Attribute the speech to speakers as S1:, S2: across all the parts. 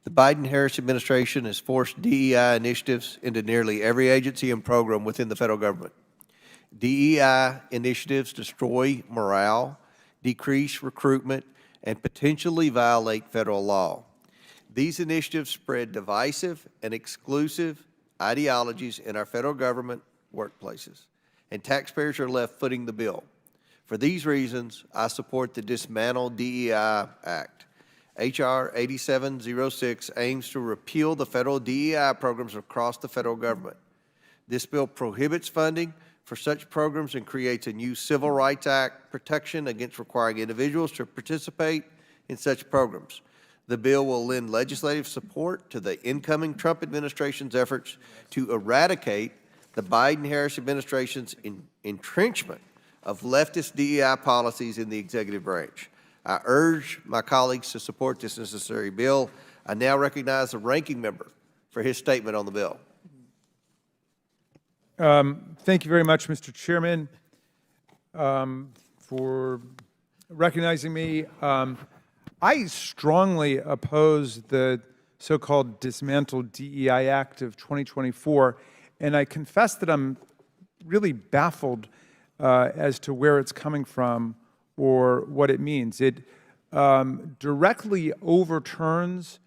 S1: The Biden-Harris administration has forced DEI initiatives into nearly every agency and program within the federal government. DEI initiatives destroy morale, decrease recruitment, and potentially violate federal law. These initiatives spread divisive and exclusive ideologies in our federal government workplaces, and taxpayers are left footing the bill. For these reasons, I support the Dismantle DEI Act. H.R. 8706 aims to repeal the federal DEI programs across the federal government. This bill prohibits funding for such programs and creates a new Civil Rights Act protection against requiring individuals to participate in such programs. The bill will lend legislative support to the incoming Trump administration's efforts to eradicate the Biden-Harris administration's entrenchment of leftist DEI policies in the executive branch. I urge my colleagues to support this necessary bill. I now recognize the ranking member for his statement on the bill.
S2: Thank you very much, Mr. Chairman, for recognizing me. I strongly oppose the so-called Dismantle DEI Act of 2024, and I confess that I'm really baffled as to where it's coming from or what it means. It directly overturns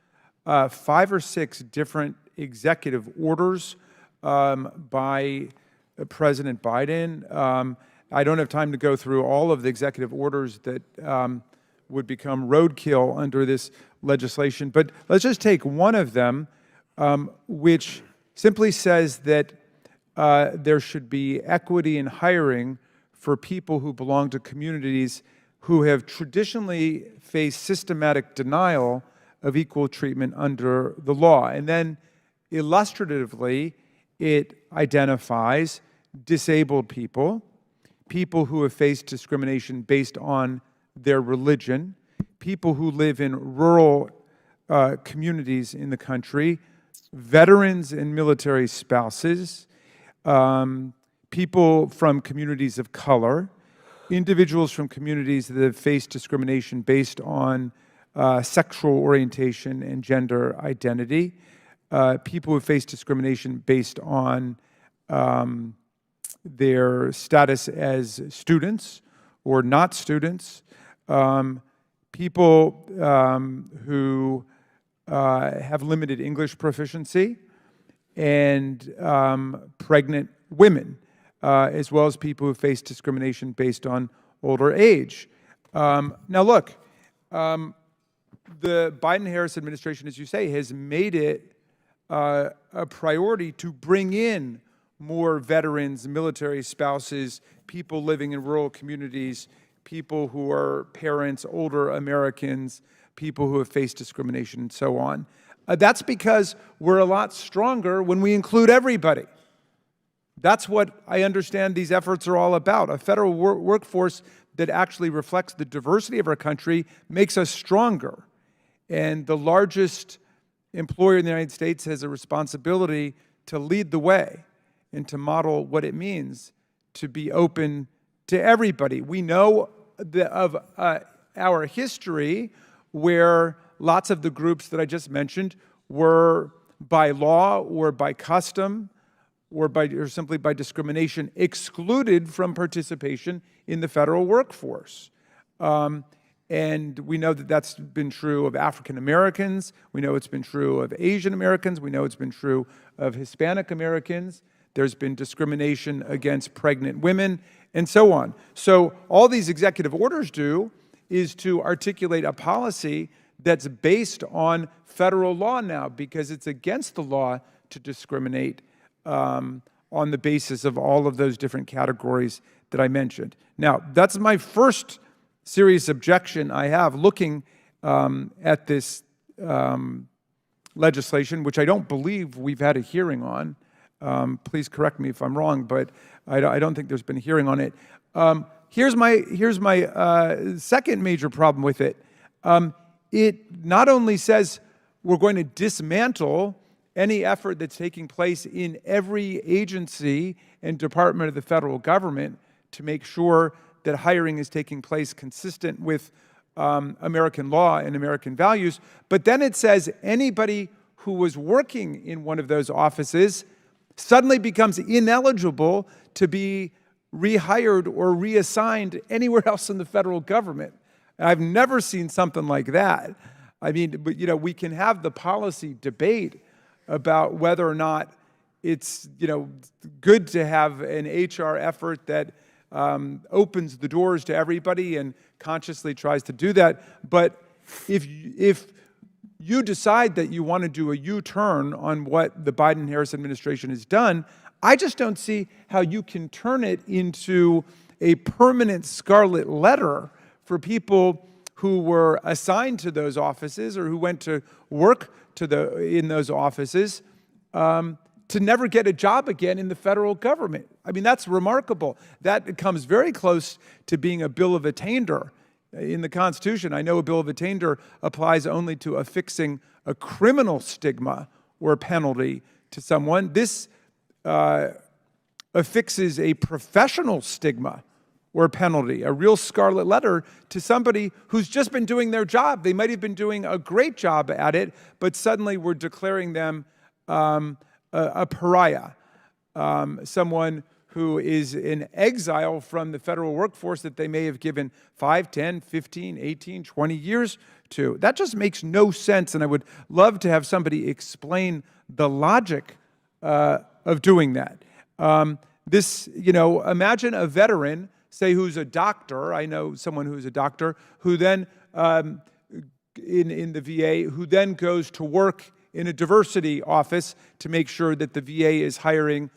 S2: 5 or 6 different executive orders by President Biden. I don't have time to go through all of the executive orders that would become roadkill under this legislation, but let's just take one of them, which simply says that there should be equity in hiring for people who belong to communities who have traditionally faced systematic denial of equal treatment under the law. And then illustratively, it identifies disabled people, people who have faced discrimination based on their religion, people who live in rural communities in the country, veterans and military spouses, people from communities of color, individuals from communities that have faced discrimination based on sexual orientation and gender identity, people who face discrimination based on their status as students or not students, people who have limited English proficiency, and pregnant women, as well as people who face discrimination based on older age. Now look, the Biden-Harris administration, as you say, has made it a priority to bring in more veterans, military spouses, people living in rural communities, people who are parents, older Americans, people who have faced discrimination, and so on. That's because we're a lot stronger when we include everybody. That's what I understand these efforts are all about. A federal workforce that actually reflects the diversity of our country makes us stronger. And the largest employer in the United States has a responsibility to lead the way and to model what it means to be open to everybody. We know of our history where lots of the groups that I just mentioned were by law or by custom or simply by discrimination excluded from participation in the federal workforce. And we know that that's been true of African Americans. We know it's been true of Asian Americans. We know it's been true of Hispanic Americans. There's been discrimination against pregnant women, and so on. So all these executive orders do is to articulate a policy that's based on federal law now, because it's against the law to discriminate on the basis of all of those different categories that I mentioned. Now, that's my first serious objection I have looking at this legislation, which I don't believe we've had a hearing on. Please correct me if I'm wrong, but I don't think there's been a hearing on it. Here's my second major problem with it. It not only says we're going to dismantle any effort that's taking place in every agency and department of the federal government to make sure that hiring is taking place consistent with American law and American values. But then it says anybody who was working in one of those offices suddenly becomes ineligible to be rehired or reassigned anywhere else in the federal government. And I've never seen something like that. I mean, but, you know, we can have the policy debate about whether or not it's, you know, good to have an HR effort that opens the doors to everybody and consciously tries to do that. But if you decide that you want to do a U-turn on what the Biden-Harris administration has done, I just don't see how you can turn it into a permanent scarlet letter for people who were assigned to those offices or who went to work in those offices to never get a job again in the federal government. I mean, that's remarkable. That comes very close to being a bill of attainder in the Constitution. I know a bill of attainder applies only to affixing a criminal stigma or penalty to someone. This affixes a professional stigma or penalty, a real scarlet letter to somebody who's just been doing their job. They might have been doing a great job at it, but suddenly we're declaring them a pariah, someone who is in exile from the federal workforce that they may have given 5, 10, 15, 18, 20 years to. That just makes no sense, and I would love to have somebody explain the logic of doing that. Imagine a veteran, say who's a doctor, I know someone who's a doctor, who then, in the VA, who then goes to work in a diversity office to make sure that the VA is hiring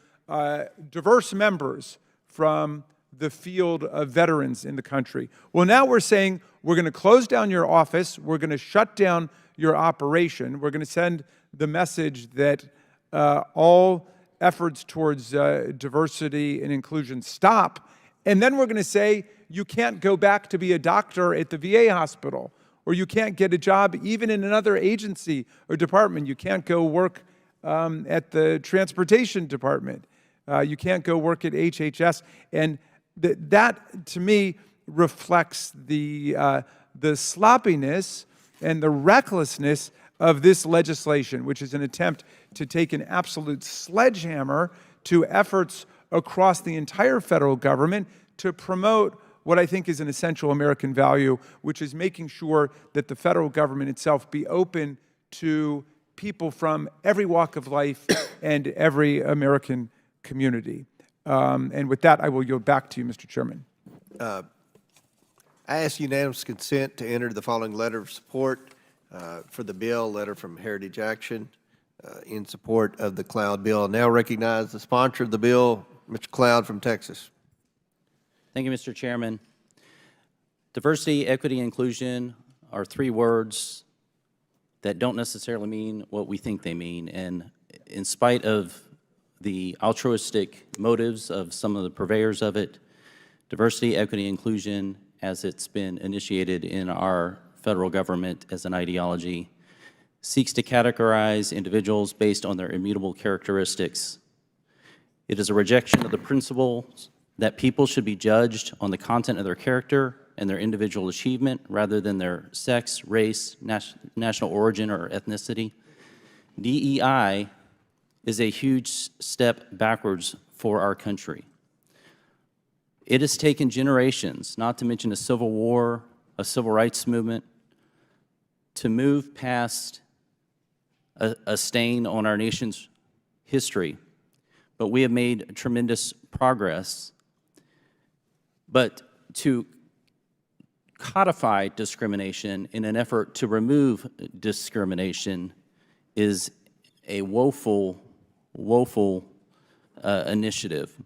S2: diverse members from the field of veterans in the country. Well, now we're saying we're going to close down your office, we're going to shut down your operation, we're going to send the message that all efforts towards diversity and inclusion stop, and then we're going to say you can't go back to be a doctor at the VA hospital, or you can't get a job even in another agency or department. You can't go work at the transportation department. You can't go work at HHS. And that, to me, reflects the sloppiness and the recklessness of this legislation, which is an attempt to take an absolute sledgehammer to efforts across the entire federal government to promote what I think is an essential American value, which is making sure that the federal government itself be open to people from every walk of life and every American community. And with that, I will yield back to you, Mr. Chairman.
S1: I ask unanimous consent to enter the following letter of support for the bill, letter from Heritage Action in support of the Cloud bill. I now recognize the sponsor of the bill, Mr. Cloud from Texas.
S3: Thank you, Mr. Chairman. Diversity, equity, inclusion are three words that don't necessarily mean what we think they mean. And in spite of the altruistic motives of some of the purveyors of it, diversity, equity, inclusion, as it's been initiated in our federal government as an ideology, seeks to categorize individuals based on their immutable characteristics. It is a rejection of the principles that people should be judged on the content of their character and their individual achievement rather than their sex, race, national origin, or ethnicity. DEI is a huge step backwards for our country. It has taken generations, not to mention a civil war, a civil rights movement, to move past a stain on our nation's history. But we have made tremendous progress. But to codify discrimination in an effort to remove discrimination is a woeful initiative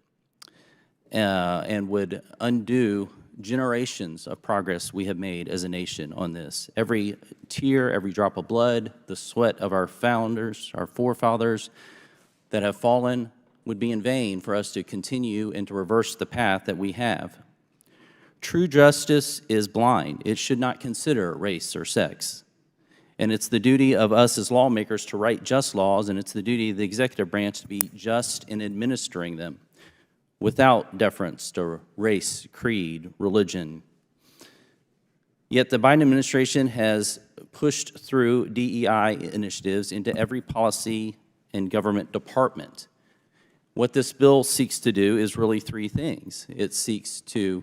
S3: and would undo generations of progress we have made as a nation on this. Every tear, every drop of blood, the sweat of our founders, our forefathers that have fallen would be in vain for us to continue and to reverse the path that we have. True justice is blind. It should not consider race or sex. And it's the duty of us as lawmakers to write just laws, and it's the duty of the executive branch to be just in administering them without deference to race, creed, religion. Yet the Biden administration has pushed through DEI initiatives into every policy and government department. What this bill seeks to do is really three things. It seeks to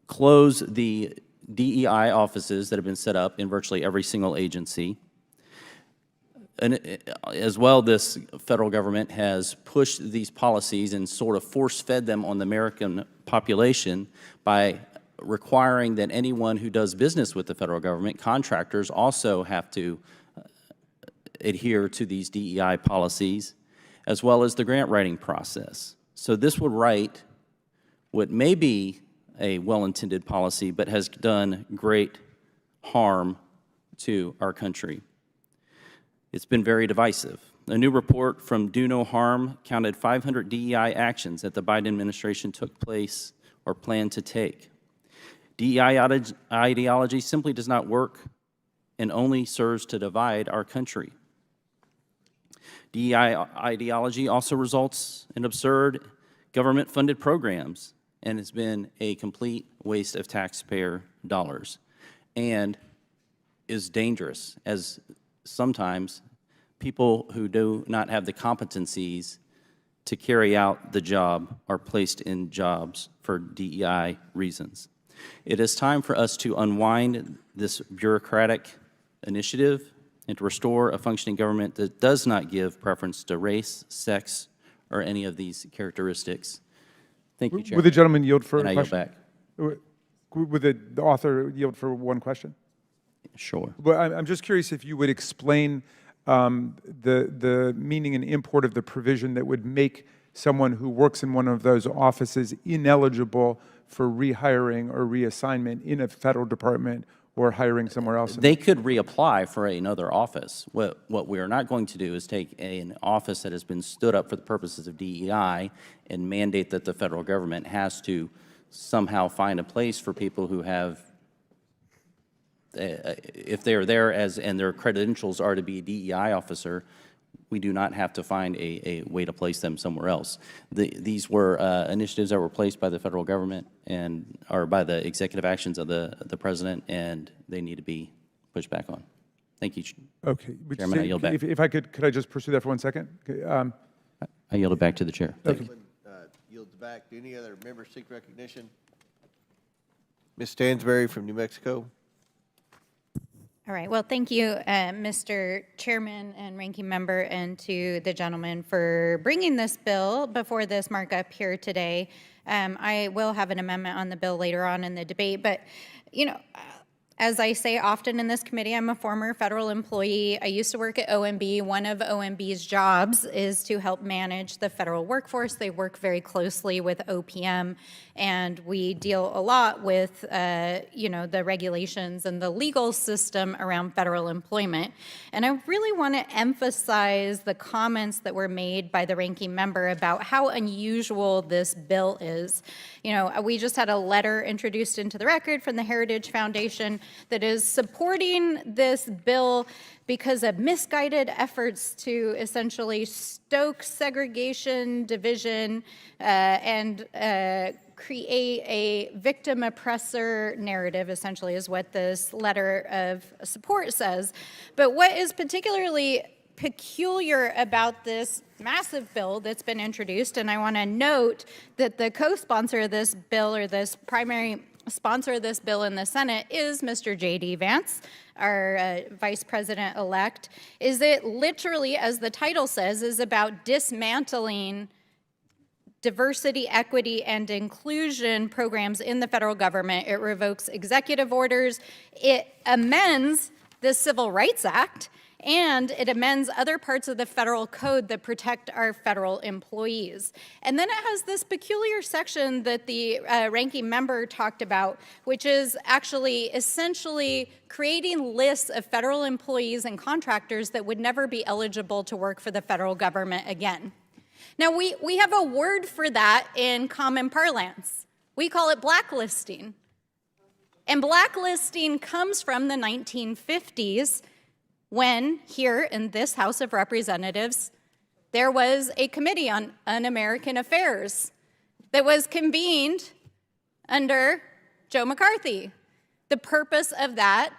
S3: close the DEI offices that have been set up in virtually every single agency. And as well, this federal government has pushed these policies and sort of force-fed them on the American population by requiring that anyone who does business with the federal government, contractors, also have to adhere to these DEI policies, as well as the grant writing process. So this would write what may be a well-intended policy, but has done great harm to our country. It's been very divisive. A new report from Do No Harm counted 500 DEI actions that the Biden administration took place or planned to take. DEI ideology simply does not work and only serves to divide our country. DEI ideology also results in absurd government-funded programs and has been a complete waste of taxpayer dollars and is dangerous, as sometimes people who do not have the competencies to carry out the job are placed in jobs for DEI reasons. It is time for us to unwind this bureaucratic initiative and to restore a functioning government that does not give preference to race, sex, or any of these characteristics. Thank you, Chairman.
S2: Would the gentleman yield for
S3: And
S2: a
S3: I yield
S2: question?
S3: back.
S2: Would the author yield for one question?
S3: Sure.
S2: Well, I'm just curious if you would explain the meaning and import of the provision that would make someone who works in one of those offices ineligible for rehiring or reassignment in a federal department or hiring somewhere else.
S3: They could reapply for another office. What we are not going to do is take an office that has been stood up for the purposes of DEI and mandate that the federal government has to somehow find a place for people who have, if they are there as and their credentials are to be a DEI officer, we do not have to find a way to place them somewhere else. These were initiatives that were placed by the federal government and or by the executive actions of the president, and they need to be pushed back on. Thank you,
S2: Okay.
S3: Chairman. I yield back.
S2: If I could I just pursue that for 1 second? Okay,
S3: I yield it back to the chair. Thank you.
S1: Yields back. Do any other members seek recognition? Ms. Stansberry from New Mexico.
S4: All right. Well, thank you, Mr. Chairman and Ranking Member, and to the gentleman for bringing this bill before this markup here today. I will have an amendment on the bill later on in the debate, but, you know, as I say often in this committee, I'm a former federal employee. I used to work at OMB. One of OMB's jobs is to help manage the federal workforce. They work very closely with OPM, and we deal a lot with, you know, the regulations and the legal system around federal employment. And I really want to emphasize the comments that were made by the ranking member about how unusual this bill is. You know, we just had a letter introduced into the record from the Heritage Foundation that is supporting this bill because of misguided efforts to essentially stoke segregation, division, and create a victim-oppressor narrative, essentially, is what this letter of support says. But what is particularly peculiar about this massive bill that's been introduced, and I want to note that the co-sponsor of this bill, or this primary sponsor of this bill in the Senate, is Mr. J.D. Vance, our Vice President-elect, is it literally, as the title says, is about dismantling diversity, equity, and inclusion programs in the federal government. It revokes executive orders, it amends the Civil Rights Act, and it amends other parts of the federal code that protect our federal employees. And then it has this peculiar section that the ranking member talked about, which is actually essentially creating lists of federal employees and contractors that would never be eligible to work for the federal government again. Now, we have a word for that in common parlance. We call it blacklisting. And blacklisting comes from the 1950s, when here in this House of Representatives, there was a Committee on Un-American Affairs that was convened under Joe McCarthy. The purpose of that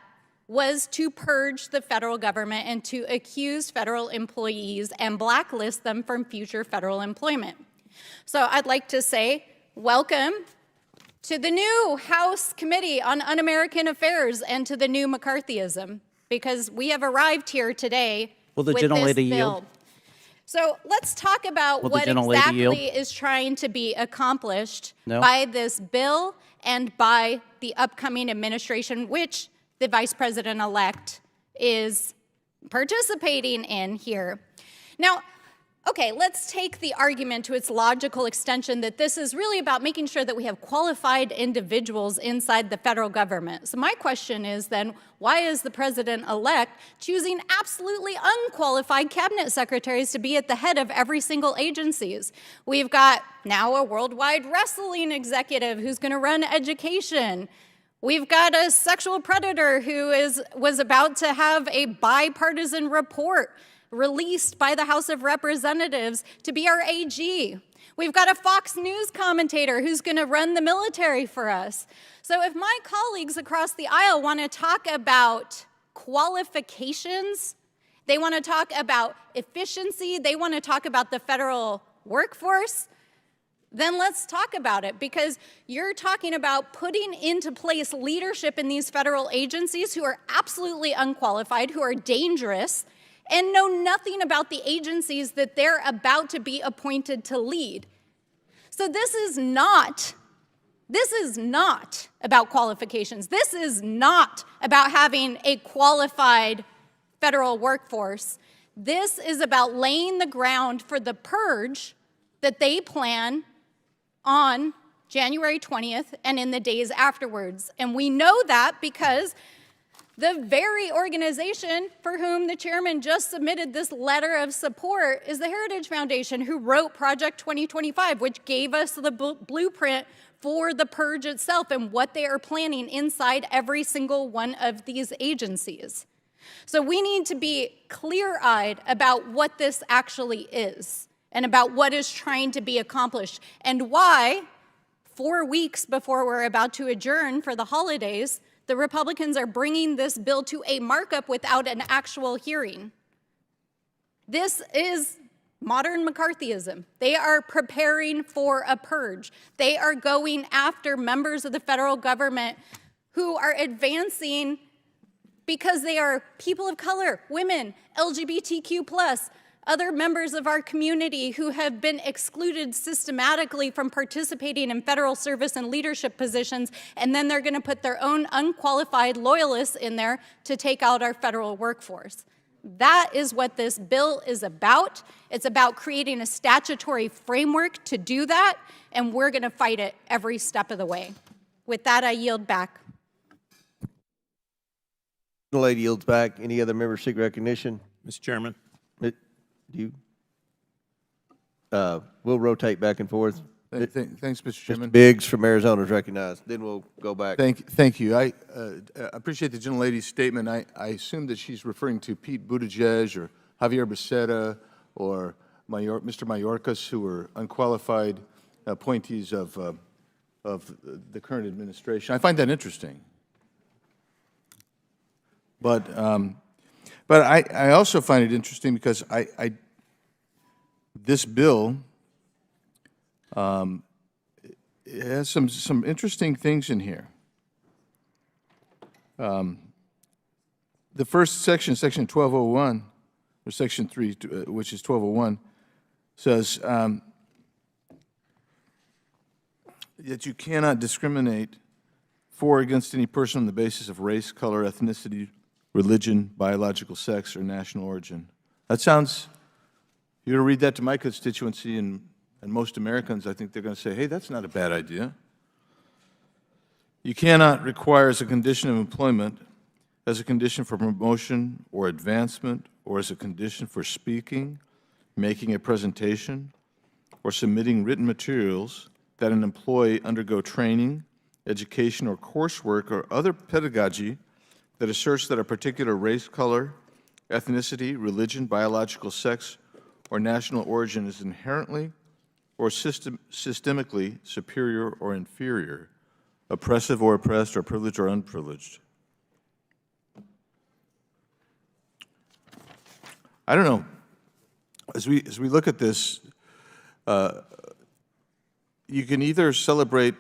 S4: was to purge the federal government and to accuse federal employees and blacklist them from future federal employment. So I'd like to say, welcome to the new House Committee on Un-American Affairs and to the new McCarthyism, because we have arrived here today
S3: Will the
S4: with this
S3: gentlelady
S4: bill.
S3: yield?
S4: So let's talk about
S3: Will the
S4: what
S3: gentlelady yield?
S4: exactly is trying to be accomplished
S3: No?
S4: by this bill and by the upcoming administration, which the Vice President-elect is participating in here. Now, okay, let's take the argument to its logical extension that this is really about making sure that we have qualified individuals inside the federal government. So my question is then, why is the president-elect choosing absolutely unqualified cabinet secretaries to be at the head of every single agencies? We've got now a worldwide wrestling executive who's going to run education. We've got a sexual predator who was about to have a bipartisan report released by the House of Representatives to be our AG. We've got a Fox News commentator who's going to run the military for us. So if my colleagues across the aisle want to talk about qualifications, they want to talk about efficiency, they want to talk about the federal workforce, then let's talk about it, because you're talking about putting into place leadership in these federal agencies who are absolutely unqualified, who are dangerous, and know nothing about the agencies that they're about to be appointed to lead. So this is not about qualifications. This is not about having a qualified federal workforce. This is about laying the ground for the purge that they plan on January 20th and in the days afterwards. And we know that because the very organization for whom the chairman just submitted this letter of support is the Heritage Foundation, who wrote Project 2025, which gave us the blueprint for the purge itself and what they are planning inside every single one of these agencies. So we need to be clear-eyed about what this actually is and about what is trying to be accomplished and why 4 weeks before we're about to adjourn for the holidays, the Republicans are bringing this bill to a markup without an actual hearing. This is modern McCarthyism. They are preparing for a purge. They are going after members of the federal government who are advancing because they are people of color, women, LGBTQ+, other members of our community who have been excluded systematically from participating in federal service and leadership positions, and then they're going to put their own unqualified loyalists in there to take out our federal workforce. That is what this bill is about. It's about creating a statutory framework to do that, and we're going to fight it every step of the way. With that, I yield back.
S1: The lady yields back. Any other members seek recognition?
S5: Mr. Chairman.
S1: We'll rotate back and forth.
S6: Thanks, Mr. Chairman.
S1: Mr. Biggs from Arizona is recognized. Then we'll go back.
S6: Thank you. I appreciate the gentlelady's statement. I assume that she's referring to Pete Buttigieg or Javier Becerra or Mr. Mayorkas, who were unqualified appointees of the current administration. I find that interesting. But I also find it interesting because this bill it has some interesting things in here. The first section, Section 1201, or Section 3, which is 1201, says that you cannot discriminate for or against any person on the basis of race, color, ethnicity, religion, biological sex, or national origin. That sounds, you're going to read that to my constituency and most Americans, I think they're going to say, hey, that's not a bad idea. You cannot require as a condition of employment, as a condition for promotion or advancement, or as a condition for speaking, making a presentation, or submitting written materials that an employee undergo training, education, or coursework or other pedagogy that asserts that a particular race, color, ethnicity, religion, biological sex, or national origin is inherently or systemically superior or inferior oppressive or oppressed, or privileged or unprivileged. I don't know. As we look at this, you can either celebrate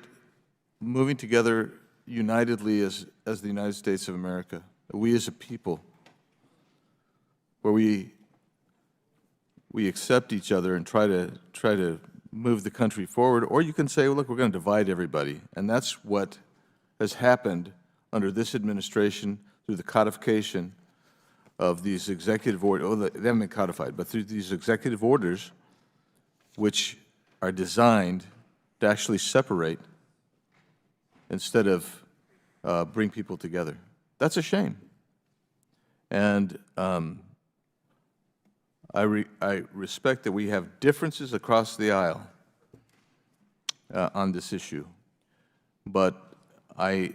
S6: moving together unitedly as the United States of America, we as a people, where we accept each other and try to move the country forward, or you can say, well, look, we're going to divide everybody. And that's what has happened under this administration through the codification of these executive orders. Oh, they haven't been codified, but through these executive orders, which are designed to actually separate instead of bring people together. That's a shame. And I respect that we have differences across the aisle on this issue, but I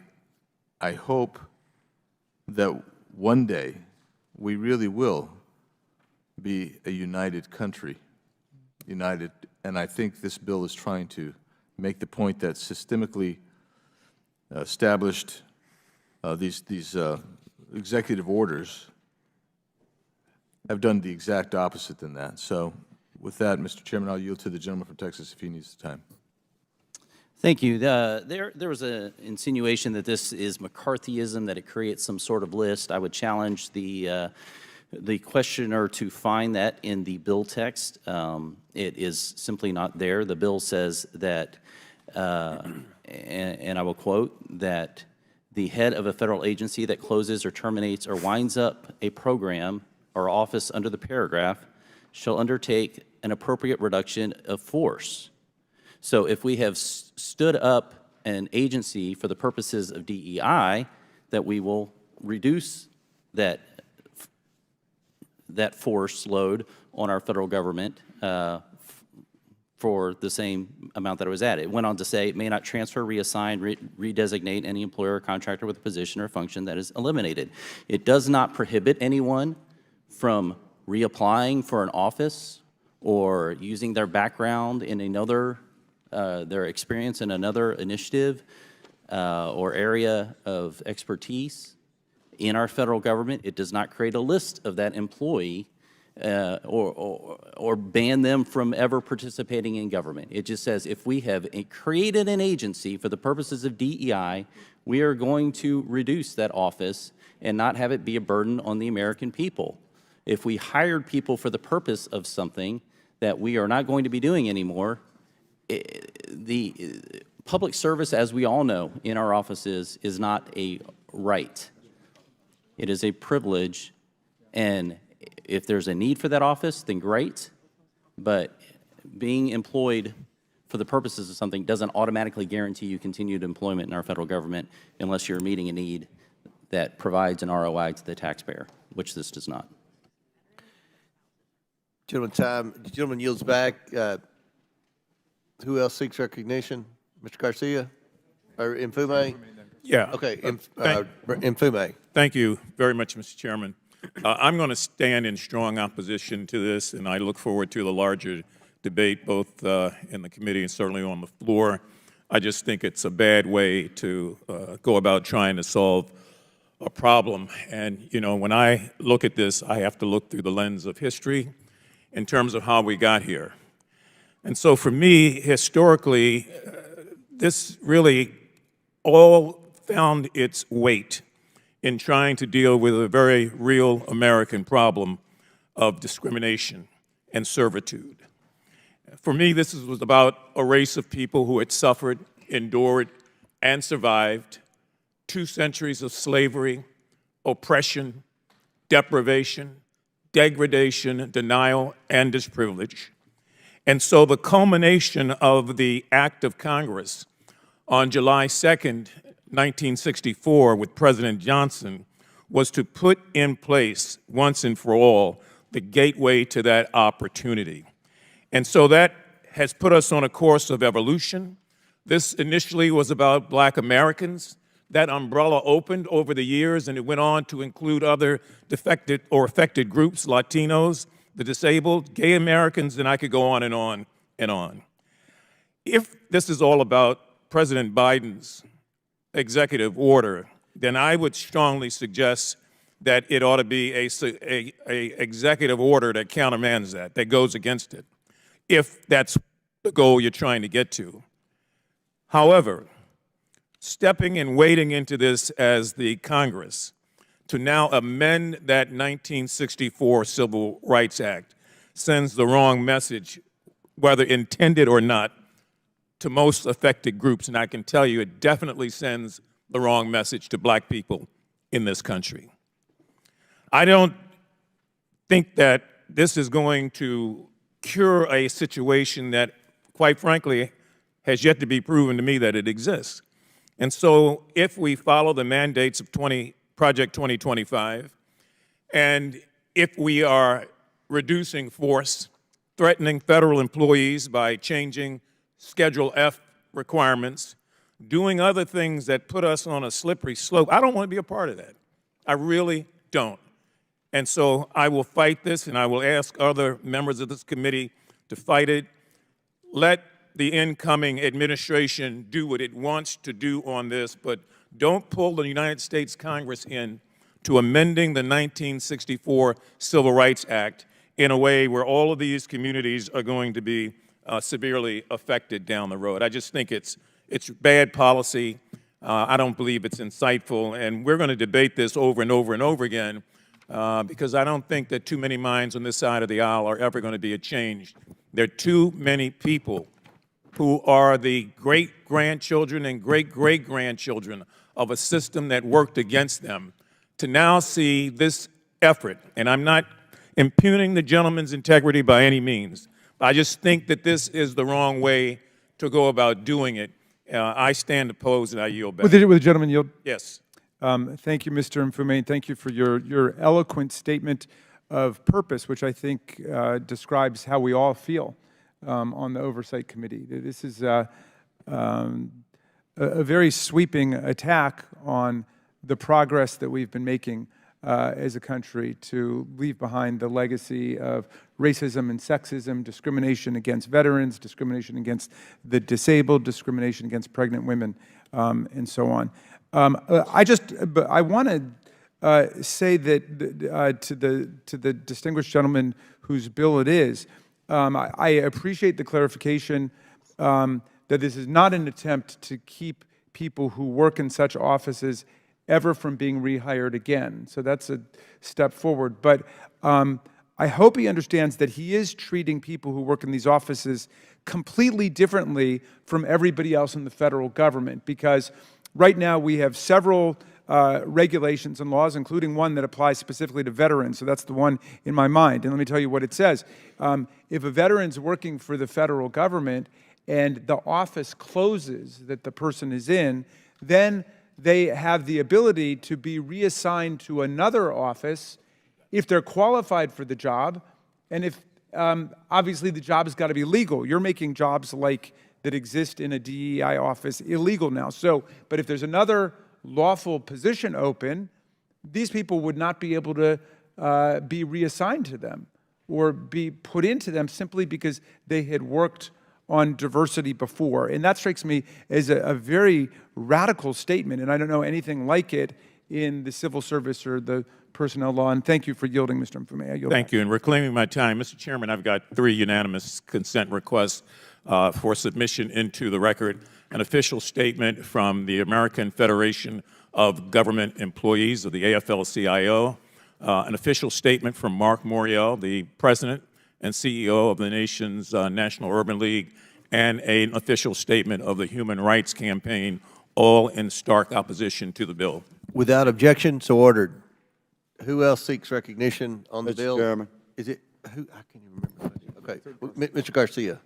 S6: hope that one day we really will be a united country, united, and I think this bill is trying to make the point that systemically established these executive orders have done the exact opposite than that. So with that, Mr. Chairman, I'll yield to the gentleman from Texas if he needs the time.
S3: Thank you. There was an insinuation that this is McCarthyism, that it creates some sort of list. I would challenge the questioner to find that in the bill text. It is simply not there. The bill says that, and I will quote, that the head of a federal agency that closes or terminates or winds up a program or office under the paragraph shall undertake an appropriate reduction of force. So if we have stood up an agency for the purposes of DEI, that we will reduce that force load on our federal government for the same amount that it was at. It went on to say it may not transfer, reassign, redesignate any employer or contractor with a position or function that is eliminated. It does not prohibit anyone from reapplying for an office or using their background in another their experience in another initiative or area of expertise in our federal government. It does not create a list of that employee or ban them from ever participating in government. It just says if we have created an agency for the purposes of DEI, we are going to reduce that office and not have it be a burden on the American people. If we hired people for the purpose of something that we are not going to be doing anymore, the public service, as we all know, in our offices is not a right. It is a privilege, and if there's a need for that office, then great, but being employed for the purposes of something doesn't automatically guarantee you continued employment in our federal government unless you're meeting a need that provides an ROI to the taxpayer, which this does not.
S1: Gentleman yields back. Who else seeks recognition? Mr. Garcia? Or Mfume?
S5: Yeah.
S1: Okay, Mfume.
S5: Thank you very much, Mr. Chairman. I'm going to stand in strong opposition to this, and I look forward to the larger debate both in the committee and certainly on the floor. I just think it's a bad way to go about trying to solve a problem. And, you know, when I look at this, I have to look through the lens of history in terms of how we got here. And so for me, historically, this really all found its weight in trying to deal with a very real American problem of discrimination and servitude. For me, this was about a race of people who had suffered, endured, and survived 2 centuries of slavery, oppression, deprivation, degradation, denial, and disprivilege. And so the culmination of the act of Congress on July 2nd, 1964, with President Johnson, was to put in place, once and for all, the gateway to that opportunity. And so that has put us on a course of evolution. This initially was about Black Americans. That umbrella opened over the years, and it went on to include other defected or affected groups, Latinos, the disabled, gay Americans, and I could go on and on and on. If this is all about President Biden's executive order, then I would strongly suggest that it ought to be a executive order that countermands that goes against it, if that's the goal you're trying to get to. However, stepping and wading into this as the Congress to now amend that 1964 Civil Rights Act sends the wrong message, whether intended or not, to most affected groups. And I can tell you it definitely sends the wrong message to black people in this country. I don't think that this is going to cure a situation that, quite frankly, has yet to be proven to me that it exists. And so if we follow the mandates of Project 2025, and if we are reducing force, threatening federal employees by changing Schedule F requirements, doing other things that put us on a slippery slope, I don't want to be a part of that. I really don't. And so I will fight this, and I will ask other members of this committee to fight it. Let the incoming administration do what it wants to do on this, but don't pull the United States Congress in to amending the 1964 Civil Rights Act in a way where all of these communities are going to be severely affected down the road. I just think it's bad policy. I don't believe it's insightful, and we're going to debate this over and over and over again because I don't think that too many minds on this side of the aisle are ever going to be changed. There are too many people who are the great-grandchildren and great-great-grandchildren of a system that worked against them to now see this effort, and I'm not impugning the gentleman's integrity by any means. I just think that this is the wrong way to go about doing it. I stand opposed, and I yield back.
S2: Would the gentleman yield?
S5: Yes.
S2: Thank you, Mr. Mfume, and thank you for your eloquent statement of purpose, which I think describes how we all feel on the Oversight Committee. This is a very sweeping attack on the progress that we've been making as a country to leave behind the legacy of racism and sexism, discrimination against veterans, discrimination against the disabled, discrimination against pregnant women, and so on. I want to say that to the distinguished gentleman whose bill it is, I appreciate the clarification that this is not an attempt to keep people who work in such offices ever from being rehired again. So that's a step forward. But I hope he understands that he is treating people who work in these offices completely differently from everybody else in the federal government, because right now we have several regulations and laws, including one that applies specifically to veterans. So that's the one in my mind. And let me tell you what it says. If a veteran's working for the federal government and the office closes that the person is in, then they have the ability to be reassigned to another office if they're qualified for the job, and if obviously the job has got to be legal. You're making jobs like that exist in a DEI office illegal now. So, but if there's another lawful position open, these people would not be able to be reassigned to them or be put into them simply because they had worked on diversity before. And that strikes me as a very radical statement, and I don't know anything like it in the civil service or the personnel law. And thank you for yielding, Mr. Mfume. I yield
S5: Thank
S2: back.
S5: you. And reclaiming my time, Mr. Chairman, I've got 3 unanimous consent requests for submission into the record. An official statement from the American Federation of Government Employees, of the AFL-CIO, an official statement from Mark Morial, the President and CEO of the nation's National Urban League, and an official statement of the Human Rights Campaign, all in stark opposition to the bill.
S1: Without objection, so ordered. Who else seeks recognition on the
S7: Mr.
S1: bill?
S7: Chairman.
S1: Is it, who, I can't even remember. Okay, Mr. Garcia.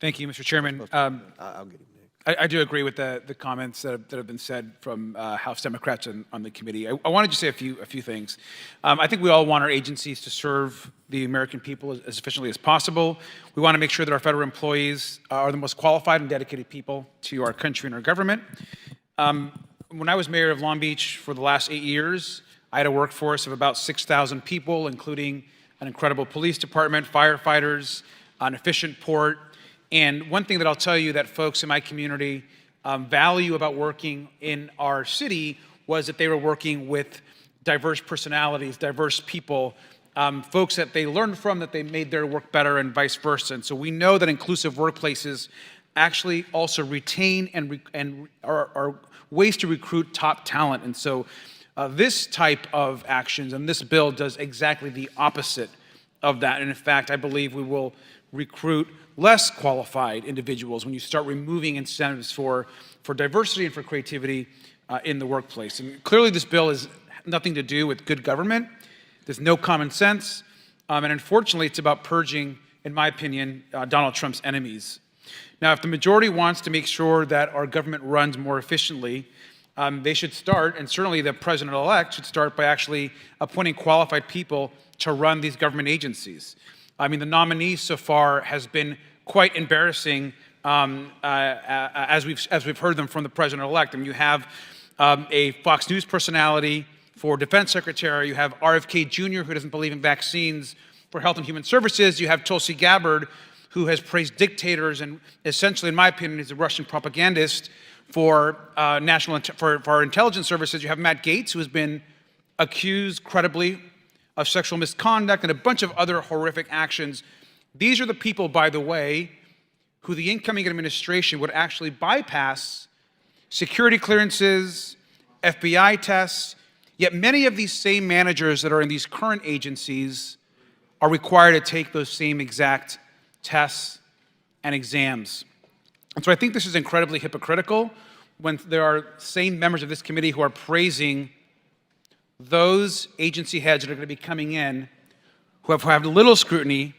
S8: Thank you, Mr. Chairman.
S1: I'll get him next.
S8: I do agree with the comments that have been said from House Democrats on the committee. I wanted to say a few things. I think we all want our agencies to serve the American people as efficiently as possible. We want to make sure that our federal employees are the most qualified and dedicated people to our country and our government. When I was mayor of Long Beach for the last 8 years, I had a workforce of about 6,000 people, including an incredible police department, firefighters, an efficient port. And one thing that I'll tell you that folks in my community value about working in our city was that they were working with diverse personalities, diverse people, folks that they learned from, that they made their work better, and vice versa. And so we know that inclusive workplaces actually also retain and are ways to recruit top talent. And so this type of actions and this bill does exactly the opposite of that. And in fact, I believe we will recruit less qualified individuals when you start removing incentives for diversity and for creativity in the workplace. And clearly this bill has nothing to do with good government. There's no common sense. And unfortunately, it's about purging, in my opinion, Donald Trump's enemies. Now, if the majority wants to make sure that our government runs more efficiently, they should start, and certainly the president-elect should start by actually appointing qualified people to run these government agencies. I mean, the nominee so far has been quite embarrassing as we've heard them from the president-elect. I mean, you have a Fox News personality for defense secretary. You have RFK Jr., who doesn't believe in vaccines, for Health and Human Services. You have Tulsi Gabbard, who has praised dictators and essentially, in my opinion, is a Russian propagandist for our intelligence services. You have Matt Gaetz, who has been accused credibly of sexual misconduct and a bunch of other horrific actions. These are the people, by the way, who the incoming administration would actually bypass security clearances, FBI tests, yet many of these same managers that are in these current agencies are required to take those same exact tests and exams. And so I think this is incredibly hypocritical when there are same members of this committee who are praising those agency heads that are going to be coming in who have little scrutiny,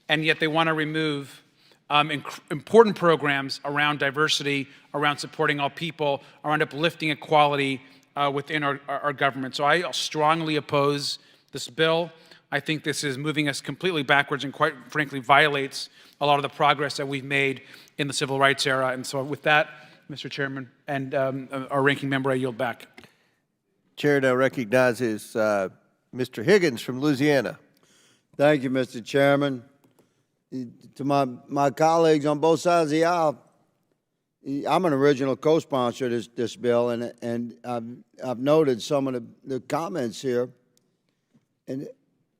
S8: and yet they want to remove important programs around diversity, around supporting all people, around uplifting equality within our government. So I strongly oppose this bill. I think this is moving us completely backwards and quite frankly violates a lot of the progress that we've made in the civil rights era. And so with that, Mr. Chairman and our ranking member, I yield back.
S1: Chair now recognizes Mr. Higgins from Louisiana.
S7: Thank you, Mr. Chairman. To my colleagues on both sides of the aisle, I'm an original co-sponsor of this bill, and I've noted some of the comments here, and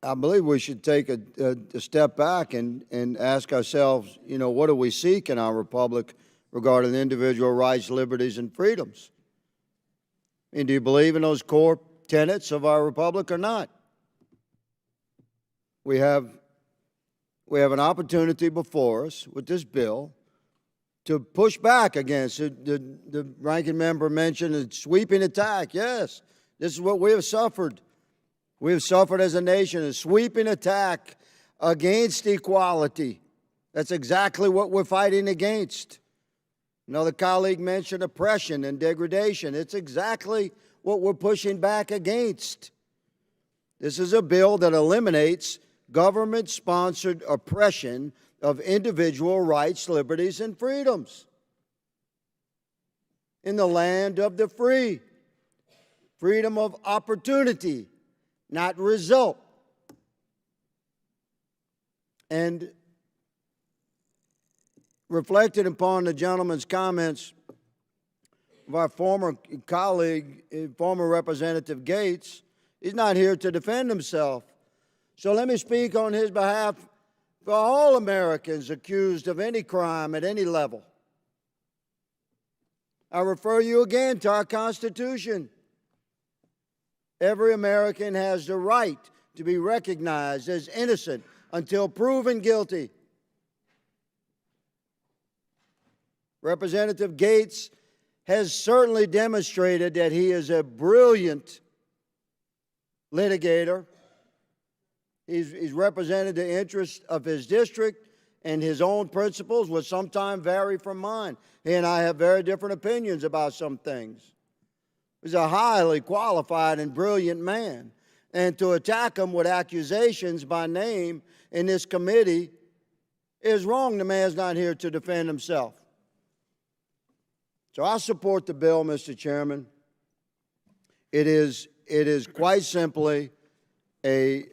S7: I believe we should take a step back and ask ourselves, you know, what do we seek in our republic regarding individual rights, liberties, and freedoms? And do you believe in those core tenets of our republic or not? We have an opportunity before us with this bill to push back against it. The ranking member mentioned a sweeping attack. Yes, this is what we have suffered. We have suffered as a nation, a sweeping attack against equality. That's exactly what we're fighting against. Another colleague mentioned oppression and degradation. It's exactly what we're pushing back against. This is a bill that eliminates government-sponsored oppression of individual rights, liberties, and freedoms in the land of the free. Freedom of opportunity, not result. And reflecting upon the gentleman's comments of our former colleague, former Representative Gaetz, he's not here to defend himself. So let me speak on his behalf for all Americans accused of any crime at any level. I refer you again to our Constitution. Every American has the right to be recognized as innocent until proven guilty. Representative Gaetz has certainly demonstrated that he is a brilliant litigator. He's represented the interests of his district, and his own principles will sometimes vary from mine. He and I have very different opinions about some things. He's a highly qualified and brilliant man. And to attack him with accusations by name in this committee is wrong. The man's not here to defend himself. So I support the bill, Mr. Chairman. It is quite simply a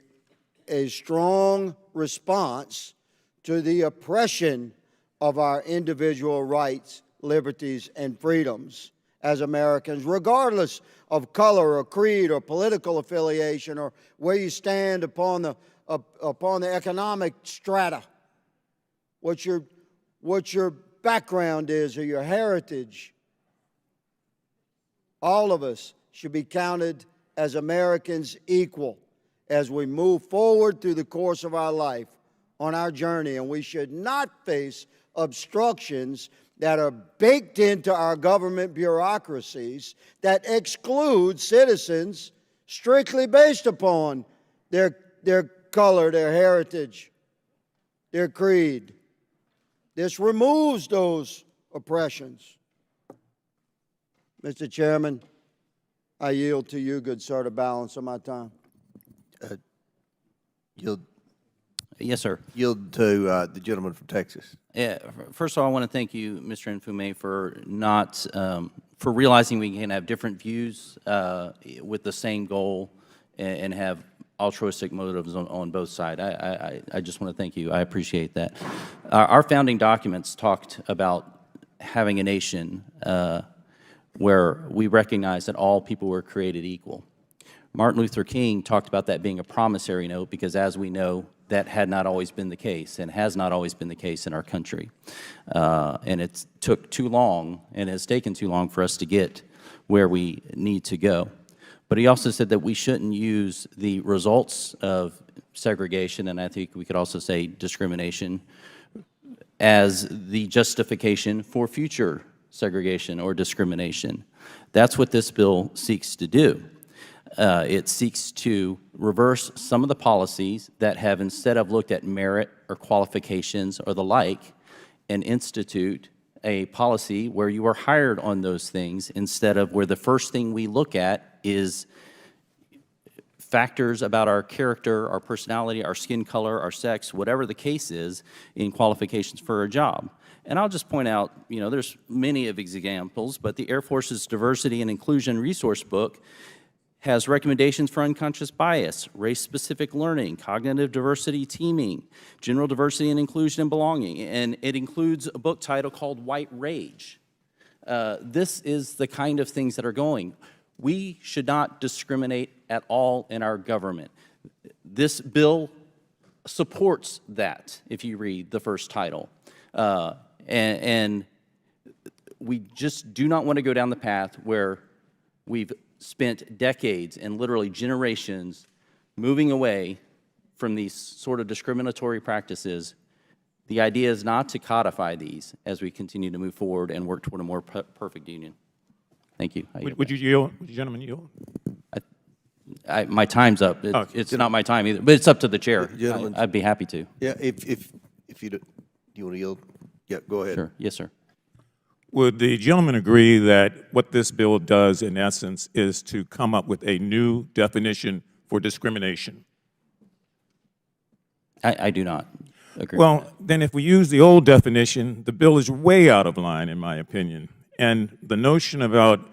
S7: strong response to the oppression of our individual rights, liberties and freedoms as Americans, regardless of color or creed or political affiliation or where you stand upon the economic strata, what your background is or your heritage. All of us should be counted as Americans equal as we move forward through the course of our life on our journey, and we should not face obstructions that are baked into our government bureaucracies that exclude citizens strictly based upon their color, their heritage, their creed. This removes those oppressions. Mr. Chairman, I yield to you, good sir, the balance of my time.
S3: Yes, sir.
S1: Yield to the gentleman from Texas.
S3: Yeah, first of all, I want to thank you, Mr. Nfume, for not, for realizing we can have different views with the same goal and have altruistic motives on both sides. I just want to thank you. I appreciate that. Our founding documents talked about having a nation where we recognize that all people were created equal. Martin Luther King talked about that being a promissory note because, as we know, that had not always been the case and has not always been the case in our country. And it took too long and has taken too long for us to get where we need to go. But he also said that we shouldn't use the results of segregation, and I think we could also say discrimination, as the justification for future segregation or discrimination. That's what this bill seeks to do. It seeks to reverse some of the policies that have, instead of looked at merit or qualifications or the like, and institute a policy where you are hired on those things instead of where the first thing we look at is factors about our character, our personality, our skin color, our sex, whatever the case is in qualifications for a job. And I'll just point out, you know, there's many of these examples, but the Air Force's Diversity and Inclusion Resource Book has recommendations for unconscious bias, race-specific learning, cognitive diversity teaming, general diversity and inclusion and belonging, and it includes a book title called White Rage. This is the kind of things that are going. We should not discriminate at all in our government. This bill supports that, if you read the first title. And we just do not want to go down the path where we've spent decades and literally generations moving away from these sort of discriminatory practices. The idea is not to codify these as we continue to move forward and work toward a more perfect union. Thank you.
S5: Would you yield? Would you gentlemen yield?
S3: My time's up. It's not my time either, but it's up to the chair. I'd be happy to.
S1: Yeah, if you do you want to yield? Yeah, go ahead.
S3: Sure. Yes, sir.
S5: Would the gentleman agree that what this bill does, in essence, is to come up with a new definition for discrimination?
S3: I do not agree.
S5: Well, then if we use the old definition, the bill is way out of line, in my opinion. And the notion about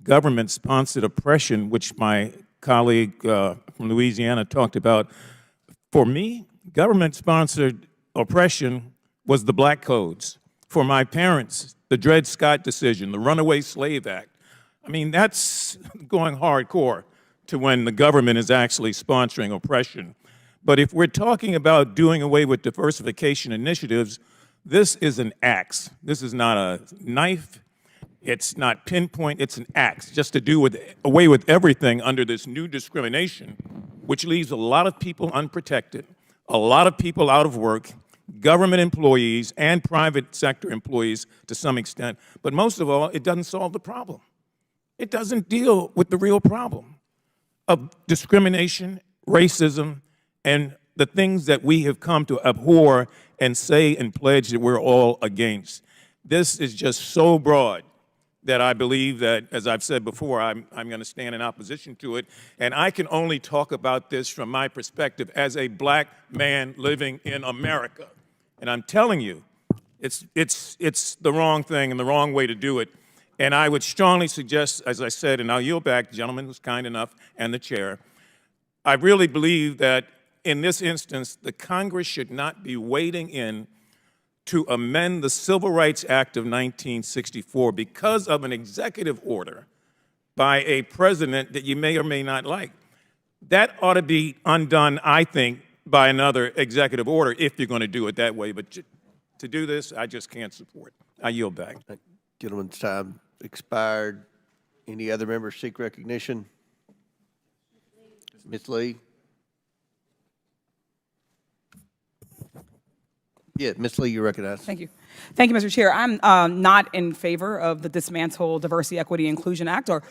S5: government-sponsored oppression, which my colleague from Louisiana talked about, for me, government-sponsored oppression was the Black Codes. For my parents, the Dred Scott decision, the Runaway Slave Act. I mean, that's going hardcore to when the government is actually sponsoring oppression. But if we're talking about doing away with diversification initiatives, this is an axe. This is not a knife. It's not pinpoint. It's an axe, just to do away with everything under this new discrimination, which leaves a lot of people unprotected, a lot of people out of work, government employees and private sector employees to some extent. But most of all, it doesn't solve the problem. It doesn't deal with the real problem of discrimination, racism, and the things that we have come to abhor and say and pledge that we're all against. This is just so broad that I believe that, as I've said before, I'm going to stand in opposition to it. And I can only talk about this from my perspective as a black man living in America. And I'm telling you, it's the wrong thing and the wrong way to do it. And I would strongly suggest, as I said, and I'll yield back, the gentleman who's kind enough, and the chair, I really believe that in this instance, the Congress should not be wading in to amend the Civil Rights Act of 1964 because of an executive order by a president that you may or may not like. That ought to be undone, I think, by another executive order if you're going to do it that way. But to do this, I just can't support. I yield back.
S1: Gentleman's time expired. Any other members seek recognition? Ms. Lee? Yeah, Ms. Lee, you recognize.
S9: Thank you. Thank you, Mr. Chair. I'm not in favor of the Dismantle Diversity, Equity, Inclusion Act, or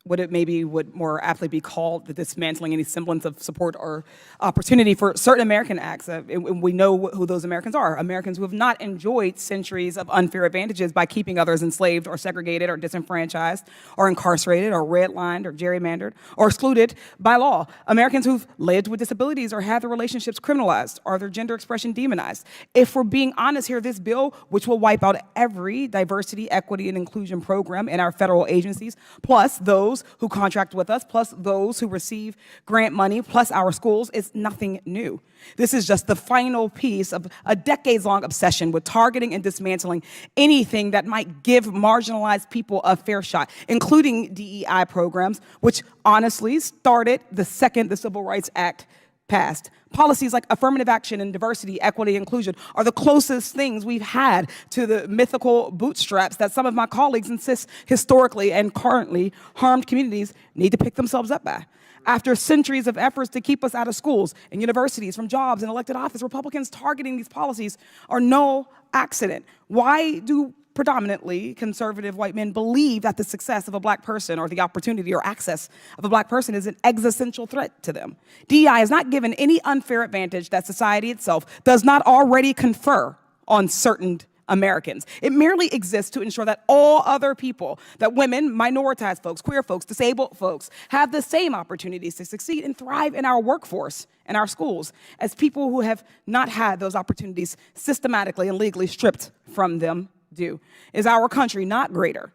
S9: what it maybe would more aptly be called the dismantling any semblance of support or opportunity for certain American acts. We know who those Americans are, Americans who have not enjoyed centuries of unfair advantages by keeping others enslaved or segregated or disenfranchised or incarcerated or redlined or gerrymandered or excluded by law. Americans who've lived with disabilities or had their relationships criminalized or their gender expression demonized. If we're being honest here, this bill, which will wipe out every diversity, equity, and inclusion program in our federal agencies, plus those who contract with us, plus those who receive grant money, plus our schools, is nothing new. This is just the final piece of a decades-long obsession with targeting and dismantling anything that might give marginalized people a fair shot, including DEI programs, which honestly started the second the Civil Rights Act passed. Policies like affirmative action and diversity, equity, inclusion are the closest things we've had to the mythical bootstraps that some of my colleagues insist historically and currently harmed communities need to pick themselves up by. After centuries of efforts to keep us out of schools and universities, from jobs and elected office, Republicans targeting these policies are no accident. Why do predominantly conservative white men believe that the success of a black person or the opportunity or access of a black person is an existential threat to them? DEI is not given any unfair advantage that society itself does not already confer on certain Americans. It merely exists to ensure that all other people, that women, minoritized folks, queer folks, disabled folks, have the same opportunities to succeed and thrive in our workforce and our schools as people who have not had those opportunities systematically and legally stripped from them do. Is our country not greater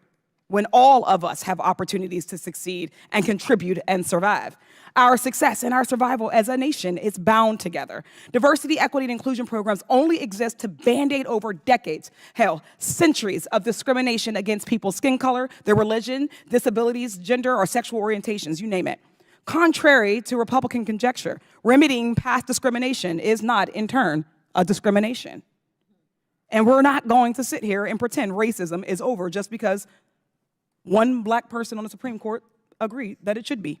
S9: when all of us have opportunities to succeed and contribute and survive? Our success and our survival as a nation is bound together. Diversity, equity, and inclusion programs only exist to band-aid over decades, hell, centuries of discrimination against people's skin color, their religion, disabilities, gender, or sexual orientations, you name it. Contrary to Republican conjecture, remedying past discrimination is not, in turn, a discrimination. And we're not going to sit here and pretend racism is over just because one black person on the Supreme Court agreed that it should be.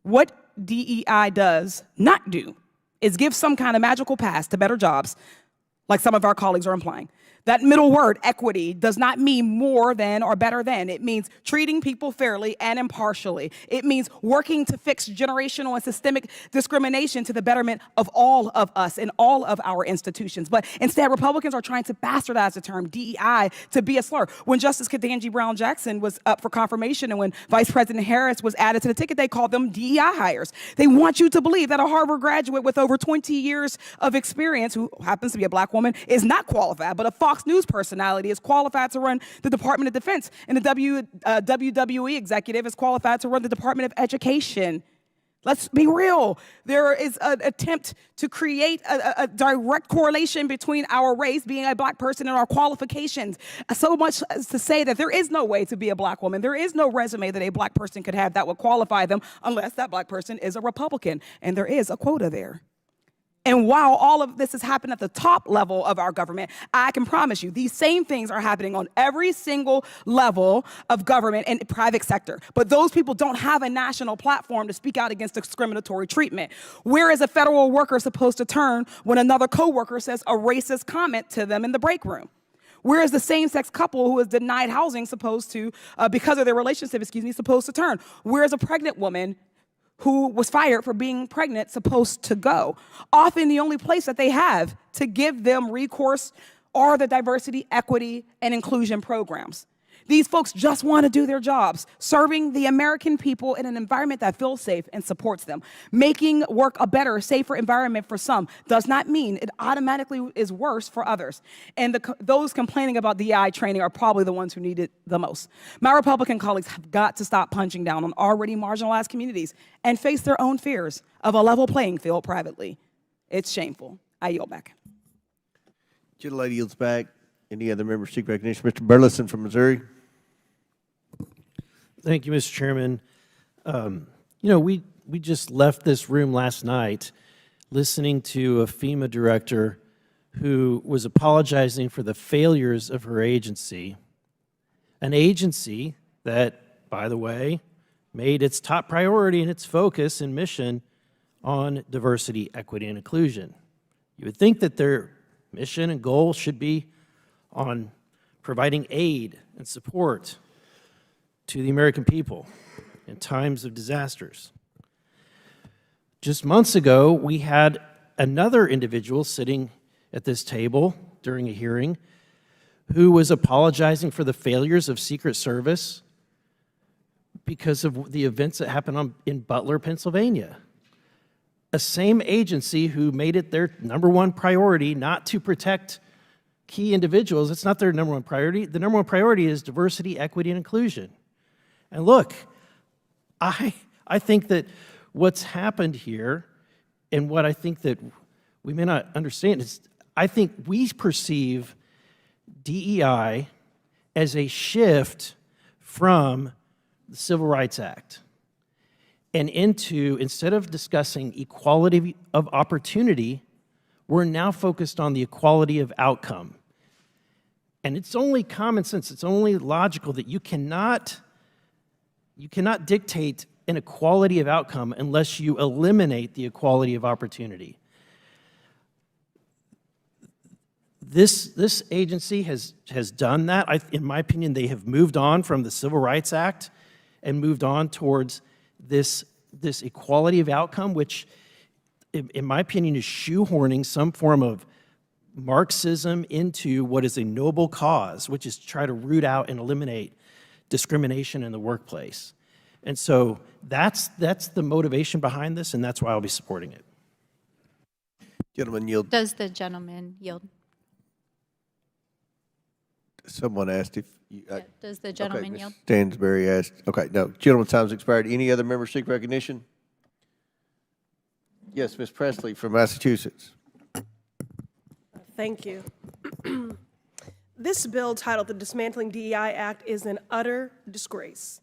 S9: What DEI does not do is give some kind of magical pass to better jobs, like some of our colleagues are implying. That middle word, equity, does not mean more than or better than. It means treating people fairly and impartially. It means working to fix generational and systemic discrimination to the betterment of all of us in all of our institutions. But instead, Republicans are trying to bastardize the term DEI to be a slur. When Justice Ketanji Brown Jackson was up for confirmation and when Vice President Harris was added to the ticket, they called them DEI hires. They want you to believe that a Harvard graduate with over 20 years of experience, who happens to be a black woman, is not qualified, but a Fox News personality is qualified to run the Department of Defense, and the WWE executive is qualified to run the Department of Education. Let's be real. There is an attempt to create a direct correlation between our race, being a black person, and our qualifications. So much as to say that there is no way to be a black woman. There is no resume that a black person could have that would qualify them unless that black person is a Republican. And there is a quota there. And while all of this has happened at the top level of our government, I can promise you these same things are happening on every single level of government and private sector. But those people don't have a national platform to speak out against discriminatory treatment. Where is a federal worker supposed to turn when another coworker says a racist comment to them in the break room? Where is the same-sex couple who is denied housing supposed to, because of their relationship, supposed to turn? Where is a pregnant woman who was fired for being pregnant supposed to go? Often the only place that they have to give them recourse are the diversity, equity, and inclusion programs. These folks just want to do their jobs, serving the American people in an environment that feels safe and supports them. Making work a better, safer environment for some does not mean it automatically is worse for others. And those complaining about DEI training are probably the ones who need it the most. My Republican colleagues have got to stop punching down on already marginalized communities and face their own fears of a level playing field privately. It's shameful. I yield back.
S1: Gentlelady yields back. Any other members seek recognition? Mr. Burleson from Missouri.
S10: Thank you, Mr. Chairman. We just left this room last night listening to a FEMA director who was apologizing for the failures of her agency, an agency that, by the way, made its top priority and its focus and mission on diversity, equity, and inclusion. You would think that their mission and goal should be on providing aid and support to the American people in times of disasters. Just months ago, we had another individual sitting at this table during a hearing who was apologizing for the failures of Secret Service because of the events that happened in Butler, Pennsylvania. A same agency who made it their #1 priority not to protect key individuals. It's not their #1 priority. The #1 priority is diversity, equity, and inclusion. And look, I think that what's happened here, and what I think that we may not understand, is I think we perceive DEI as a shift from the Civil Rights Act and into, instead of discussing equality of opportunity, we're now focused on the equality of outcome. And it's only common sense, it's only logical that you cannot dictate an equality of outcome unless you eliminate the equality of opportunity. This agency has done that. In my opinion, they have moved on from the Civil Rights Act and moved on towards this equality of outcome, which, in my opinion, is shoehorning some form of Marxism into what is a noble cause, which is to try to root out and eliminate discrimination in the workplace. And so that's the motivation behind this, and that's why I'll be supporting it.
S1: Gentleman yield.
S4: Does the gentleman yield?
S1: Someone asked if you.
S4: Does the gentleman
S1: Ms.
S4: yield?
S1: Stansberry asked. Okay, no. Gentleman's time's expired. Any other members seek recognition? Yes, Ms. Presley from Massachusetts.
S11: Thank you. This bill, titled the Dismantling DEI Act, is an utter disgrace.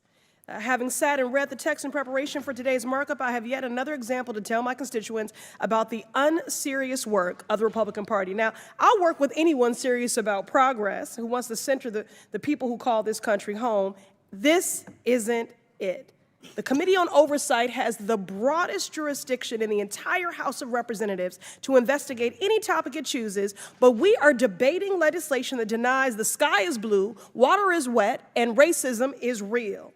S11: Having sat and read the text in preparation for today's markup, I have yet another example to tell my constituents about the unserious work of the Republican Party. Now, I'll work with anyone serious about progress who wants to center the people who call this country home. This isn't it. The Committee on Oversight has the broadest jurisdiction in the entire House of Representatives to investigate any topic it chooses, but we are debating legislation that denies the sky is blue, water is wet, and racism is real.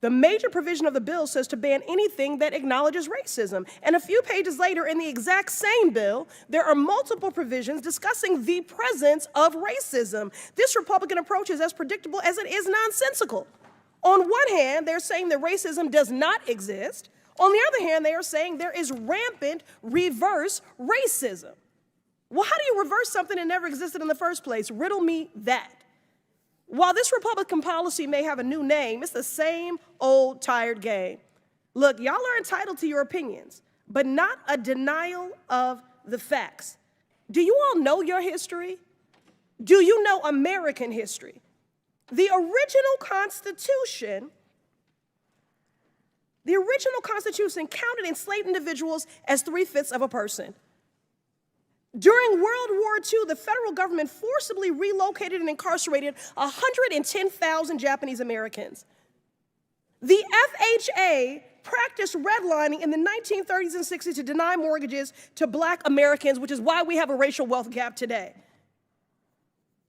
S11: The major provision of the bill says to ban anything that acknowledges racism. And a few pages later in the exact same bill, there are multiple provisions discussing the presence of racism. This Republican approach is as predictable as it is nonsensical. On one hand, they're saying that racism does not exist. On the other hand, they are saying there is rampant reverse racism. Well, how do you reverse something that never existed in the first place? Riddle me that. While this Republican policy may have a new name, it's the same old tired game. Look, y'all are entitled to your opinions, but not a denial of the facts. Do you all know your history? Do you know American history? The original Constitution counted enslaved individuals as 3/5 of a person. During World War II, the federal government forcibly relocated and incarcerated 110,000 Japanese Americans. The FHA practiced redlining in the 1930s and 60s to deny mortgages to Black Americans, which is why we have a racial wealth gap today.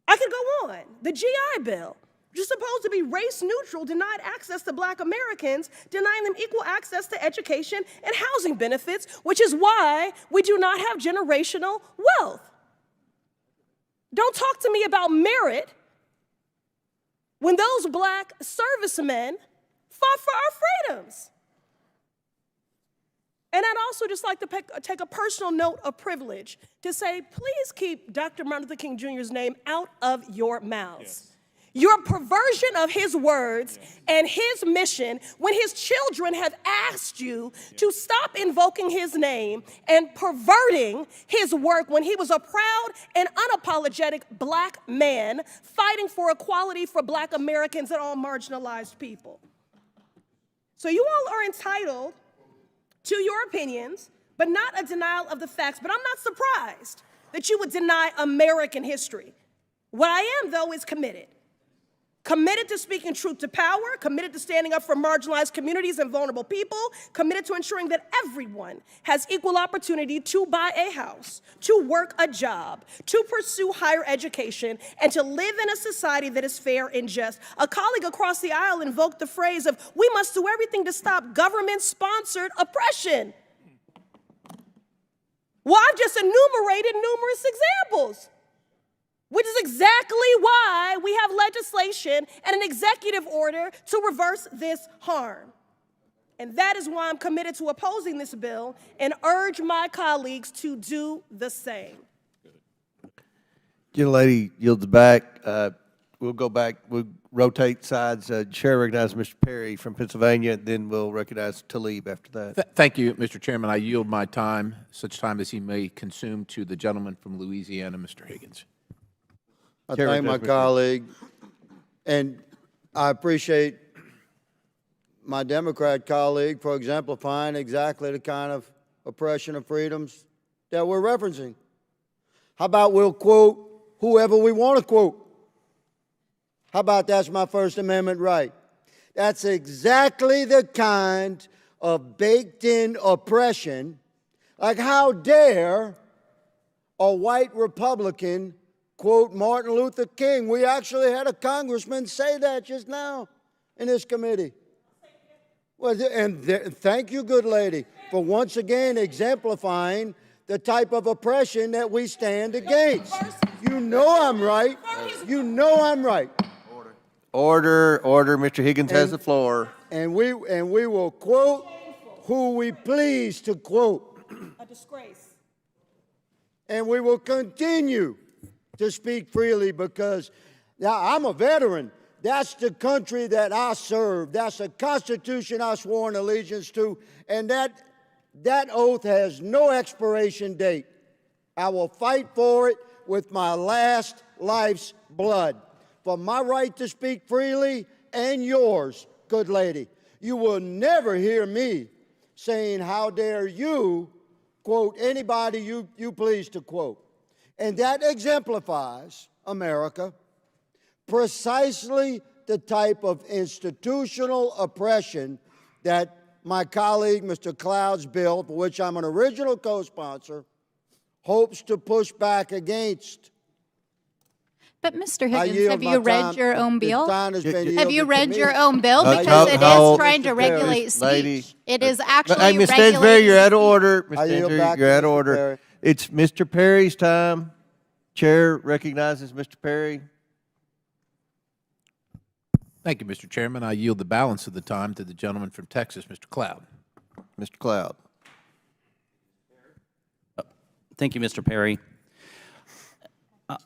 S11: I could go on. The GI Bill, which is supposed to be race neutral, denied access to Black Americans, denying them equal access to education and housing benefits, which is why we do not have generational wealth. Don't talk to me about merit when those Black servicemen fought for our freedoms. And I'd also just like to take a personal note of privilege to say, please keep Dr. Martin Luther King Jr.'s name out of your mouths. Yes. Your perversion of his words and his mission when his children have asked you to stop invoking his name and perverting his work when he was a proud and unapologetic black man fighting for equality for black Americans and all marginalized people. So you all are entitled to your opinions, but not a denial of the facts. But I'm not surprised that you would deny American history. What I am, though, is committed. Committed to speaking truth to power, committed to standing up for marginalized communities and vulnerable people, committed to ensuring that everyone has equal opportunity to buy a house, to work a job, to pursue higher education, and to live in a society that is fair and just. A colleague across the aisle invoked the phrase of, we must do everything to stop government-sponsored oppression. Well, I've just enumerated numerous examples, which is exactly why we have legislation and an executive order to reverse this harm. And that is why I'm committed to opposing this bill and urge my colleagues to do the same.
S1: Gentlelady yields back. We'll go back. We'll rotate sides. Chair recognizes Mr. Perry from Pennsylvania, then we'll recognize Talib after that.
S12: Thank you, Mr. Chairman. I yield my time, such time as he may consume, to the gentleman from Louisiana, Mr. Higgins.
S7: I thank my colleague, and I appreciate my Democrat colleague for exemplifying exactly the kind of oppression of freedoms that we're referencing. How about we'll quote whoever we want to quote? How about that's my First Amendment right? That's exactly the kind of baked-in oppression. Like, how dare a white Republican quote Martin Luther King? We actually had a congressman say that just now in this committee. Well, and thank you, good lady, for once again exemplifying the type of oppression that we stand against. You know I'm right. You know I'm right.
S1: Order, order. Mr. Higgins has the floor.
S7: And we will quote who we please to quote.
S11: A disgrace.
S7: And we will continue to speak freely because now I'm a veteran. That's the country that I serve. That's the Constitution I swore an allegiance to. And that oath has no expiration date. I will fight for it with my last life's blood. For my right to speak freely and yours, good lady. You will never hear me saying, how dare you quote anybody you please to quote. And that exemplifies, America, precisely the type of institutional oppression that my colleague, Mr. Cloud's bill, for which I'm an original co-sponsor, hopes to push back against.
S4: But Mr. Higgins, have you read your own bill? Have you read your own bill?
S1: No,
S4: Because it
S1: no,
S4: is trying to regulate
S1: lady.
S4: speech. It is actually
S1: Hey, Ms.
S4: regulating
S1: Stansberry, you're out of
S4: speech.
S1: order. Ms.
S7: I yield
S1: Stansberry,
S7: back
S1: you're
S7: to
S1: out of
S7: Mr.
S1: order.
S7: Perry.
S1: It's Mr. Perry's time. Chair recognizes Mr. Perry.
S12: Thank you, Mr. Chairman. I yield the balance of the time to the gentleman from Texas, Mr. Cloud.
S1: Mr. Cloud.
S3: Thank you, Mr. Perry.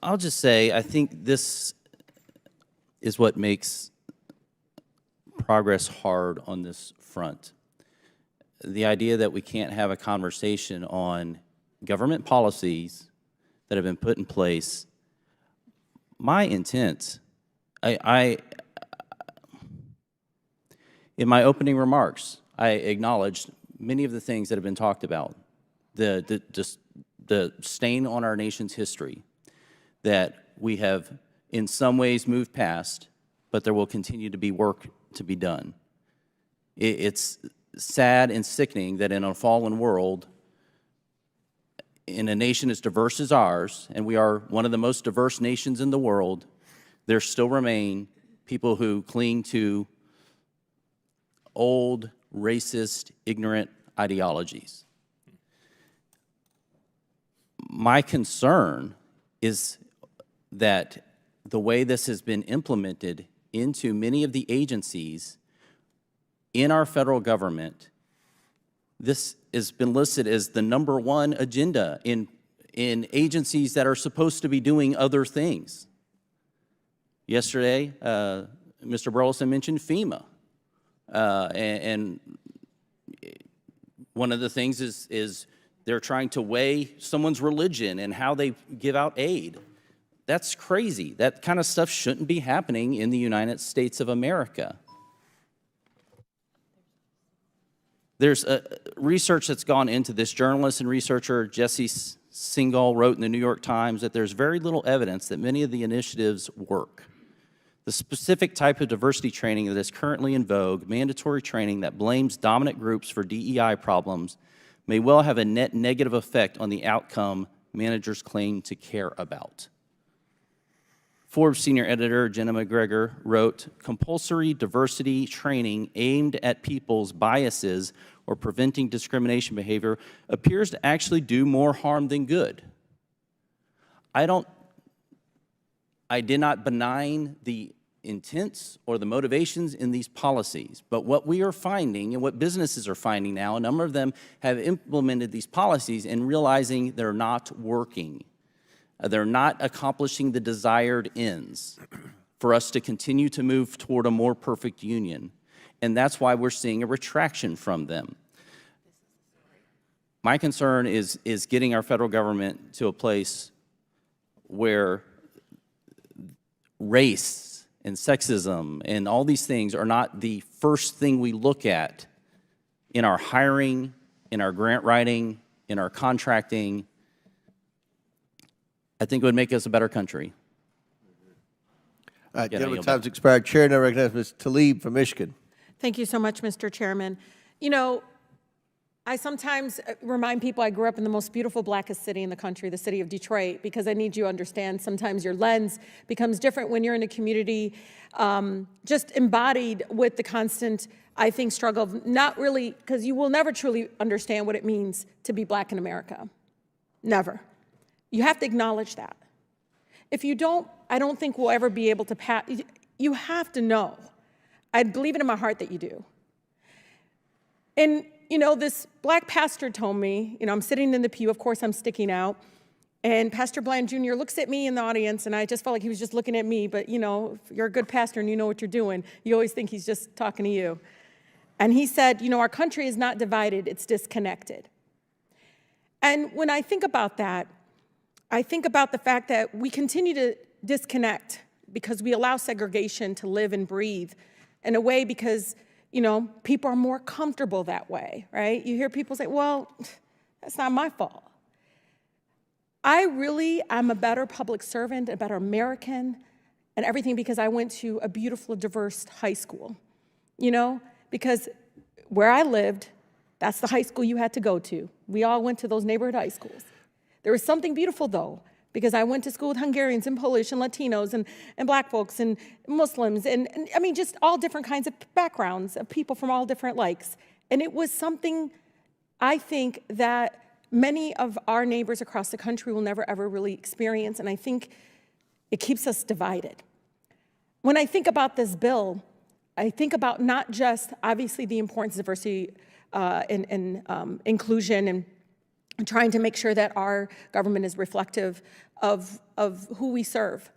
S3: I'll just say, I think this is what makes progress hard on this front. The idea that we can't have a conversation on government policies that have been put in place. My intent, in my opening remarks, I acknowledged many of the things that have been talked about, the stain on our nation's history that we have in some ways moved past, but there will continue to be work to be done. It's sad and sickening that in a fallen world, in a nation as diverse as ours, and we are one of the most diverse nations in the world, there still remain people who cling to old, racist, ignorant ideologies. My concern is that the way this has been implemented into many of the agencies in our federal government, this has been listed as the #1 agenda in agencies that are supposed to be doing other things. Yesterday, Mr. Burleson mentioned FEMA. And one of the things is they're trying to weigh someone's religion and how they give out aid. That's crazy. That kind of stuff shouldn't be happening in the United States of America. There's research that's gone into this. Journalist and researcher Jesse Singal wrote in the New York Times that there's very little evidence that many of the initiatives work. The specific type of diversity training that is currently in vogue, mandatory training that blames dominant groups for DEI problems, may well have a net negative effect on the outcome managers claim to care about. Forbes senior editor Jenna McGregor wrote, compulsory diversity training aimed at people's biases or preventing discrimination behavior appears to actually do more harm than good. I did not benign the intents or the motivations in these policies, but what we are finding and what businesses are finding now, a number of them have implemented these policies and realizing they're not working. They're not accomplishing the desired ends for us to continue to move toward a more perfect union. And that's why we're seeing a retraction from them. My concern is getting our federal government to a place where race and sexism and all these things are not the first thing we look at in our hiring, in our grant writing, in our contracting. I think it would make us a better country.
S1: Gentlemen, time's expired. Chair now recognizes Ms. Tlaib from Michigan.
S11: Thank you so much, Mr. Chairman. You know, I sometimes remind people I grew up in the most beautiful, blackest city in the country, the city of Detroit, because I need you to understand sometimes your lens becomes different when you're in a community just embodied with the constant, I think, struggle of not really, because you will never truly understand what it means to be black in America. Never. You have to acknowledge that. If you don't, I don't think we'll ever be able to pass. You have to know. I believe it in my heart that you do. And, you know, this black pastor told me, you know, I'm sitting in the pew, of course I'm sticking out, and Pastor Bland Jr. looks at me in the audience, and I just felt like he was just looking at me, but, you know, if you're a good pastor and you know what you're doing, you always think he's just talking to you. And he said, you know, our country is not divided, it's disconnected. And when I think about that, I think about the fact that we continue to disconnect because we allow segregation to live and breathe in a way because, you know, people are more comfortable that way, right? You hear people say, well, that's not my fault. I'm a better public servant, a better American, and everything because I went to a beautiful, diverse high school, you know, because where I lived, that's the high school you had to go to. We all went to those neighborhood high schools. There was something beautiful, though, because I went to school with Hungarians and Polish and Latinos and black folks and Muslims and I mean, just all different kinds of backgrounds of people from all different likes. And it was something I think that many of our neighbors across the country will never, ever really experience, and I think it keeps us divided. When I think about this bill, I think about not just, obviously, the importance of diversity and inclusion and trying to make sure that our government is reflective of who we serve.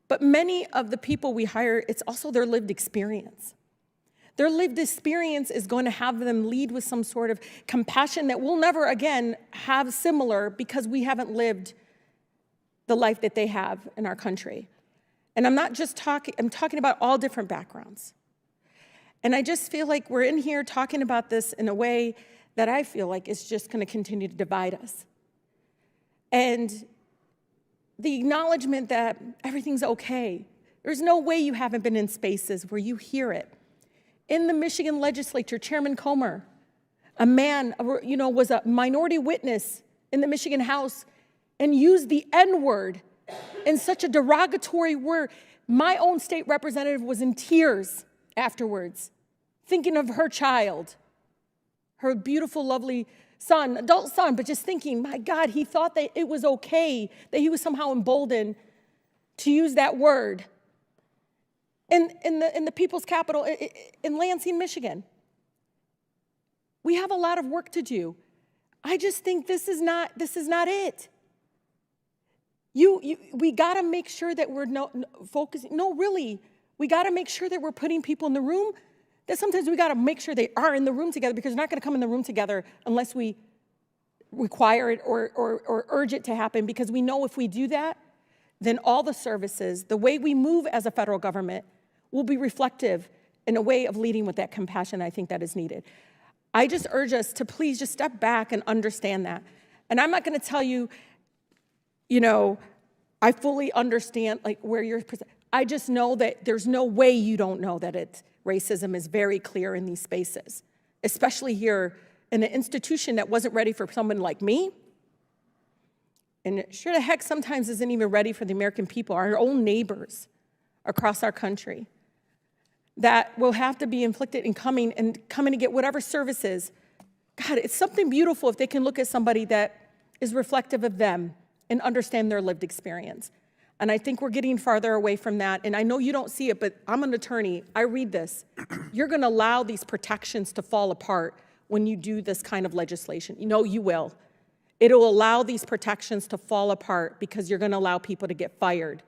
S11: But many of the people we hire, it's also their lived experience. Their lived experience is going to have them lead with some sort of compassion that we'll never again have similar because we haven't lived the life that they have in our country. And I'm not just talking, I'm talking about all different backgrounds. And I just feel like we're in here talking about this in a way that I feel like is just going to continue to divide us. And the acknowledgement that everything's okay. There's no way you haven't been in spaces where you hear it. In the Michigan legislature, Chairman Comer, a man, you know, was a minority witness in the Michigan House and used the N-word in such a derogatory word. My own state representative was in tears afterwards, thinking of her child, her beautiful, lovely son, adult son, but just thinking, my God, he thought that it was okay, that he was somehow emboldened to use that word in the people's capital, in Lansing, Michigan. We have a lot of work to do. I just think this is not it. We got to make sure that we're focusing. No, really, we got to make sure that we're putting people in the room. That sometimes we got to make sure they are in the room together, because they're not going to come in the room together unless we require it or urge it to happen, because we know if we do that, then all the services, the way we move as a federal government, will be reflective in a way of leading with that compassion I think that is needed. I just urge us to please just step back and understand that. And I'm not going to tell you, you know, I fully understand like where you're, I just know that there's no way you don't know that racism is very clear in these spaces, especially here in an institution that wasn't ready for someone like me. And sure the heck sometimes isn't even ready for the American people, our own neighbors across our country, that will have to be inflicted in coming to get whatever services. God, it's something beautiful if they can look at somebody that is reflective of them and understand their lived experience. And I think we're getting farther away from that. And I know you don't see it, but I'm an attorney. I read this. You're going to allow these protections to fall apart when you do this kind of legislation. You know you will. It'll allow these protections to fall apart because you're going to allow people to get fired.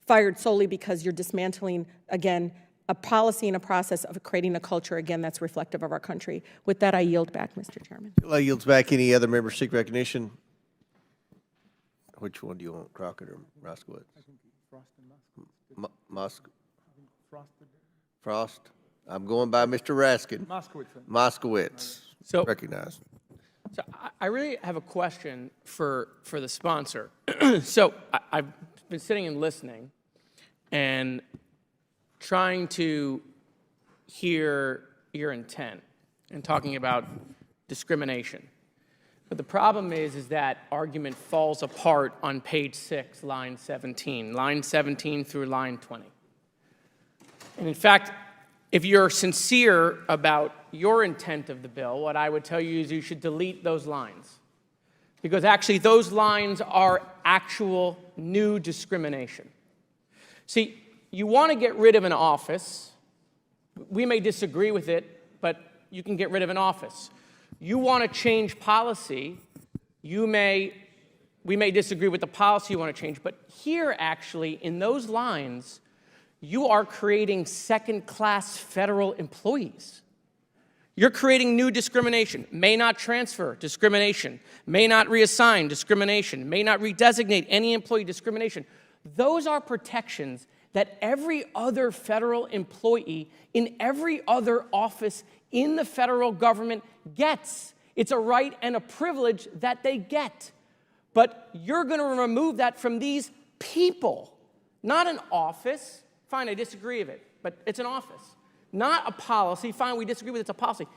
S11: Fired solely because you're dismantling, again, a policy and a process of creating a culture, again, that's reflective of our country. With that, I yield back, Mr. Chairman.
S1: I yields back. Any other members seek recognition? Which one do you want, Crockett or Moskowitz? Frost. I'm going by Mr. Raskin. Moskowitz.
S13: So,
S1: recognized.
S13: So I really have a question for the sponsor. So I've been sitting and listening and trying to hear your intent and talking about discrimination. But the problem is that argument falls apart on page 6, line 17 through line 20. And in fact, if you're sincere about your intent of the bill, what I would tell you is you should delete those lines. Because actually those lines are actual new discrimination. See, you want to get rid of an office. We may disagree with it, but you can get rid of an office. You want to change policy. We may disagree with the policy you want to change, but here actually in those lines, you are creating second-class federal employees. You're creating new discrimination. May not transfer, discrimination. May not reassign, discrimination. May not redesignate any employee, discrimination. Those are protections that every other federal employee in every other office in the federal government gets. It's a right and a privilege that they get. But you're going to remove that from these people, not an office. Fine, I disagree with it, but it's an office. Not a policy. Fine, we disagree with it, it's a policy.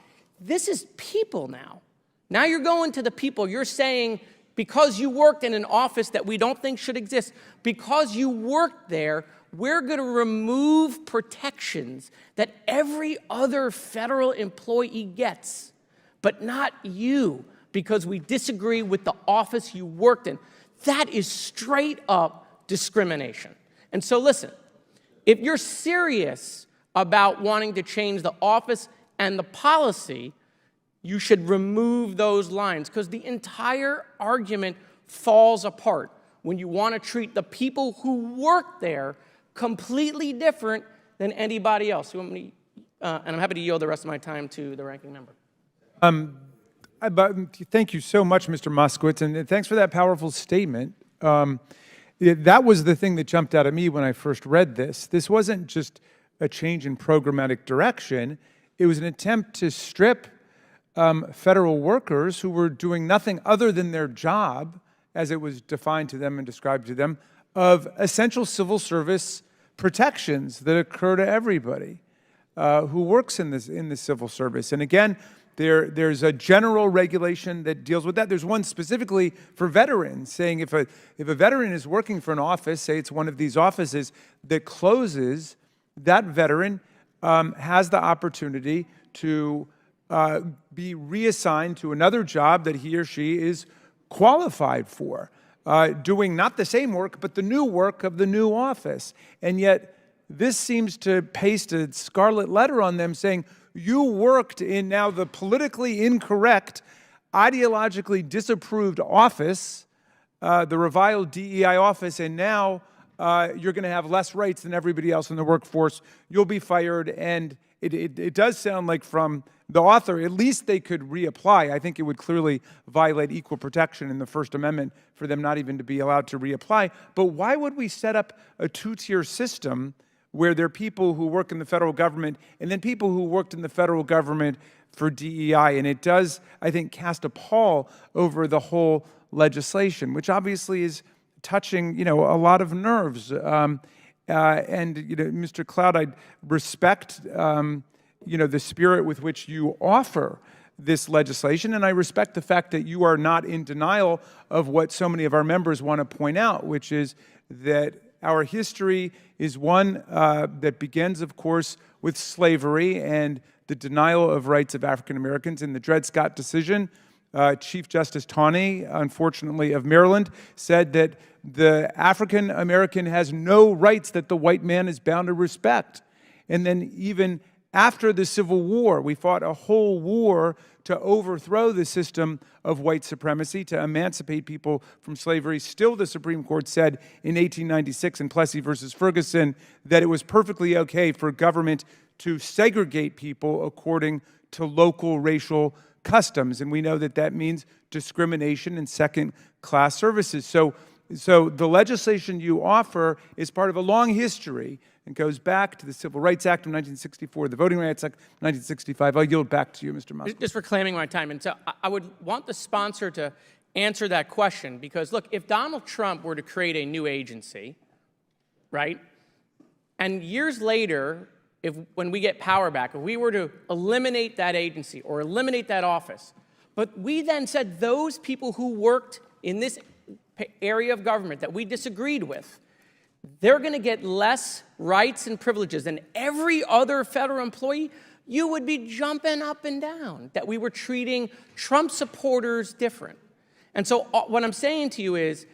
S13: This is people now. Now you're going to the people. You're saying, because you worked in an office that we don't think should exist, because you worked there, we're going to remove protections that every other federal employee gets, but not you, because we disagree with the office you worked in. That is straight up discrimination. And so listen, if you're serious about wanting to change the office and the policy, you should remove those lines, because the entire argument falls apart when you want to treat the people who work there completely different than anybody else. And I'm happy to yield the rest of my time to the ranking member.
S2: Thank you so much, Mr. Moskowitz, and thanks for that powerful statement. That was the thing that jumped out at me when I first read this. This wasn't just a change in programmatic direction. It was an attempt to strip federal workers who were doing nothing other than their job, as it was defined to them and described to them, of essential civil service protections that occur to everybody who works in the civil service. And again, there's a general regulation that deals with that. There's one specifically for veterans, saying if a veteran is working for an office, say it's one of these offices that closes, that veteran has the opportunity to be reassigned to another job that he or she is qualified for, doing not the same work, but the new work of the new office. And yet, this seems to paste a scarlet letter on them saying, you worked in now the politically incorrect, ideologically disapproved office the reviled DEI office, and now you're going to have less rights than everybody else in the workforce. You'll be fired. And it does sound like from the author, at least they could reapply. I think it would clearly violate equal protection in the First Amendment for them not even to be allowed to reapply. But why would we set up a two-tier system where there are people who work in the federal government and then people who worked in the federal government for DEI? And it does, I think, cast a pall over the whole legislation, which obviously is touching, a lot of nerves. And, Mr. Cloud, I respect, the spirit with which you offer this legislation, and I respect the fact that you are not in denial of what so many of our members want to point out, which is that our history is one that begins, of course, with slavery and the denial of rights of African Americans. In the Dred Scott decision, Chief Justice Taney, unfortunately of Maryland, said that the African American has no rights that the white man is bound to respect. And then even after the Civil War, we fought a whole war to overthrow the system of white supremacy, to emancipate people from slavery. Still, the Supreme Court said in 1896 in Plessy versus Ferguson that it was perfectly okay for government to segregate people according to local racial customs. And we know that that means discrimination and second-class services. So the legislation you offer is part of a long history and goes back to the Civil Rights Act of 1964, the Voting Rights Act of 1965. I'll yield back to you, Mr. Musk.
S13: Just reclaiming my time. And so I would want the sponsor to answer that question because, look, if Donald Trump were to create a new agency, right, and years later, when we get power back, if we were to eliminate that agency or eliminate that office, but we then said those people who worked in this area of government that we disagreed with, they're going to get less rights and privileges than every other federal employee, you would be jumping up and down that we were treating Trump supporters different. And so what I'm saying to you is,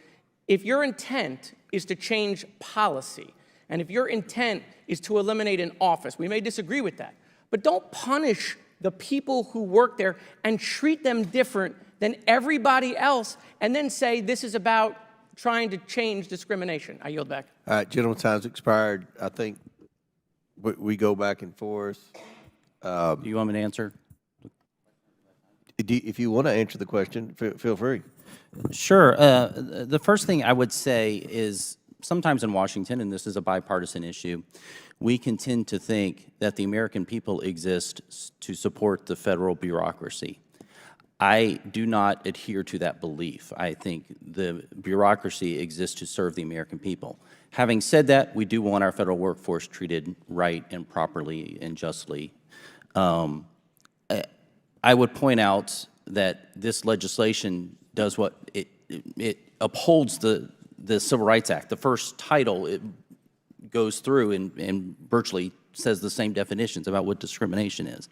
S13: if your intent is to change policy, and if your intent is to eliminate an office, we may disagree with that, but don't punish the people who work there and treat them different than everybody else, and then say this is about trying to change discrimination. I yield back.
S1: All right, gentlemen, time's expired. I think we go back and forth.
S3: Do you want me to answer?
S1: If you want to answer the question, feel free.
S3: Sure. The first thing I would say is sometimes in Washington, and this is a bipartisan issue, we can tend to think that the American people exist to support the federal bureaucracy. I do not adhere to that belief. I think the bureaucracy exists to serve the American people. Having said that, we do want our federal workforce treated right and properly and justly. I would point out that this legislation does what it upholds the Civil Rights Act. The first title, it goes through and virtually says the same definitions about what discrimination is.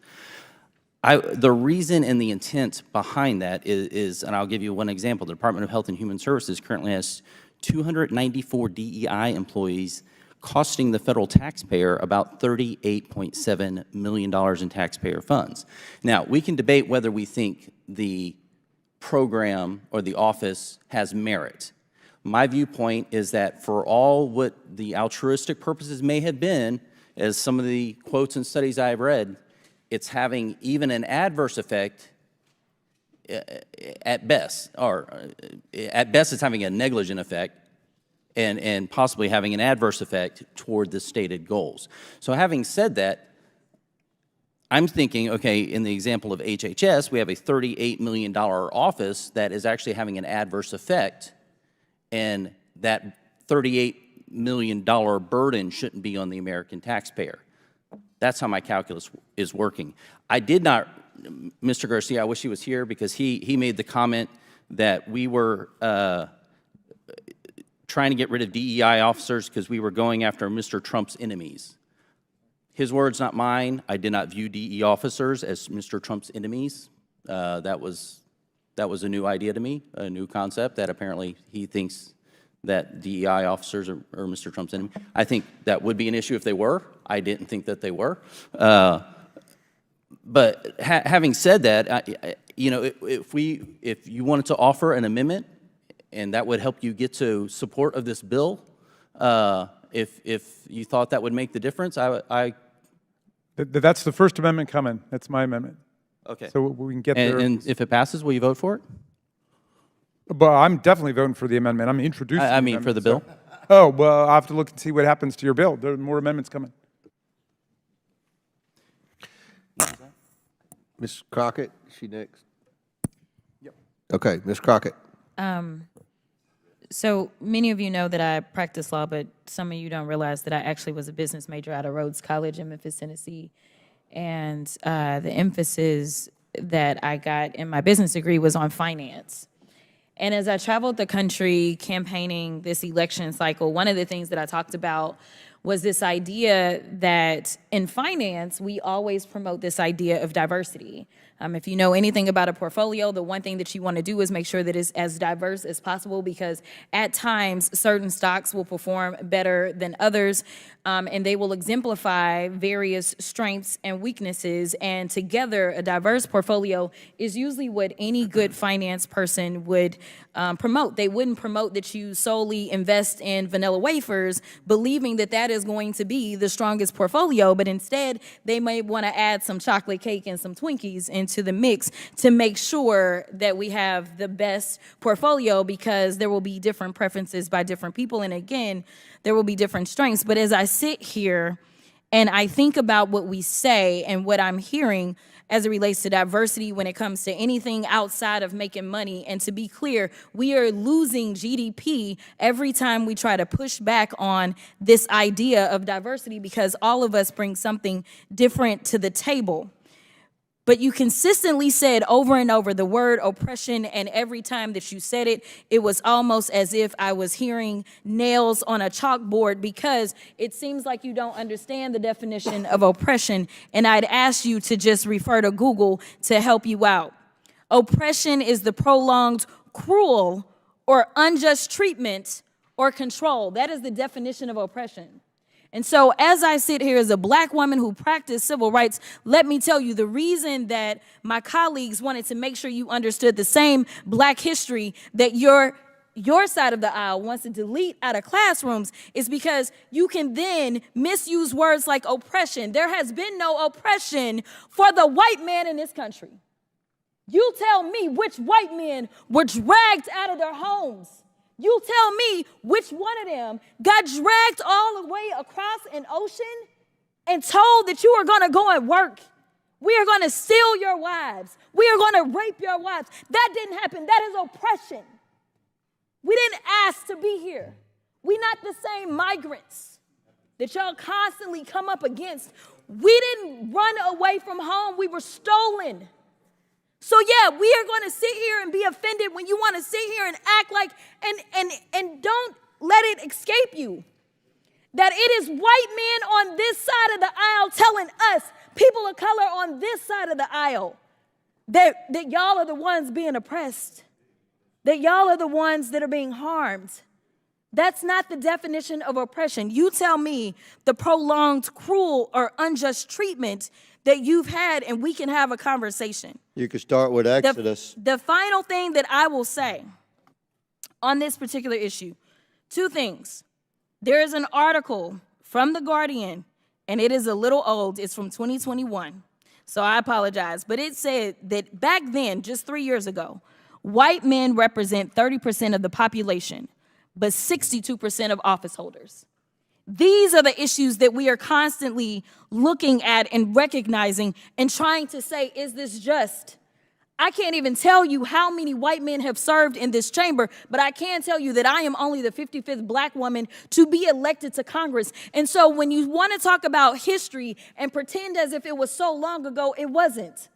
S3: The reason and the intent behind that is, and I'll give you one example, the Department of Health and Human Services currently has 294 DEI employees costing the federal taxpayer about $38.7 million in taxpayer funds. Now, we can debate whether we think the program or the office has merit. My viewpoint is that for all what the altruistic purposes may have been, as some of the quotes and studies I've read, it's having even an adverse effect at best, or at best it's having a negligent effect and possibly having an adverse effect toward the stated goals. So having said that, I'm thinking, okay, in the example of HHS, we have a $38 million office that is actually having an adverse effect, and that $38 million burden shouldn't be on the American taxpayer. That's how my calculus is working. I did not, Mr. Garcia, I wish he was here because he made the comment that we were trying to get rid of DEI officers because we were going after Mr. Trump's enemies. His words, not mine. I did not view DEI officers as Mr. Trump's enemies. That was a new idea to me, a new concept that apparently he thinks that DEI officers are Mr. Trump's enemy. I think that would be an issue if they were. I didn't think that they were. But having said that, you know, if you wanted to offer an amendment and that would help you get to support of this bill. If you thought that would make the difference,
S2: That's the First Amendment coming. That's my amendment.
S3: okay.
S2: So we can get there.
S3: And if it passes, will you vote for it?
S2: But I'm definitely voting for the amendment. I'm introducing
S3: I mean, for the bill.
S2: Oh, well, I'll have to look and see what happens to your bill. There are more amendments coming.
S1: Ms. Crockett, is she next? Yep. Okay, Ms. Crockett.
S14: So many of you know that I practice law, but some of you don't realize that I actually was a business major out of Rhodes College in Memphis, Tennessee. And the emphasis that I got in my business degree was on finance. And as I traveled the country campaigning this election cycle, one of the things that I talked about was this idea that in finance, we always promote this idea of diversity. If you know anything about a portfolio, the one thing that you want to do is make sure that it's as diverse as possible, because at times certain stocks will perform better than others, and they will exemplify various strengths and weaknesses. And together, a diverse portfolio is usually what any good finance person would promote. They wouldn't promote that you solely invest in vanilla wafers, believing that that is going to be the strongest portfolio, but instead they may want to add some chocolate cake and some Twinkies into the mix to make sure that we have the best portfolio, because there will be different preferences by different people, and again, there will be different strengths. But as I sit here and I think about what we say and what I'm hearing as it relates to diversity when it comes to anything outside of making money, and to be clear, we are losing GDP every time we try to push back on this idea of diversity, because all of us bring something different to the table. But you consistently said over and over the word oppression, and every time that you said it, it was almost as if I was hearing nails on a chalkboard, because it seems like you don't understand the definition of oppression, and I'd ask you to just refer to Google to help you out. Oppression is the prolonged, cruel, or unjust treatment or control. That is the definition of oppression. And so as I sit here as a black woman who practiced civil rights, let me tell you, the reason that my colleagues wanted to make sure you understood the same black history that your side of the aisle wants to delete out of classrooms is because you can then misuse words like oppression. There has been no oppression for the white man in this country. You tell me which white men were dragged out of their homes. You tell me which one of them got dragged all the way across an ocean and told that you are going to go and work. We are going to steal your wives. We are going to rape your wives. That didn't happen. That is oppression. We didn't ask to be here. We're not the same migrants that y'all constantly come up against. We didn't run away from home. We were stolen. So yeah, we are going to sit here and be offended when you want to sit here and act like, and don't let it escape you that it is white men on this side of the aisle telling us, people of color on this side of the aisle, that y'all are the ones being oppressed, that y'all are the ones that are being harmed. That's not the definition of oppression. You tell me the prolonged, cruel, or unjust treatment that you've had, and we can have a conversation.
S7: You could start with Exodus.
S14: The final thing that I will say on this particular issue, two things. There is an article from The Guardian, and it is a little old. It's from 2021, so I apologize. But it said that back then, just 3 years ago, white men represent 30% of the population, but 62% of office holders. These are the issues that we are constantly looking at and recognizing and trying to say, is this just? I can't even tell you how many white men have served in this chamber, but I can tell you that I am only the 55th black woman to be elected to Congress. And so when you want to talk about history and pretend as if it was so long ago, it wasn't.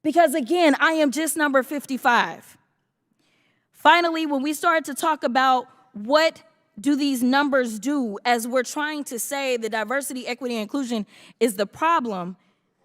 S14: Because again, I am just number 55. Finally, when we start to talk about what do these numbers do as we're trying to say the diversity, equity, and inclusion is the problem,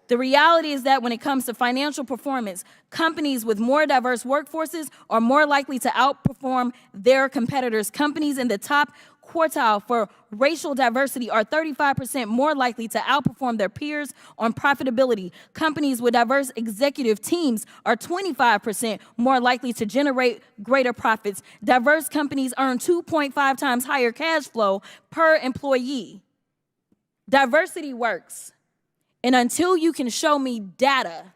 S14: the reality is that when it comes to financial performance, companies with more diverse workforces are more likely to outperform their competitors. Companies in the top quartile for racial diversity are 35% more likely to outperform their peers on profitability. Companies with diverse executive teams are 25% more likely to generate greater profits. Diverse companies earn 2.5 times higher cash flow per employee. Diversity works. And until you can show me data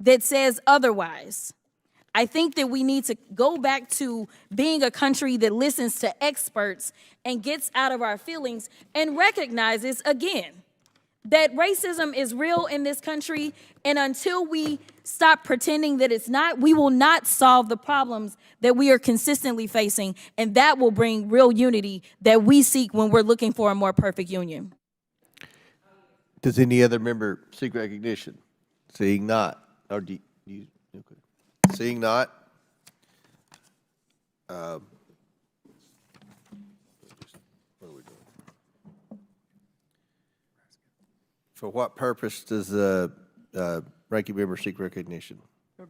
S14: that says otherwise, I think that we need to go back to being a country that listens to experts and gets out of our feelings and recognizes, again, that racism is real in this country, and until we stop pretending that it's not, we will not solve the problems that we are consistently facing, and that will bring real unity that we seek when we're looking for a more perfect union.
S1: Does any other member seek recognition? Seeing not, or do you, okay. Seeing not, what are we doing? For what purpose does the ranking member seek recognition?
S2: I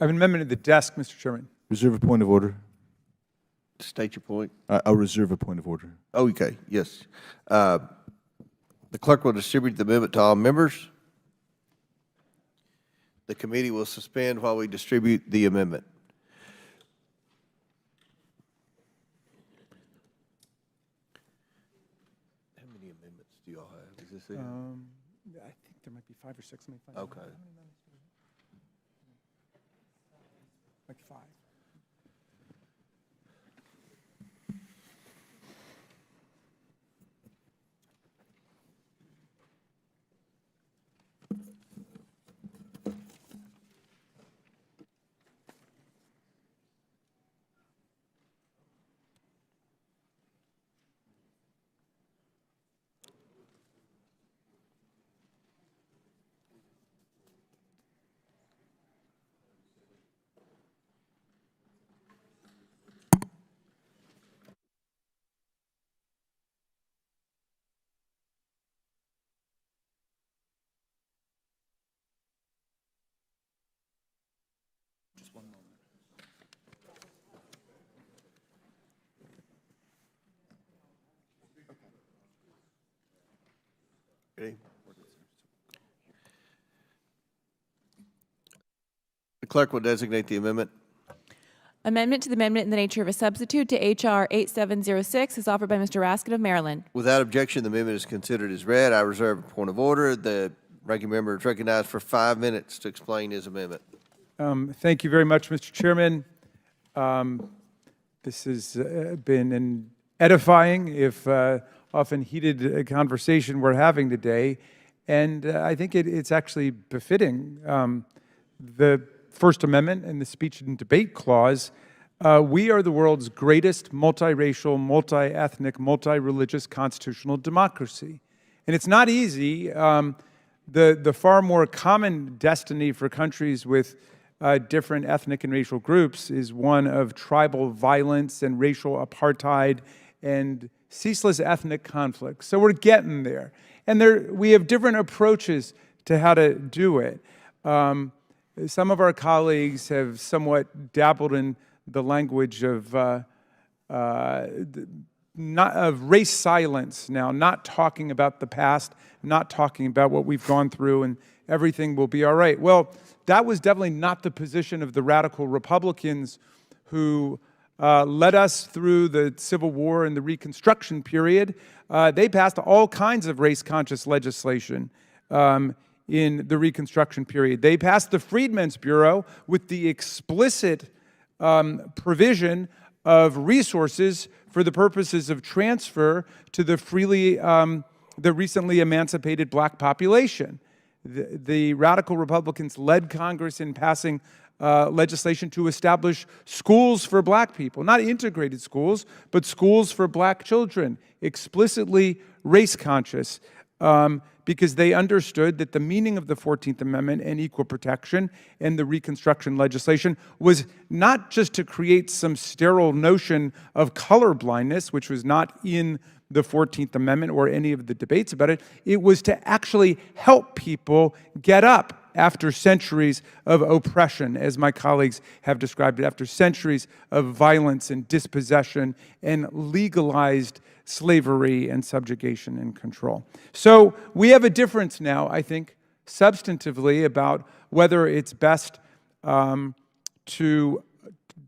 S2: have an amendment at the desk, Mr. Chairman.
S6: Reserve a point of order.
S1: State your point.
S6: I'll reserve a point of order.
S1: Oh, okay, yes. The clerk will distribute the amendment to all members. The committee will suspend while we distribute the amendment. How many amendments do you all have? Is this it?
S2: I think there might be 5 or 6. Let me find out.
S1: Okay.
S2: Like 5.
S1: Ready? The clerk will designate the amendment.
S15: Amendment to the amendment in the nature of a substitute to H.R. 8706 is offered by Mr. Raskin of Maryland.
S1: Without objection, the amendment is considered as read. I reserve a point of order. The ranking member is recognized for 5 minutes to explain his amendment.
S2: Thank you very much, Mr. Chairman. This has been an edifying, if often heated conversation we're having today, and I think it's actually befitting. The First Amendment and the Speech and Debate Clause, we are the world's greatest multiracial, multi-ethnic, multi-religious constitutional democracy. And it's not easy. The far more common destiny for countries with different ethnic and racial groups is one of tribal violence and racial apartheid and ceaseless ethnic conflict. So we're getting there. And we have different approaches to how to do it. Some of our colleagues have somewhat dabbled in the language of race silence now, not talking about the past, not talking about what we've gone through, and everything will be all right. Well, that was definitely not the position of the radical Republicans who led us through the Civil War and the Reconstruction period. They passed all kinds of race-conscious legislation in the Reconstruction period. They passed the Freedmen's Bureau with the explicit provision of resources for the purposes of transfer to the recently emancipated black population. The radical Republicans led Congress in passing legislation to establish schools for black people, not integrated schools, but schools for black children, explicitly race-conscious, because they understood that the meaning of the 14th Amendment and equal protection and the Reconstruction legislation was not just to create some sterile notion of colorblindness, which was not in the 14th Amendment or any of the debates about it. It was to actually help people get up after centuries of oppression, as my colleagues have described it, after centuries of violence and dispossession and legalized slavery and subjugation and control. So we have a difference now, I think, substantively about whether it's best to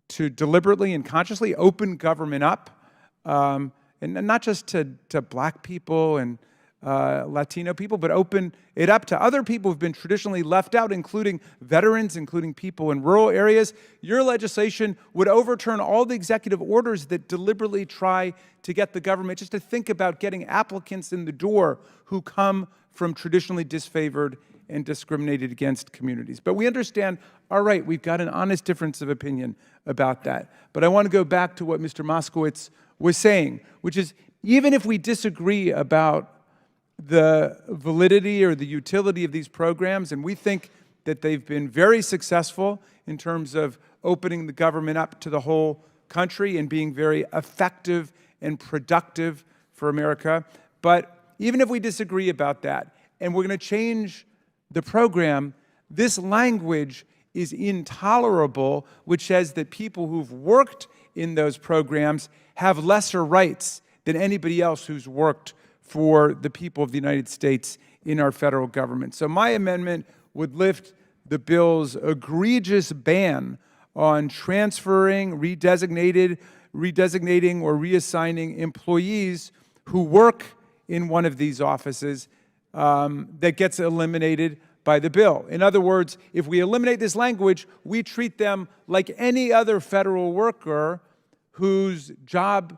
S2: deliberately and consciously open government up, and not just to black people and Latino people, but open it up to other people who've been traditionally left out, including veterans, including people in rural areas. Your legislation would overturn all the executive orders that deliberately try to get the government just to think about getting applicants in the door who come from traditionally disfavored and discriminated against communities. But we understand, all right, we've got an honest difference of opinion about that. But I want to go back to what Mr. Moskowitz was saying, which is even if we disagree about the validity or the utility of these programs, and we think that they've been very successful in terms of opening the government up to the whole country and being very effective and productive for America. But even if we disagree about that, and we're going to change the program, this language is intolerable, which says that people who've worked in those programs have lesser rights than anybody else who's worked for the people of the United States in our federal government. So my amendment would lift the bill's egregious ban on transferring, redesignating, or reassigning employees who work in one of these offices that gets eliminated by the bill. In other words, if we eliminate this language, we treat them like any other federal worker whose job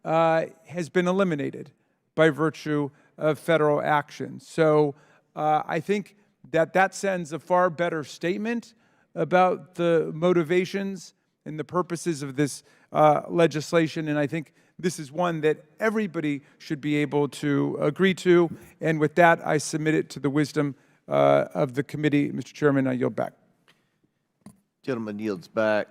S2: has been eliminated by virtue of federal action. So I think that sends a far better statement about the motivations and the purposes of this legislation, and I think this is one that everybody should be able to agree to. And with that, I submit it to the wisdom of the committee. Mr. Chairman, I yield back.
S1: Gentleman yields back.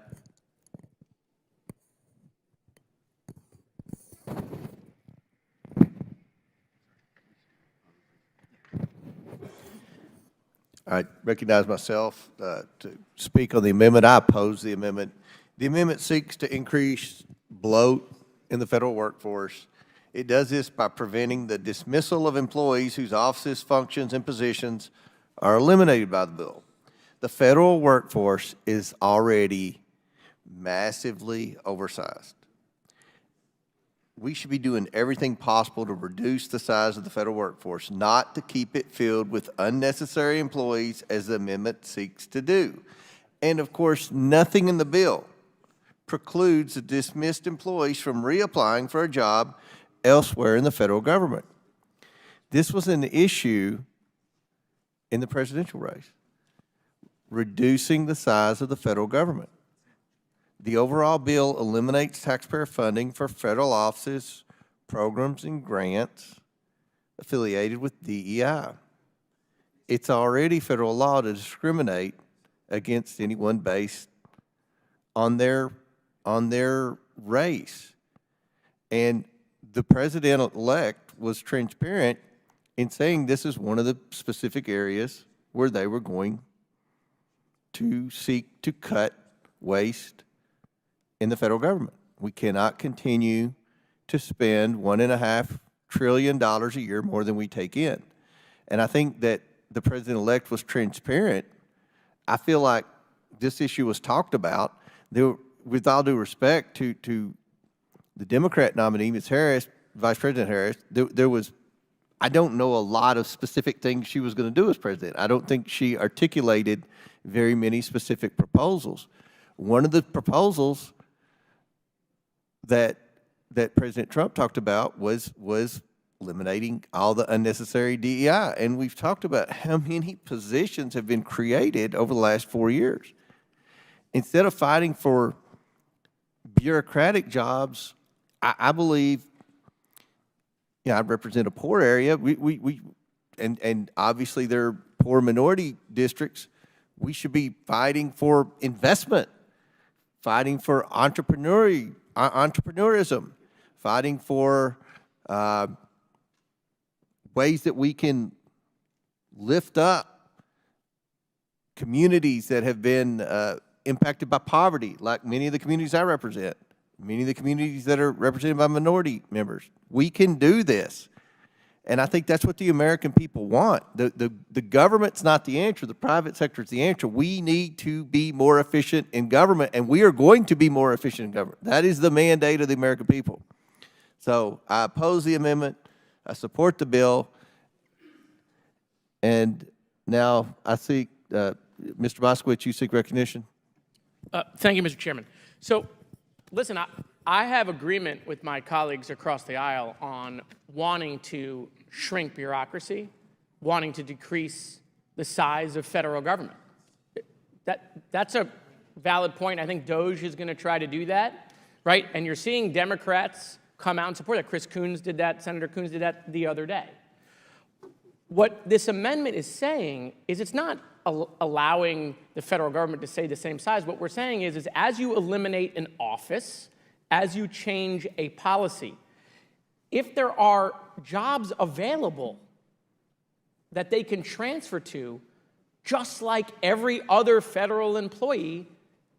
S1: I recognize myself to speak on the amendment. I oppose the amendment. The amendment seeks to increase bloat in the federal workforce. It does this by preventing the dismissal of employees whose offices, functions, and positions are eliminated by the bill. The federal workforce is already massively oversized. We should be doing everything possible to reduce the size of the federal workforce, not to keep it filled with unnecessary employees as the amendment seeks to do. And of course, nothing in the bill precludes the dismissed employees from reapplying for a job elsewhere in the federal government. This was an issue in the presidential race, reducing the size of the federal government. The overall bill eliminates taxpayer funding for federal offices, programs, and grants affiliated with DEI. It's already federal law to discriminate against anyone based on their race. And the president-elect was transparent in saying this is one of the specific areas where they were going to seek to cut waste in the federal government. We cannot continue to spend $1.5 trillion a year more than we take in. And I think that the president-elect was transparent. I feel like this issue was talked about. With all due respect to the Democrat nominee, Ms. Harris, Vice President Harris, I don't know a lot of specific things she was going to do as president. I don't think she articulated very many specific proposals. One of the proposals that President Trump talked about was eliminating all the unnecessary DEI. And we've talked about how many positions have been created over the last 4 years. Instead of fighting for bureaucratic jobs, I believe, I represent a poor area. And obviously there are poor minority districts. We should be fighting for investment, fighting for entrepreneurism, fighting for ways that we can lift up communities that have been impacted by poverty, like many of the communities I represent, many of the communities that are represented by minority members. We can do this. And I think that's what the American people want. The government's not the answer. The private sector is the answer. We need to be more efficient in government, and we are going to be more efficient in government. That is the mandate of the American people. So I oppose the amendment. I support the bill. And now I seek, Mr. Moskowitz, you seek recognition?
S13: Thank you, Mr. Chairman. So, listen, I have agreement with my colleagues across the aisle on wanting to shrink bureaucracy, wanting to decrease the size of federal government. That's a valid point. I think DOJ is going to try to do that, right? And you're seeing Democrats come out and support that. Chris Coons did that. Senator Coons did that the other day. What this amendment is saying is it's not allowing the federal government to stay the same size. What we're saying is as you eliminate an office, as you change a policy, if there are jobs available that they can transfer to, just like every other federal employee,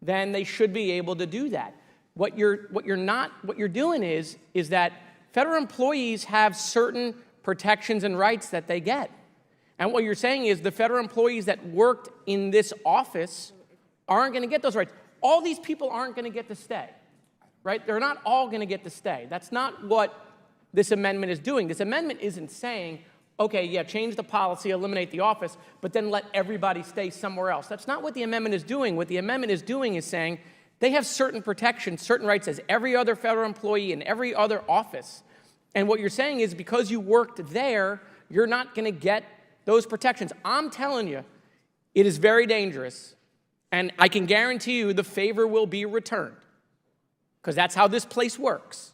S13: then they should be able to do that. What you're doing is that federal employees have certain protections and rights that they get. And what you're saying is the federal employees that worked in this office aren't going to get those rights. All these people aren't going to get to stay, right? They're not all going to get to stay. That's not what this amendment is doing. This amendment isn't saying, okay, yeah, change the policy, eliminate the office, but then let everybody stay somewhere else. That's not what the amendment is doing. What the amendment is doing is saying they have certain protections, certain rights as every other federal employee in every other office. And what you're saying is because you worked there, you're not going to get those protections. I'm telling you, it is very dangerous, and I can guarantee you the favor will be returned, because that's how this place works,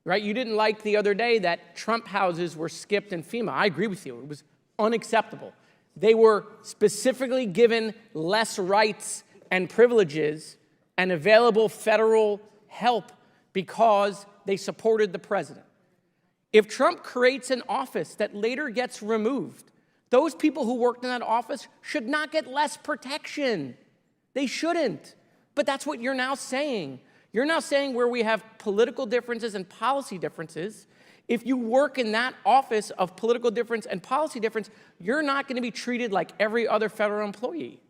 S13: right? You didn't like the other day that Trump houses were skipped in FEMA. I agree with you. It was unacceptable. They were specifically given less rights and privileges and available federal help because they supported the president. If Trump creates an office that later gets removed, those people who worked in that office should not get less protection. They shouldn't. But that's what you're now saying. You're now saying where we have political differences and policy differences, if you work in that office of political difference and policy difference, you're not going to be treated like every other federal employee.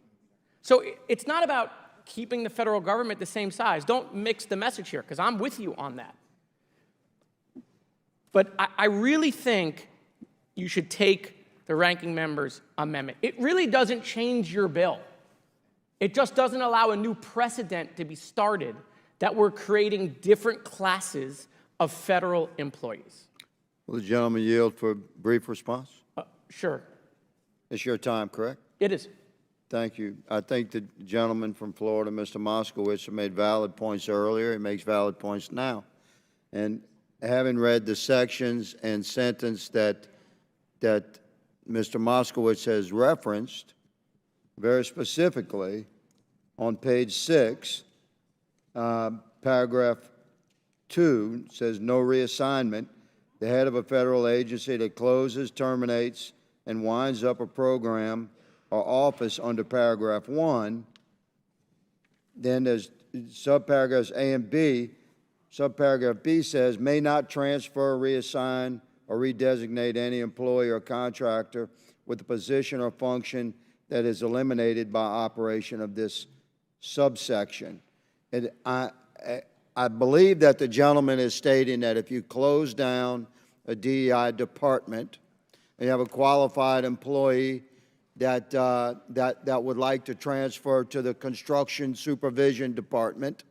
S13: So it's not about keeping the federal government the same size. Don't mix the message here, because I'm with you on that. But I really think you should take the ranking member's amendment. It really doesn't change your bill. It just doesn't allow a new precedent to be started that we're creating different classes of federal employees.
S7: Will the gentleman yield for a brief response?
S13: Sure.
S7: It's your time, correct?
S13: It is.
S7: Thank you. I think the gentleman from Florida, Mr. Moskowitz, made valid points earlier. He makes valid points now. And having read the sections and sentence that Mr. Moskowitz has referenced, very specifically on page 6, paragraph 2 says no reassignment. The head of a federal agency that closes, terminates, and winds up a program or office under paragraph 1. Then there's subparagraphs A and B. Subparagraph B says, may not transfer, reassign, or redesignate any employee or contractor with a position or function that is eliminated by operation of this subsection. And I believe that the gentleman is stating that if you close down a DEI department and you have a qualified employee that would like to transfer to the construction supervision department,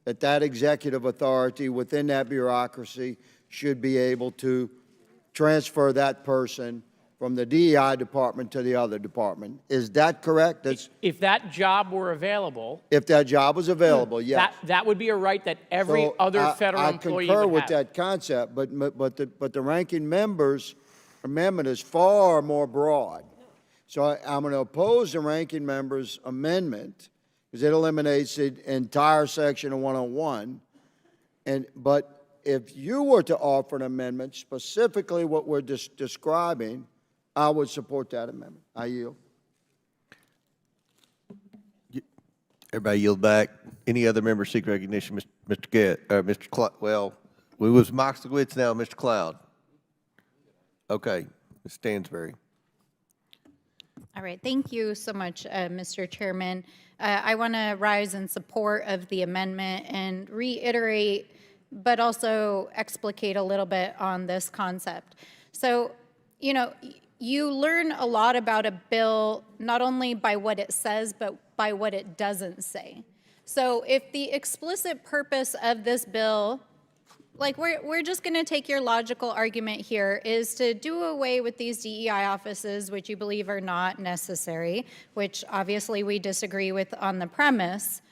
S7: that executive authority within that bureaucracy should be able to transfer that person from the DEI department to the other department. Is that correct?
S13: If that job were available.
S7: If that job was available, yes.
S13: That would be a right that every other federal employee would have.
S7: I concur with that concept, but the ranking member's amendment is far more broad. So I'm going to oppose the ranking member's amendment because it eliminates the entire section of 101. But if you were to offer an amendment, specifically what we're describing, I would support that amendment. I yield.
S1: Everybody yield back. Any other member seek recognition? Mr. Gett, Mr. Well, we was Moskowitz, now Mr. Cloud. Okay, Ms. Stansberry.
S4: All right, thank you so much, Mr. Chairman. I want to rise in support of the amendment and reiterate, but also explicate a little bit on this concept. So, you know, you learn a lot about a bill not only by what it says, but by what it doesn't say. So if the explicit purpose of this bill, like we're just going to take your logical argument here, is to do away with these DEI offices, which you believe are not necessary, which obviously we disagree with on the premise,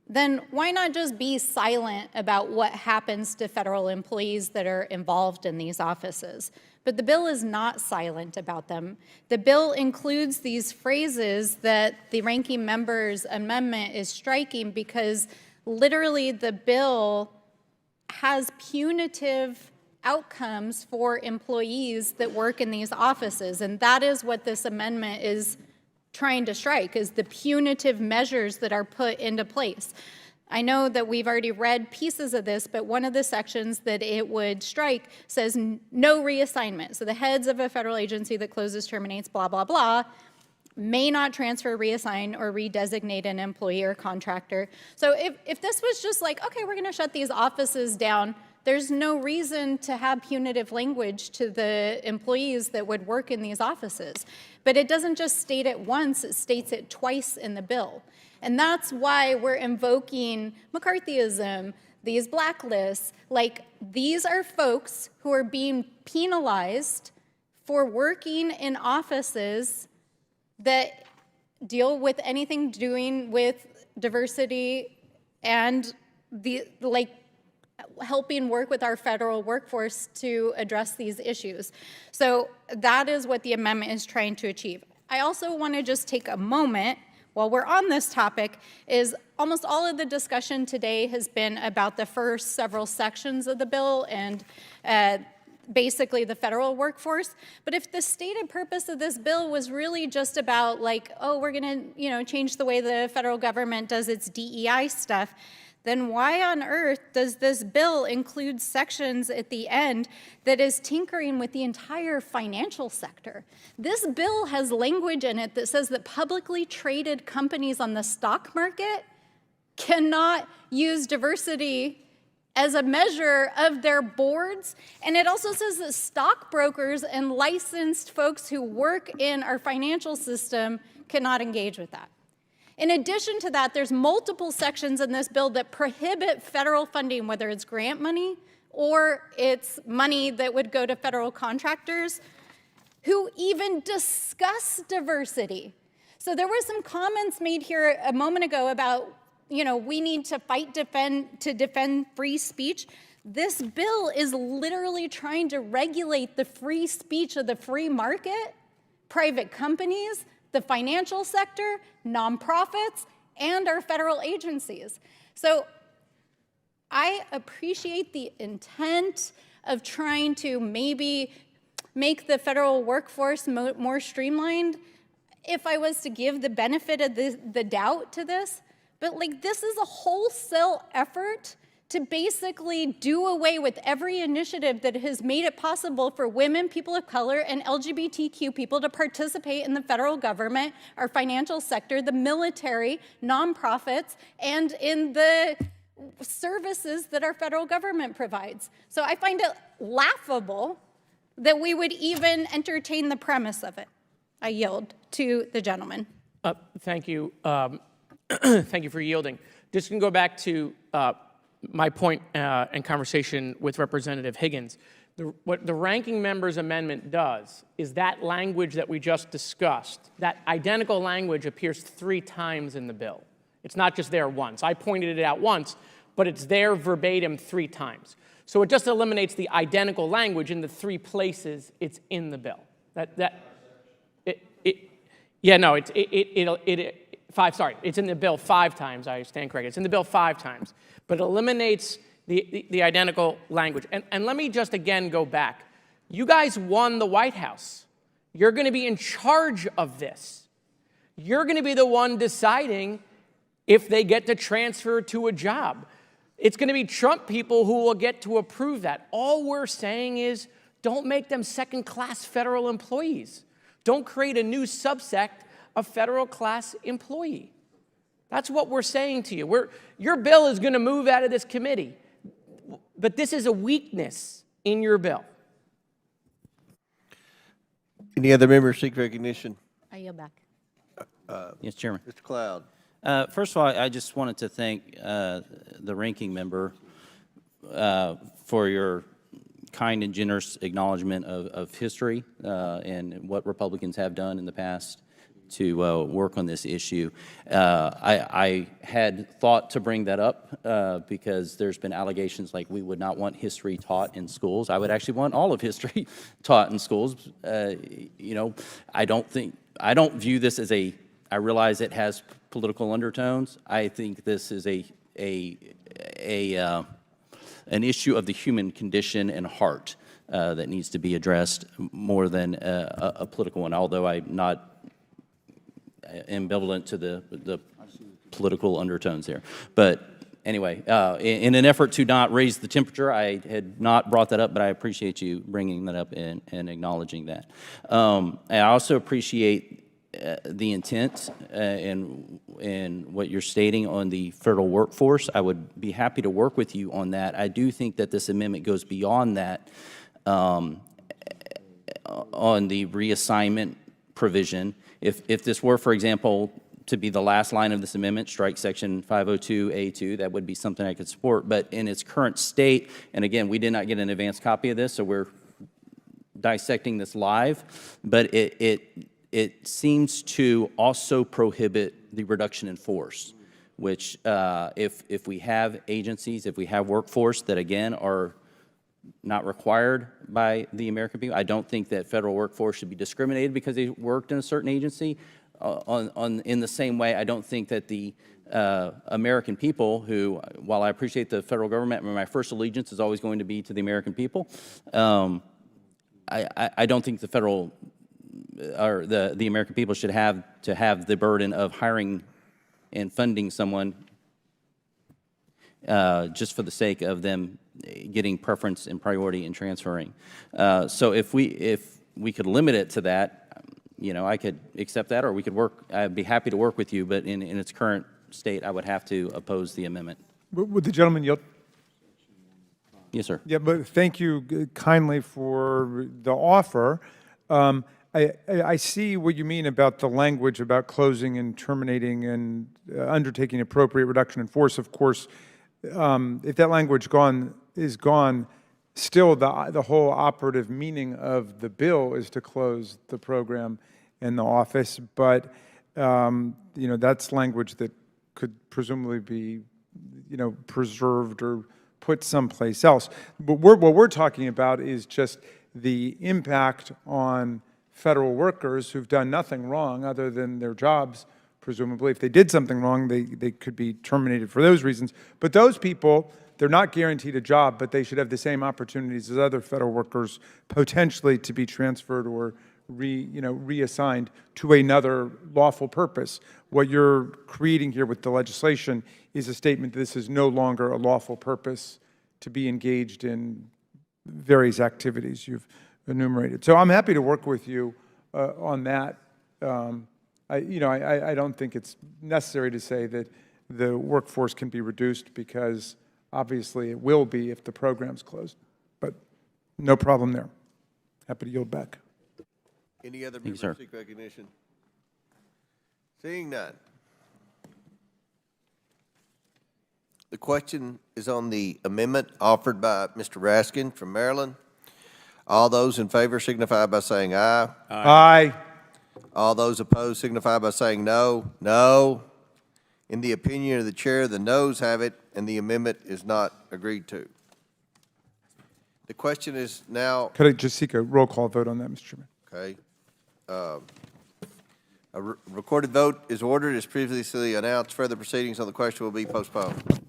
S4: then why not just be silent about what happens to federal employees that are involved in these offices? But the bill is not silent about them. The bill includes these phrases that the ranking member's amendment is striking because literally the bill has punitive outcomes for employees that work in these offices. And that is what this amendment is trying to strike, is the punitive measures that are put into place. I know that we've already read pieces of this, but one of the sections that it would strike says no reassignment. So the heads of a federal agency that closes, terminates, blah, blah, blah, may not transfer, reassign, or redesignate an employee or contractor. So if this was just like, okay, we're gonna shut these offices down, there's no reason to have punitive language to the employees that would work in these offices. But it doesn't just state it once, it states it twice in the bill. And that's why we're invoking McCarthyism, these blacklists. Like, these are folks who are being penalized for working in offices that deal with anything doing with diversity and helping work with our federal workforce to address these issues. So that is what the amendment is trying to achieve. I also want to just take a moment while we're on this topic, is almost all of the discussion today has been about the first several sections of the bill and basically the federal workforce. But if the stated purpose of this bill was really just about like, oh, we're gonna, you know, change the way the federal government does its DEI stuff, then why on earth does this bill include sections at the end that is tinkering with the entire financial sector? This bill has language in it that says that publicly traded companies on the stock market cannot use diversity as a measure of their boards. And it also says that stockbrokers and licensed folks who work in our financial system cannot engage with that. In addition to that, there's multiple sections in this bill that prohibit federal funding, whether it's grant money or it's money that would go to federal contractors who even discuss diversity. So there were some comments made here a moment ago about, you know, we need to defend free speech. This bill is literally trying to regulate the free speech of the free market, private companies, the financial sector, nonprofits, and our federal agencies. So I appreciate the intent of trying to maybe make the federal workforce more streamlined if I was to give the benefit of the doubt to this. But like, this is a wholesale effort to basically do away with every initiative that has made it possible for women, people of color, and LGBTQ people to participate in the federal government, our financial sector, the military, nonprofits, and in the services that our federal government provides. So I find it laughable that we would even entertain the premise of it. I yield to the gentleman.
S13: Thank you. Thank you for yielding. Just going to go back to my point and conversation with Representative Higgins. What the ranking member's amendment does is that language that we just discussed, that identical language appears 3 times in the bill. It's not just there once. I pointed it out once, but it's there verbatim 3 times. So it just eliminates the identical language in the 3 places it's in the bill. It's in the bill 5 times. I stand corrected. It's in the bill 5 times. But it eliminates the identical language. And let me just again go back. You guys won the White House. You're going to be in charge of this. You're going to be the one deciding if they get to transfer to a job. It's going to be Trump people who will get to approve that. All we're saying is don't make them second-class federal employees. Don't create a new subsect of federal-class employee. That's what we're saying to you. Your bill is going to move out of this committee, but this is a weakness in your bill.
S1: Any other members seek recognition?
S14: I yield back.
S3: Yes, Chairman.
S1: Mr. Cloud.
S3: First of all, I just wanted to thank the ranking member for your kind and generous acknowledgement of history and what Republicans have done in the past to work on this issue. I had thought to bring that up because there's been allegations like we would not want history taught in schools. I would actually want all of history taught in schools. You know, I don't view this as I realize it has political undertones. I think this is an issue of the human condition and heart that needs to be addressed more than a political one, although I'm not ambivalent to the political undertones there. But anyway, in an effort to not raise the temperature, I had not brought that up, but I appreciate you bringing that up and acknowledging that. I also appreciate the intent and what you're stating on the federal workforce. I would be happy to work with you on that. I do think that this amendment goes beyond that on the reassignment provision. If this were, for example, to be the last line of this amendment, strike section 502A2, that would be something I could support. But in its current state, and again, we did not get an advance copy of this, so we're dissecting this live, but it seems to also prohibit the reduction in force, which if we have agencies, if we have workforce that, again, are not required by the American people, I don't think that federal workforce should be discriminated because they worked in a certain agency. In the same way, I don't think that the American people who, while I appreciate the federal government, my first allegiance is always going to be to the American people, I don't think the federal or the American people should have to have the burden of hiring and funding someone just for the sake of them getting preference and priority in transferring. So if we could limit it to that, you know, I could accept that, or we could work. I'd be happy to work with you, but in its current state, I would have to oppose the amendment.
S2: Would the gentleman yield?
S3: Yes, sir.
S2: Yeah, but thank you kindly for the offer. I see what you mean about the language about closing and terminating and undertaking appropriate reduction in force. Of course, if that language is gone, still the whole operative meaning of the bill is to close the program and the office. But you know, that's language that could presumably be, you know, preserved or put someplace else. But what we're talking about is just the impact on federal workers who've done nothing wrong other than their jobs. Presumably, if they did something wrong, they could be terminated for those reasons. But those people, they're not guaranteed a job, but they should have the same opportunities as other federal workers potentially to be transferred or reassigned to another lawful purpose. What you're creating here with the legislation is a statement that this is no longer a lawful purpose to be engaged in various activities you've enumerated. So I'm happy to work with you on that. I don't think it's necessary to say that the workforce can be reduced because obviously it will be if the program's closed, but no problem there. Happy to yield back.
S1: Any other members seek recognition? Seeing none. The question is on the amendment offered by Mr. Raskin from Maryland. All those in favor signify by saying aye.
S2: Aye.
S1: All those opposed signify by saying no. No. In the opinion of the chair, the noes have it, and the amendment is not agreed to. The question is now.
S2: Could I just seek a roll call vote on that, Mr. Chairman?
S1: Okay. A recorded vote is ordered as previously announced. Further proceedings on the question will be postponed.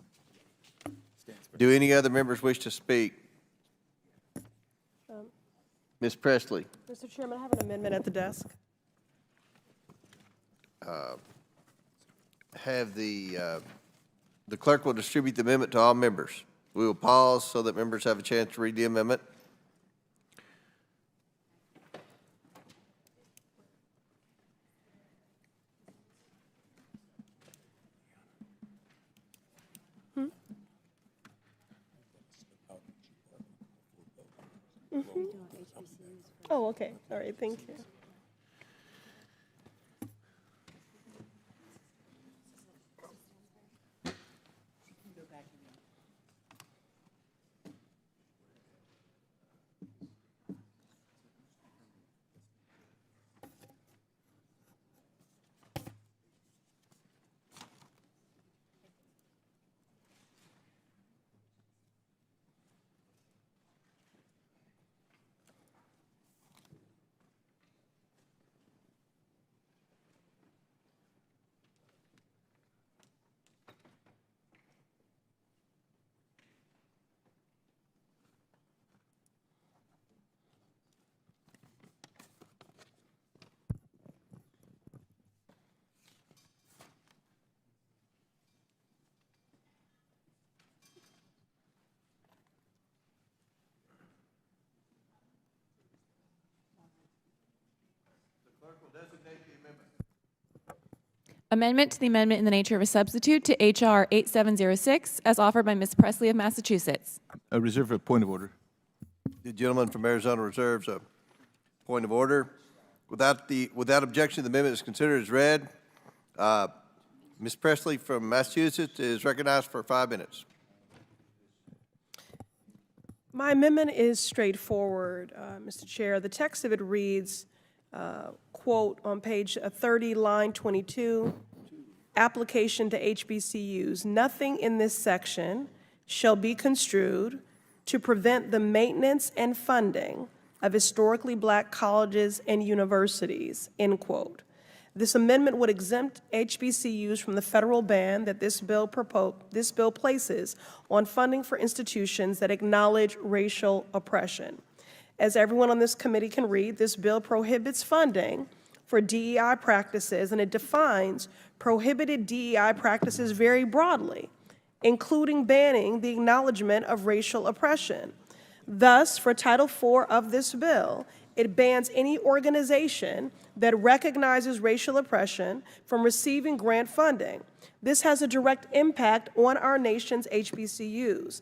S1: Do any other members wish to speak? Ms. Presley.
S11: Mr. Chairman, I have an amendment at the desk.
S1: have the clerk will distribute the amendment to all members. We will pause so that members have a chance to read the amendment.
S11: Oh, okay. All right, thank you.
S15: Amendment to the amendment in the nature of a substitute to H.R. 8706, as offered by Ms. Presley of Massachusetts.
S6: I reserve a point of order.
S1: The gentleman from Arizona reserves a point of order. Without objection, the amendment is considered as read. Ms. Presley from Massachusetts is recognized for 5 minutes.
S11: My amendment is straightforward, Mr. Chair. The text of it reads, quote, on page 30, line 22, application to HBCUs. Nothing in this section shall be construed to prevent the maintenance and funding of historically black colleges and universities, end quote. This amendment would exempt HBCUs from the federal ban that this bill places on funding for institutions that acknowledge racial oppression. As everyone on this committee can read, this bill prohibits funding for DEI practices, and it defines prohibited DEI practices very broadly, including banning the acknowledgement of racial oppression. Thus, for Title IV of this bill, it bans any organization that recognizes racial oppression from receiving grant funding. This has a direct impact on our nation's HBCUs.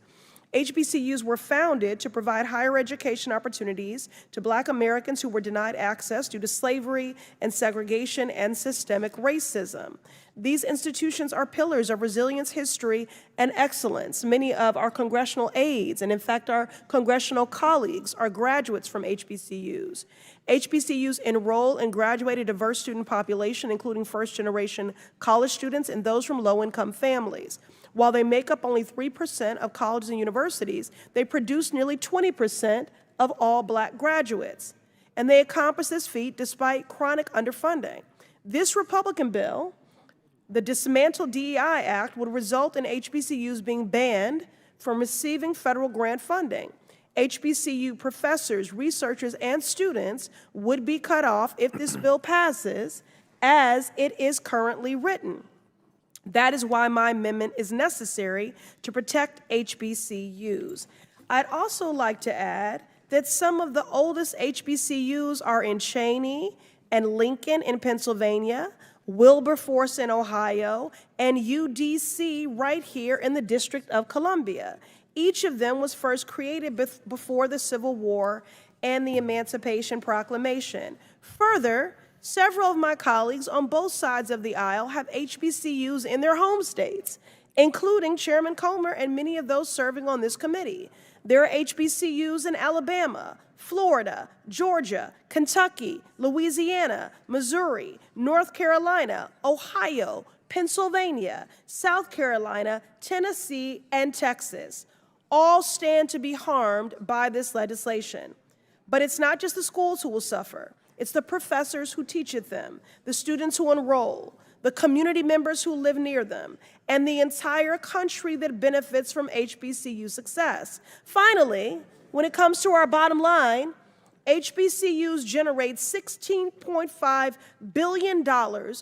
S11: HBCUs were founded to provide higher education opportunities to Black Americans who were denied access due to slavery and segregation and systemic racism. These institutions are pillars of resilience, history, and excellence. Many of our congressional aides, and in fact our congressional colleagues, are graduates from HBCUs. HBCUs enroll and graduate a diverse student population, including first-generation college students and those from low-income families. While they make up only 3% of colleges and universities, they produce nearly 20% of all Black graduates. And they accomplish this feat despite chronic underfunding. This Republican bill, the Dismantle DEI Act, would result in HBCUs being banned from receiving federal grant funding. HBCU professors, researchers, and students would be cut off if this bill passes as it is currently written. That is why my amendment is necessary to protect HBCUs. I'd also like to add that some of the oldest HBCUs are in Cheney and Lincoln in Pennsylvania, Wilberforce in Ohio, and UDC right here in the District of Columbia. Each of them was first created before the Civil War and the Emancipation Proclamation. Further, several of my colleagues on both sides of the aisle have HBCUs in their home states, including Chairman Comer and many of those serving on this committee. There are HBCUs in Alabama, Florida, Georgia, Kentucky, Louisiana, Missouri, North Carolina, Ohio, Pennsylvania, South Carolina, Tennessee, and Texas. All stand to be harmed by this legislation. But it's not just the schools who will suffer. It's the professors who teach at them, the students who enroll, the community members who live near them, and the entire country that benefits from HBCU success. Finally, when it comes to our bottom line, HBCUs generate $16.5 billion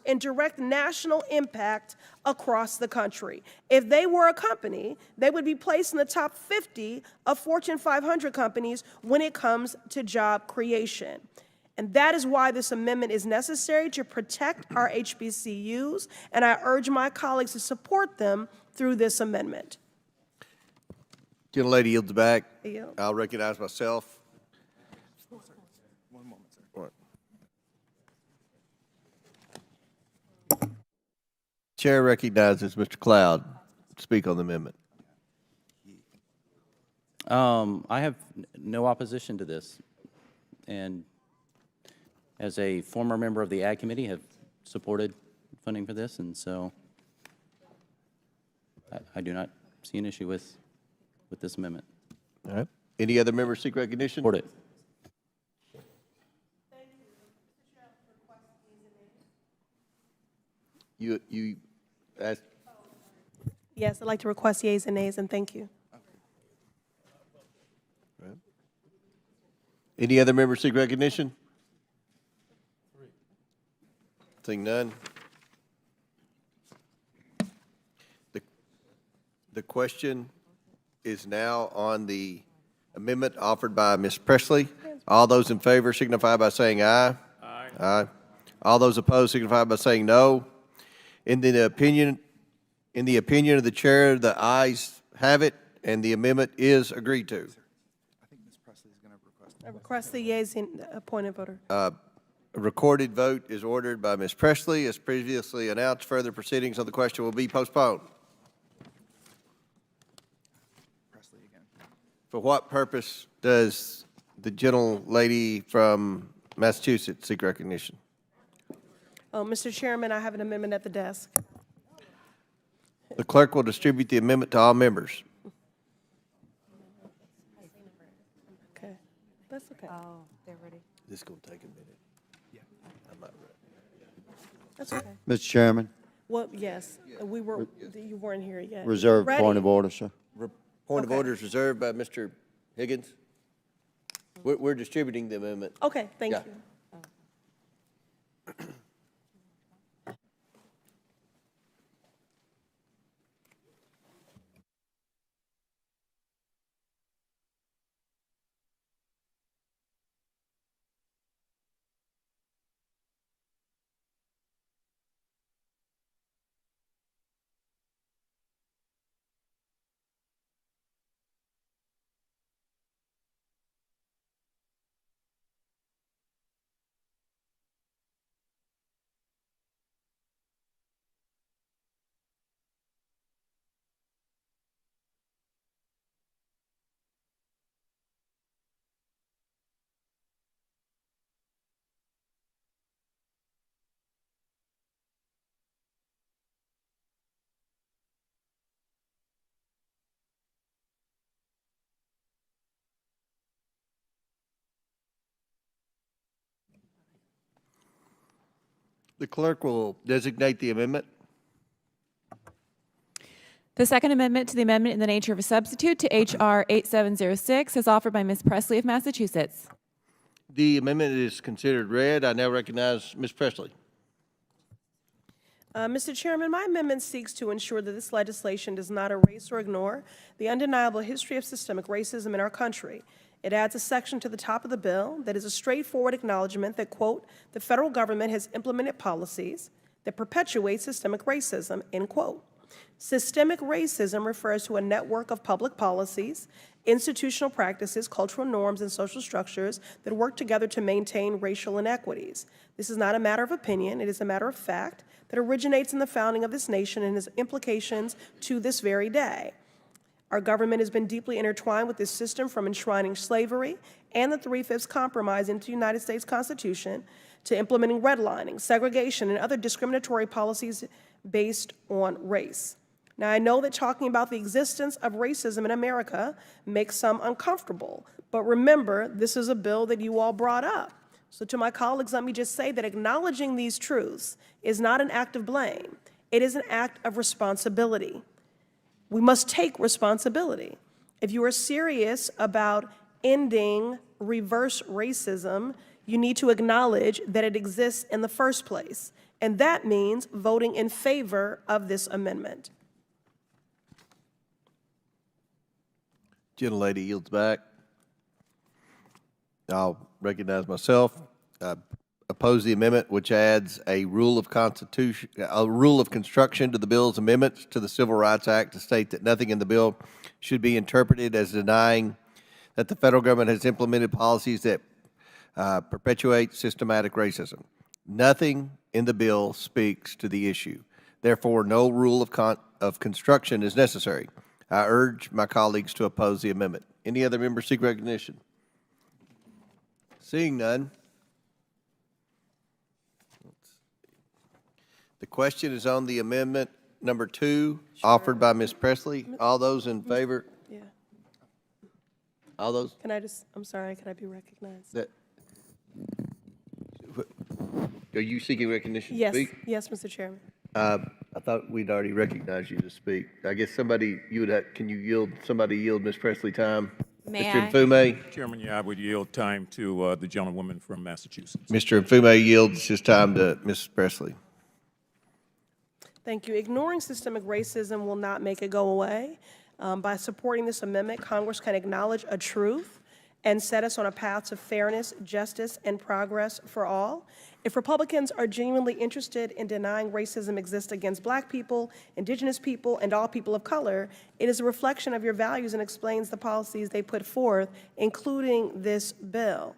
S11: in direct national impact across the country. If they were a company, they would be placed in the top 50 of Fortune 500 companies when it comes to job creation. And that is why this amendment is necessary to protect our HBCUs, and I urge my colleagues to support them through this amendment.
S1: Gentlelady yields back.
S11: I yield.
S1: I'll recognize myself.
S6: One moment, sir.
S1: Chair recognizes Mr. Cloud to speak on the amendment.
S3: I have no opposition to this, and as a former member of the Ag Committee, have supported funding for this, and so I do not see an issue with this amendment.
S1: All right. Any other members seek recognition?
S3: Support it.
S1: You asked.
S11: Yes, I'd like to request yeas and nays, and thank you.
S1: Right. Any other members seek recognition? Seeing none. The question is now on the amendment offered by Ms. Presley. All those in favor signify by saying aye. Aye. Aye. All those opposed signify by saying no. In the opinion of the chair, the ayes have it, and the amendment is agreed to.
S6: I think Ms. Presley is going to request.
S11: I request the yeas in appointed voter.
S1: A recorded vote is ordered by Ms. Presley. As previously announced, further proceedings on the question will be postponed.
S6: Presley again.
S1: For what purpose does the gentlelady from Massachusetts seek recognition?
S11: Oh, Mr. Chairman, I have an amendment at the desk.
S1: The clerk will distribute the amendment to all members.
S11: Okay, that's okay.
S14: Oh, they're ready.
S1: This is going to take a minute.
S6: Yeah.
S1: I'm not ready.
S11: That's okay.
S7: Mr. Chairman,
S11: Well, yes, you weren't here yet.
S7: reserve
S11: Ready.
S7: point of order, sir.
S1: Point of
S11: Okay.
S1: order is reserved by Mr. Higgins. We're distributing the amendment.
S11: Okay, thank
S1: Yeah.
S11: you.
S1: The clerk will designate the amendment.
S15: The second amendment to the amendment in the nature of a substitute to H.R. 8706 is offered by Ms. Presley of Massachusetts.
S1: The amendment is considered read. I now recognize Ms. Presley.
S11: Mr. Chairman, my amendment seeks to ensure that this legislation does not erase or ignore the undeniable history of systemic racism in our country. It adds a section to the top of the bill that is a straightforward acknowledgement that, quote, the federal government has implemented policies that perpetuate systemic racism, end quote. Systemic racism refers to a network of public policies, institutional practices, cultural norms, and social structures that work together to maintain racial inequities. This is not a matter of opinion, it is a matter of fact that originates in the founding of this nation and has implications to this very day. Our government has been deeply intertwined with this system, from enshrining slavery and the 3/5 compromise into the United States Constitution to implementing redlining, segregation, and other discriminatory policies based on race. Now, I know that talking about the existence of racism in America makes some uncomfortable, but remember, this is a bill that you all brought up. So to my colleagues, let me just say that acknowledging these truths is not an act of blame. It is an act of responsibility. We must take responsibility. If you are serious about ending reverse racism, you need to acknowledge that it exists in the first place. And that means voting in favor of this amendment.
S1: Gentlelady yields back. I'll recognize myself. Oppose the amendment, which adds a rule of construction to the bill's amendments to the Civil Rights Act to state that nothing in the bill should be interpreted as denying that the federal government has implemented policies that perpetuate systematic racism. Nothing in the bill speaks to the issue. Therefore, no rule of construction is necessary. I urge my colleagues to oppose the amendment. Any other members seek recognition? Seeing none. The question is on the amendment number 2, offered by Ms. Presley. All those in favor?
S11: Yeah.
S1: All those?
S11: I'm sorry, can I be recognized?
S1: Are you seeking recognition to
S11: Yes,
S1: speak?
S11: yes, Mr. Chairman.
S1: I thought we'd already recognized you to speak. I guess somebody, can you yield, somebody yield Ms. Presley time?
S14: May
S1: Mr.
S14: I?
S1: Mfume?
S5: Chairman, yeah, I would yield time to the gentlewoman from Massachusetts.
S1: Mr. Mfume yields his time to Ms. Presley.
S11: Thank you. Ignoring systemic racism will not make it go away. By supporting this amendment, Congress can acknowledge a truth and set us on a path to fairness, justice, and progress for all. If Republicans are genuinely interested in denying racism exists against Black people, Indigenous people, and all people of color, it is a reflection of your values and explains the policies they put forth, including this bill.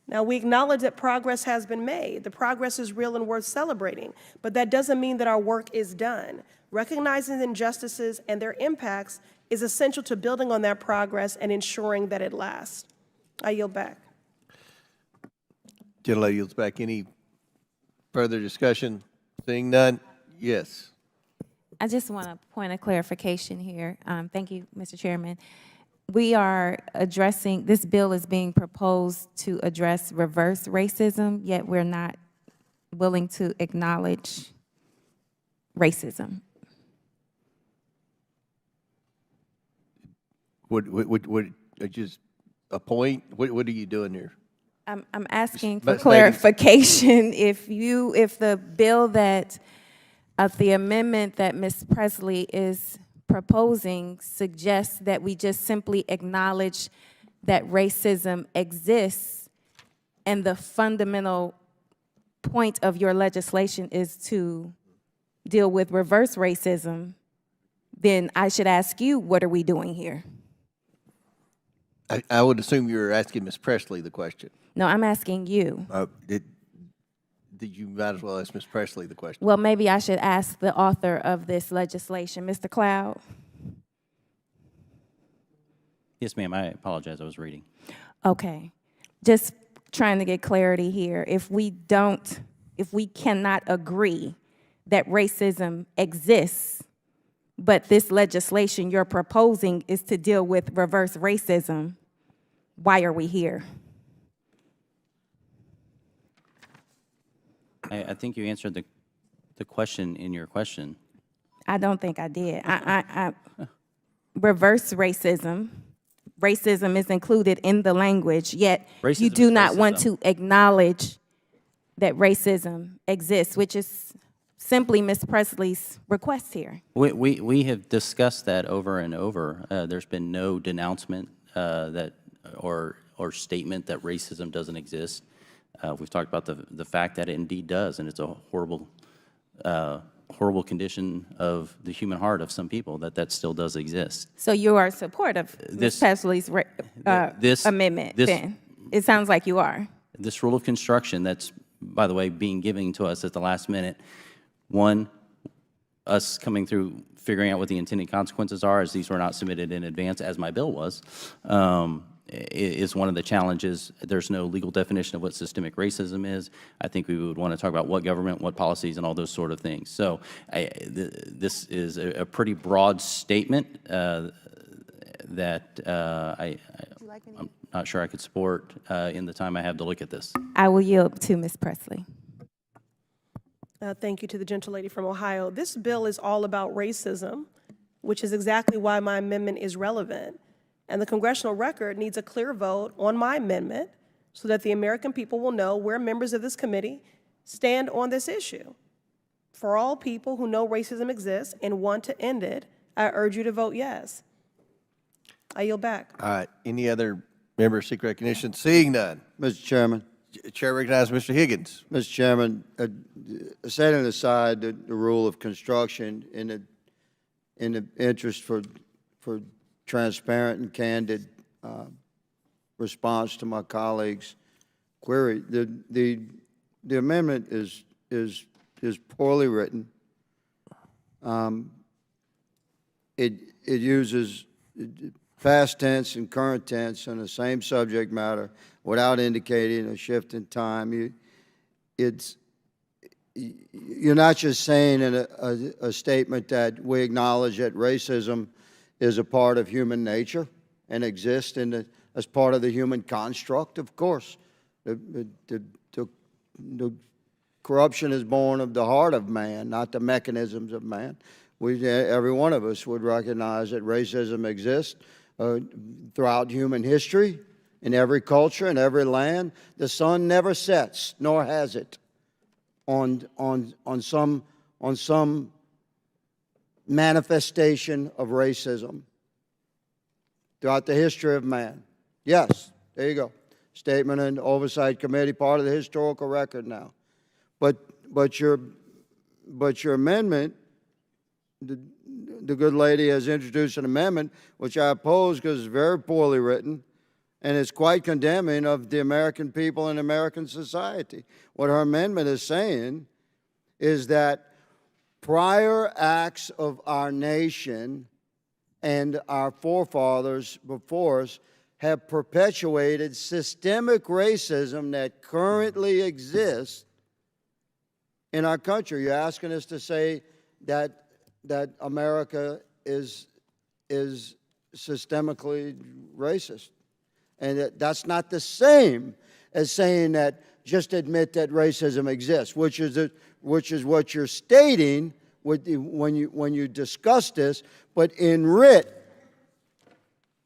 S11: Now, we acknowledge that progress has been made. The progress is real and worth celebrating, but that doesn't mean that our work is done. Recognizing injustices and their impacts is essential to building on that progress and ensuring that it lasts. I yield back.
S1: Gentlelady yields back. Any further discussion? Seeing none? Yes.
S14: I just want a point of clarification here. Thank you, Mr. Chairman. We are addressing, this bill is being proposed to address reverse racism, yet we're not willing to acknowledge racism.
S1: Would just a point? What are you doing here?
S14: I'm asking for
S1: But
S14: clarification. If the bill that, the amendment that Ms. Presley is proposing suggests that we just simply acknowledge that racism exists, and the fundamental point of your legislation is to deal with reverse racism, then I should ask you, what are we doing here?
S1: I would assume you're asking Ms. Presley the question.
S14: No, I'm asking you.
S1: Did you might as well ask Ms. Presley the question?
S14: Well, maybe I should ask the author of this legislation, Mr. Cloud.
S3: Yes, ma'am, I apologize, I was reading.
S14: Okay, just trying to get clarity here. If we cannot agree that racism exists, but this legislation you're proposing is to deal with reverse racism, why are we here?
S3: I think you answered the question in your question.
S14: I don't think I did. Reverse racism is included in the language, yet
S3: Racism
S14: you do
S3: is
S14: not want
S3: racism.
S14: to acknowledge that racism exists, which is simply Ms. Presley's request here.
S3: We have discussed that over and over. There's been no denouncement or statement that racism doesn't exist. We've talked about the fact that it indeed does, and it's a horrible condition of the human heart of some people that still does exist.
S14: So you are in support of Ms. Presley's amendment then? It sounds like you are.
S3: This rule of construction that's, by the way, being given to us at the last minute, one, us coming through figuring out what the intended consequences are, as these were not submitted in advance, as my bill was, is one of the challenges. There's no legal definition of what systemic racism is. I think we would want to talk about what government, what policies, and all those sort of things. So this is a pretty broad statement that I'm not sure I could support in the time I have to look at this.
S14: I will yield to Ms. Presley.
S11: Thank you to the gentlelady from Ohio. This bill is all about racism, which is exactly why my amendment is relevant. and the congressional record needs a clear vote on my amendment so that the American people will know where members of this committee stand on this issue. For all people who know racism exists and want to end it, I urge you to vote yes. I yield back.
S1: All right. Any other members seek recognition? Seeing none.
S7: Mr. Chairman.
S1: Chair recognizes Mr. Higgins.
S7: Mr. Chairman, setting aside the rule of construction in the interest for transparent and candid response to my colleague's query, the amendment is poorly written. It uses past tense and current tense on the same subject matter without indicating a shift in time. You're not just saying in a statement that we acknowledge that racism is a part of human nature and exists as part of the human construct. Of course, the corruption is born of the heart of man, not the mechanisms of man. Every one of us would recognize that racism exists throughout human history, in every culture, in every land. The sun never sets, nor has it, on some manifestation of racism throughout the history of man. Yes, there you go. Statement in the Oversight Committee, part of the historical record now. But your amendment, the good lady has introduced an amendment which I oppose because it's very poorly written and it's quite condemning of the American people and American society. What her amendment is saying is that prior acts of our nation and our forefathers before us have perpetuated systemic racism that currently exists in our country. You're asking us to say that America is systemically racist. And that's not the same as saying that just admit that racism exists, which is what you're stating when you discuss this, but in writ,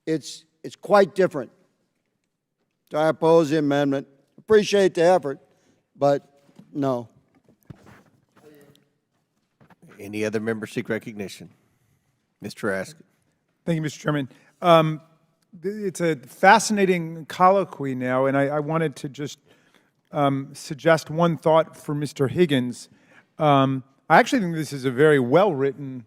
S7: it's quite different. So I oppose the amendment. Appreciate the effort, but no.
S1: Any other members seek recognition? Mr. Raskin.
S2: Thank you, Mr. Chairman. It's a fascinating colloquy now, and I wanted to just suggest one thought for Mr. Higgins. I actually think this is a very well-written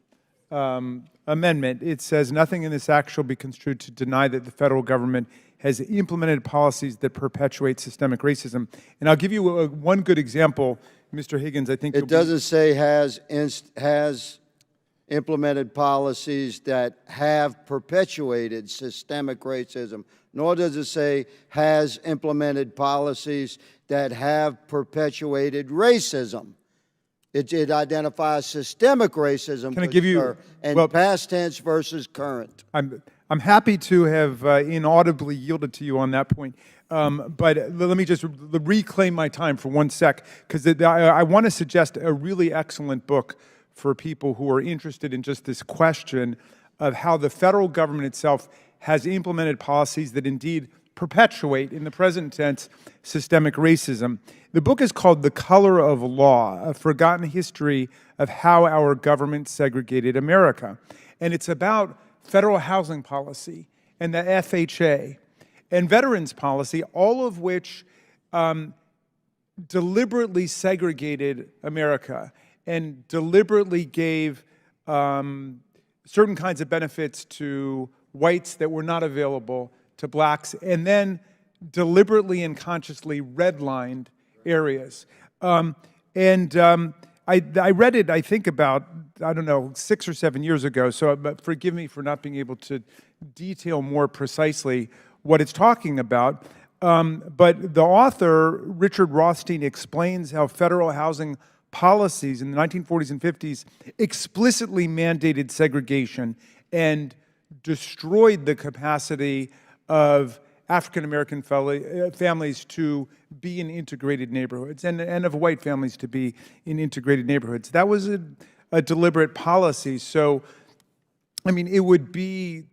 S2: amendment. It says, nothing in this act shall be construed to deny that the federal government has implemented policies that perpetuate systemic racism. And I'll give you one good example, Mr. Higgins. I think
S7: it doesn't say has implemented policies that have perpetuated systemic racism, nor does it say has implemented policies that have perpetuated racism. It identifies systemic racism.
S2: Can I give you
S7: past tense versus current?
S2: I'm happy to have inaudibly yielded to you on that point, but let me just reclaim my time for 1 sec, because I want to suggest a really excellent book for people who are interested in just this question of how the federal government itself has implemented policies that indeed perpetuate, in the present tense, systemic racism. The book is called The Color of Law, A Forgotten History of How Our Government Segregated America. And it's about federal housing policy and the FHA and veterans policy, all of which deliberately segregated America and deliberately gave certain kinds of benefits to whites that were not available to blacks, and then deliberately and consciously redlined areas. I read it, I think, about, 6 or 7 years ago, so but forgive me for not being able to detail more precisely what it's talking about. But the author, Richard Rothstein, explains how federal housing policies in the 1940s and 50s explicitly mandated segregation and destroyed the capacity of African-American families to be in integrated neighborhoods and of white families to be in integrated neighborhoods. That was a deliberate policy. So, I mean, it would be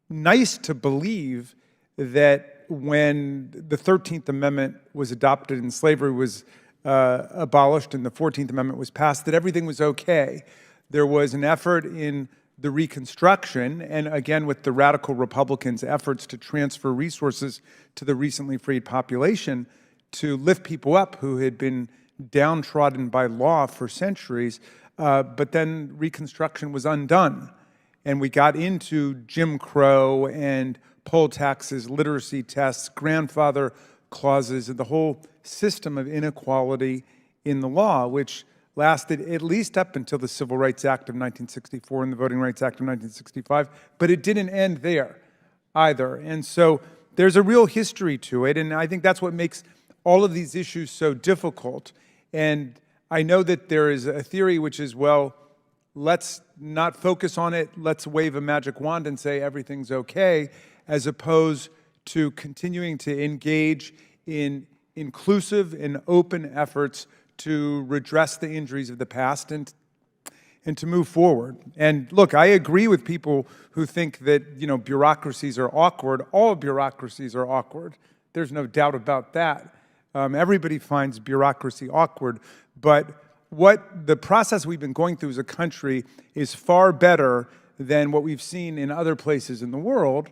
S2: nice to believe that when the 13th Amendment was adopted and slavery was abolished and the 14th Amendment was passed, that everything was okay. There was an effort in the Reconstruction, and again with the radical Republicans' efforts to transfer resources to the recently freed population, to lift people up who had been downtrodden by law for centuries, but then Reconstruction was undone. And we got into Jim Crow and poll taxes, literacy tests, grandfather clauses, and the whole system of inequality in the law, which lasted at least up until the Civil Rights Act of 1964 and the Voting Rights Act of 1965, but it didn't end there either. And so there's a real history to it, and I think that's what makes all of these issues so difficult. And I know that there is a theory which is, well, let's not focus on it, let's wave a magic wand and say everything's okay, as opposed to continuing to engage in inclusive and open efforts to redress the injuries of the past and to move forward. And look, I agree with people who think that, bureaucracies are awkward. All bureaucracies are awkward. There's no doubt about that. Everybody finds bureaucracy awkward, but what the process we've been going through as a country is far better than what we've seen in other places in the world,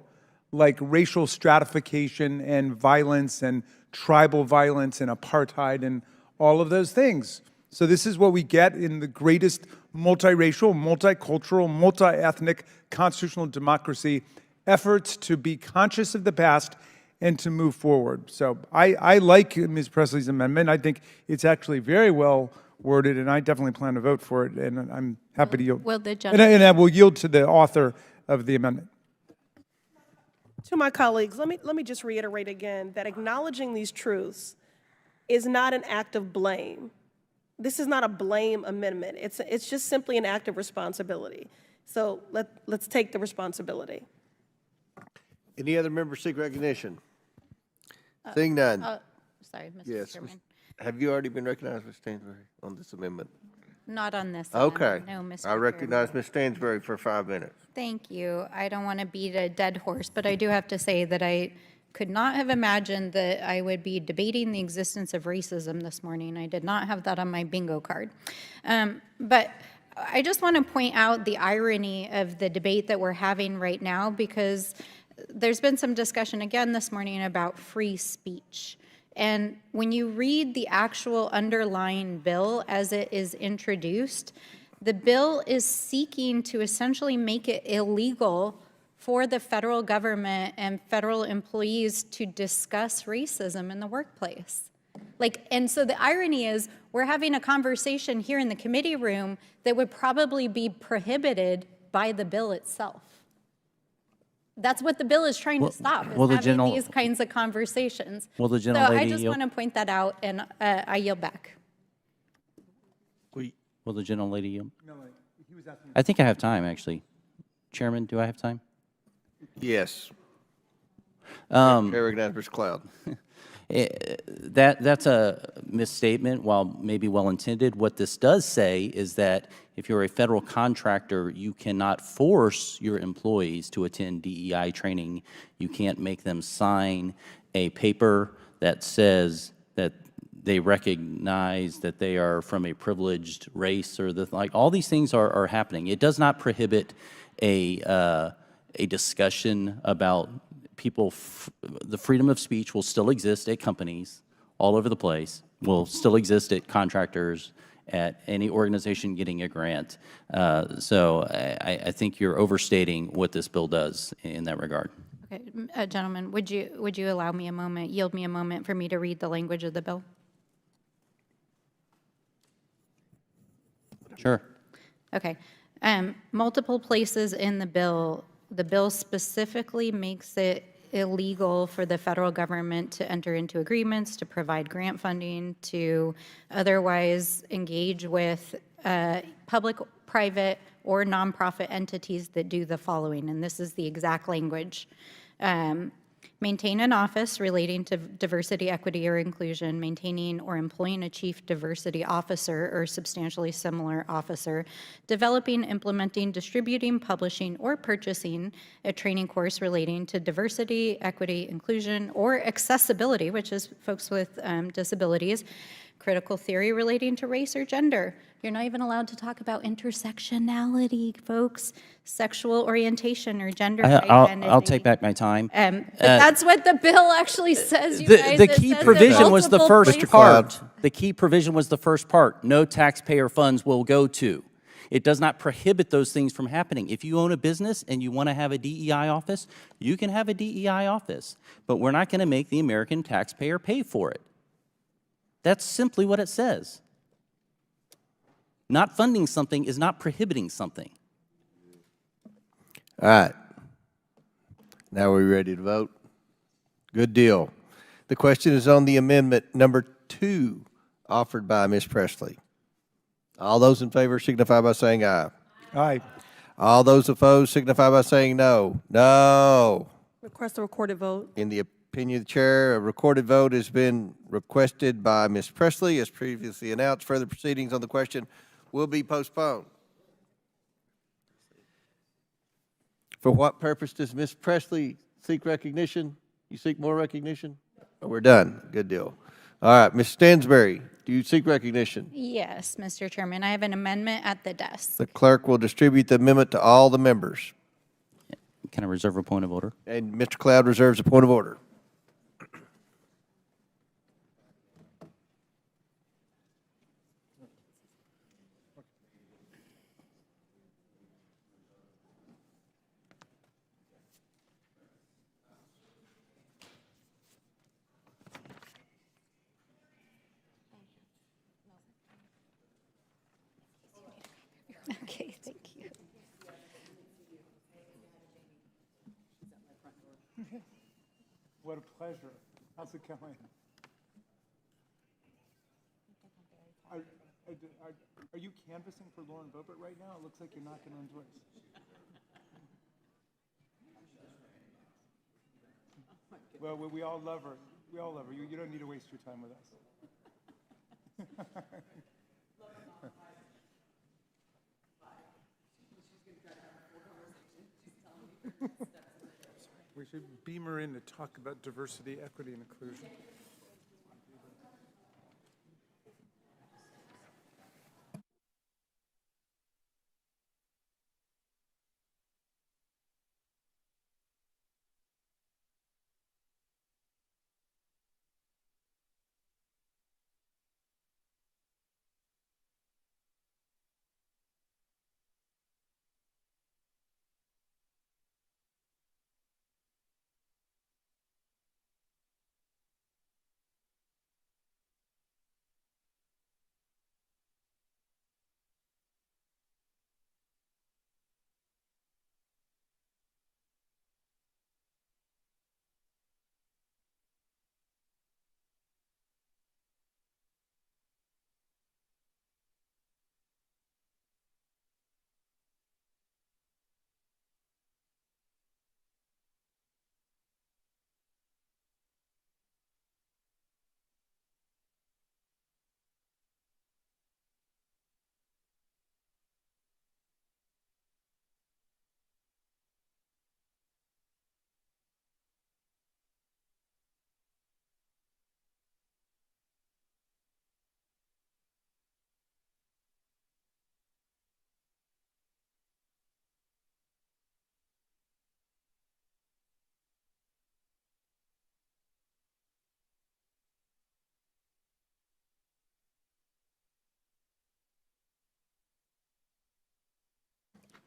S2: like racial stratification and violence and tribal violence and apartheid and all of those things. So this is what we get in the greatest multiracial, multicultural, multi-ethnic constitutional democracy, efforts to be conscious of the past and to move forward. So I like Ms. Presley's amendment. I think it's actually very well worded, and I definitely plan to vote for it, and I'm happy to yield.
S4: Will the
S2: And I will yield to the author of the amendment.
S11: To my colleagues, let me just reiterate again that acknowledging these truths is not an act of blame. This is not a blame amendment. It's just simply an act of responsibility. So let's take the responsibility.
S1: Any other members seek recognition? Seeing none.
S4: Sorry, Mr.
S1: Yes.
S4: Chairman.
S1: Have you already been recognized, Ms. Stansbury, on this amendment?
S4: Not on this
S1: Okay.
S4: amendment, no, Mr.
S1: I recognize
S4: Chairman.
S1: Ms. Stansbury for 5 minutes.
S4: Thank you. I don't want to beat a dead horse, but I do have to say that I could not have imagined that I would be debating the existence of racism this morning. I did not have that on my bingo card. But I just want to point out the irony of the debate that we're having right now, because there's been some discussion again this morning about free speech. And when you read the actual underlying bill as it is introduced, the bill is seeking to essentially make it illegal for the federal government and federal employees to discuss racism in the workplace. And so the irony is we're having a conversation here in the committee room that would probably be prohibited by the bill itself. That's what the bill is trying to stop, is having these kinds of conversations.
S3: Will the
S4: So
S3: gentlelady
S4: I just
S3: yield?
S4: want to point that out, and I yield back.
S3: Will the gentlelady yield? No, he was asking. I think I have time, actually. Chairman, do I have time?
S1: Yes. I recognize Mr. Cloud.
S3: That's a misstatement, while maybe well-intended. What this does say is that if you're a federal contractor, you cannot force your employees to attend DEI training. You can't make them sign a paper that says that they recognize that they are from a privileged race, or all these things are happening. It does not prohibit a discussion about people. The freedom of speech will still exist at companies all over the place, will still exist at contractors, at any organization getting a grant. So I think you're overstating what this bill does in that regard.
S4: Okay, gentlemen, would you allow me a moment, yield me a moment for me to read the language of the bill?
S3: Sure.
S4: Okay. Multiple places in the bill specifically makes it illegal for the federal government to enter into agreements, to provide grant funding, to otherwise engage with public, private, or nonprofit entities that do the following, and this is the exact language. maintain an office relating to diversity, equity, or inclusion, maintaining or employing a chief diversity officer or substantially similar officer, developing, implementing, distributing, publishing, or purchasing a training course relating to diversity, equity, inclusion, or accessibility, which is folks with disabilities, critical theory relating to race or gender. You're not even allowed to talk about intersectionality, folks, sexual orientation or gender identity.
S3: I'll take back my time.
S4: But that's what the bill actually says, you guys.
S3: The
S4: It
S3: key
S4: says it
S3: provision was the
S4: multiple
S3: first
S4: places.
S3: part. The key provision was the first part. No taxpayer funds will go to. It does not prohibit those things from happening. If you own a business and you want to have a DEI office, you can have a DEI office. But we're not going to make the American taxpayer pay for it. That's simply what it says. Not funding something is not prohibiting something.
S1: All right. Now we're ready to vote. Good deal. The question is on the amendment number 2 offered by Ms. Presley. All those in favor signify by saying aye.
S2: Aye.
S1: All those opposed signify by saying no. No.
S11: Request a recorded vote.
S1: In the opinion of the chair, a recorded vote has been requested by Ms. Presley. As previously announced, further proceedings on the question will be postponed. For what purpose does Ms. Presley seek recognition? You seek more recognition? Oh, we're done. Good deal. All right, Ms. Stansberry, do you seek recognition?
S4: Yes, Mr. Chairman, I have an amendment at the desk.
S1: The clerk will distribute the amendment to all the members.
S3: Can I reserve a point of order?
S1: And Mr. Cloud reserves a point of order.
S4: Okay, thank you.
S2: What a pleasure. How's it going? Are you canvassing for Lauren Boebert right now? It looks like you're not going to enjoy it. Well, we all love her. We all love her. You don't need to waste your time with us. We should beam her in to talk about diversity, equity, and inclusion.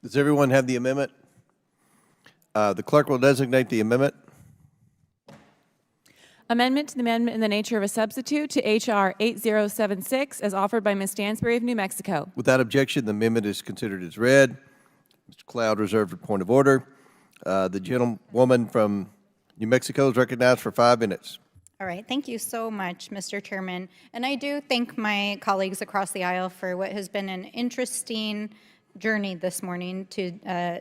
S1: Does everyone have the amendment? The clerk will designate the amendment.
S15: Amendment to the amendment in the nature of a substitute to H.R. 8076 as offered by Ms. Stansberry of New Mexico.
S1: Without objection, the amendment is considered as read. Mr. Cloud reserved a point of order. The gentlewoman from New Mexico is recognized for 5 minutes.
S4: All right, thank you so much, Mr. Chairman. And I do thank my colleagues across the aisle for what has been an interesting journey this morning to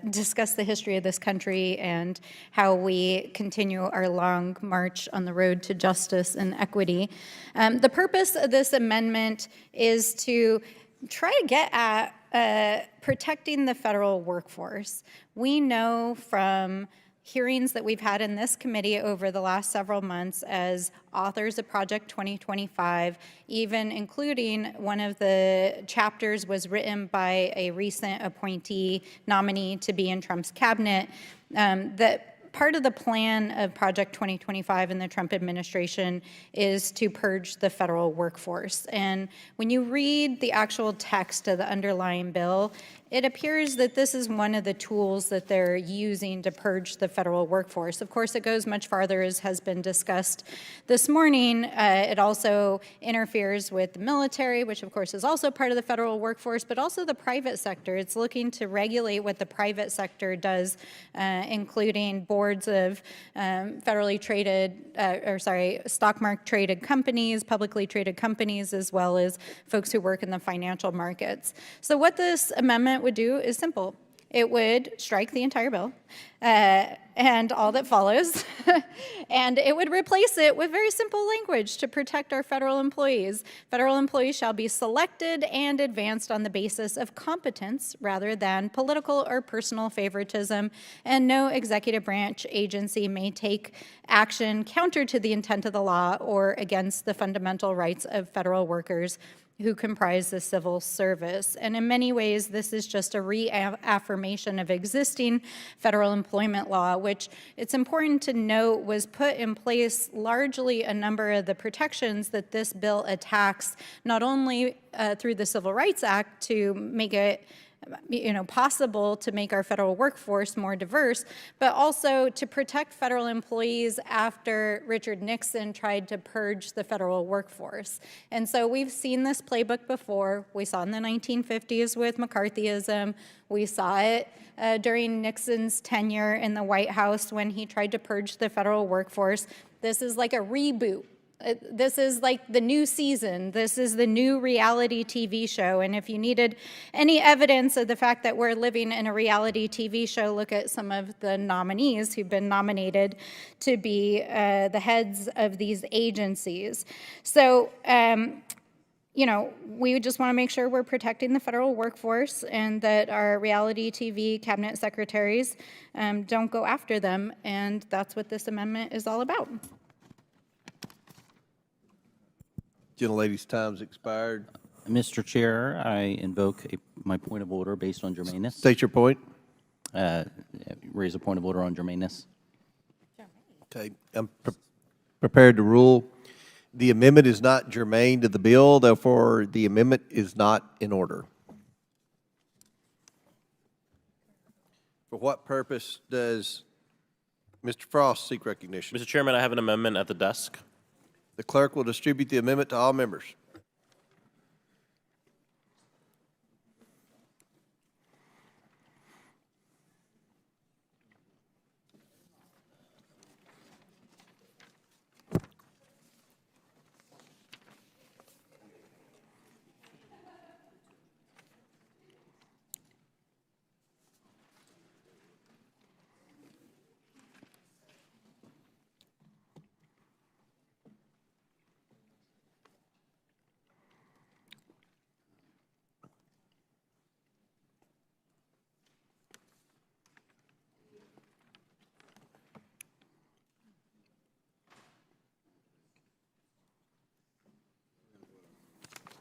S4: discuss the history of this country and how we continue our long march on the road to justice and equity. The purpose of this amendment is to try to get at protecting the federal workforce. We know from hearings that we've had in this committee over the last several months as authors of Project 2025, even including one of the chapters was written by a recent appointee nominee to be in Trump's cabinet, that part of the plan of Project 2025 in the Trump administration is to purge the federal workforce. And when you read the actual text of the underlying bill, it appears that this is one of the tools that they're using to purge the federal workforce. Of course, it goes much farther, as has been discussed this morning. It also interferes with the military, which of course is also part of the federal workforce, but also the private sector. It's looking to regulate what the private sector does, including boards of federally traded, stock market traded companies, publicly traded companies, as well as folks who work in the financial markets. So what this amendment would do is simple. It would strike the entire bill and all that follows, and it would replace it with very simple language to protect our federal employees. Federal employees shall be selected and advanced on the basis of competence rather than political or personal favoritism, and no executive branch agency may take action counter to the intent of the law or against the fundamental rights of federal workers who comprise the civil service. And in many ways, this is just a reaffirmation of existing federal employment law, which it's important to note was put in place largely a number of the protections that this bill attacks, not only through the Civil Rights Act to make it possible to make our federal workforce more diverse, but also to protect federal employees after Richard Nixon tried to purge the federal workforce. And so we've seen this playbook before. We saw it in the 1950s with McCarthyism. We saw it during Nixon's tenure in the White House when he tried to purge the federal workforce. This is like a reboot. This is like the new season. This is the new reality TV show. And if you needed any evidence of the fact that we're living in a reality TV show, look at some of the nominees who've been nominated to be the heads of these agencies. So, we just want to make sure we're protecting the federal workforce and that our reality TV cabinet secretaries don't go after them. And that's what this amendment is all about.
S1: Gentlelady's time's expired.
S3: Mr. Chair, I invoke my point of order based on germaneness.
S1: State your point.
S3: Raise a point of order on germaneness.
S1: Okay, I'm prepared to rule. The amendment is not germane to the bill, therefore the amendment is not in order. For what purpose does Mr. Frost seek recognition?
S16: Mr. Chairman, I have an amendment at the desk.
S1: The clerk will distribute the amendment to all members.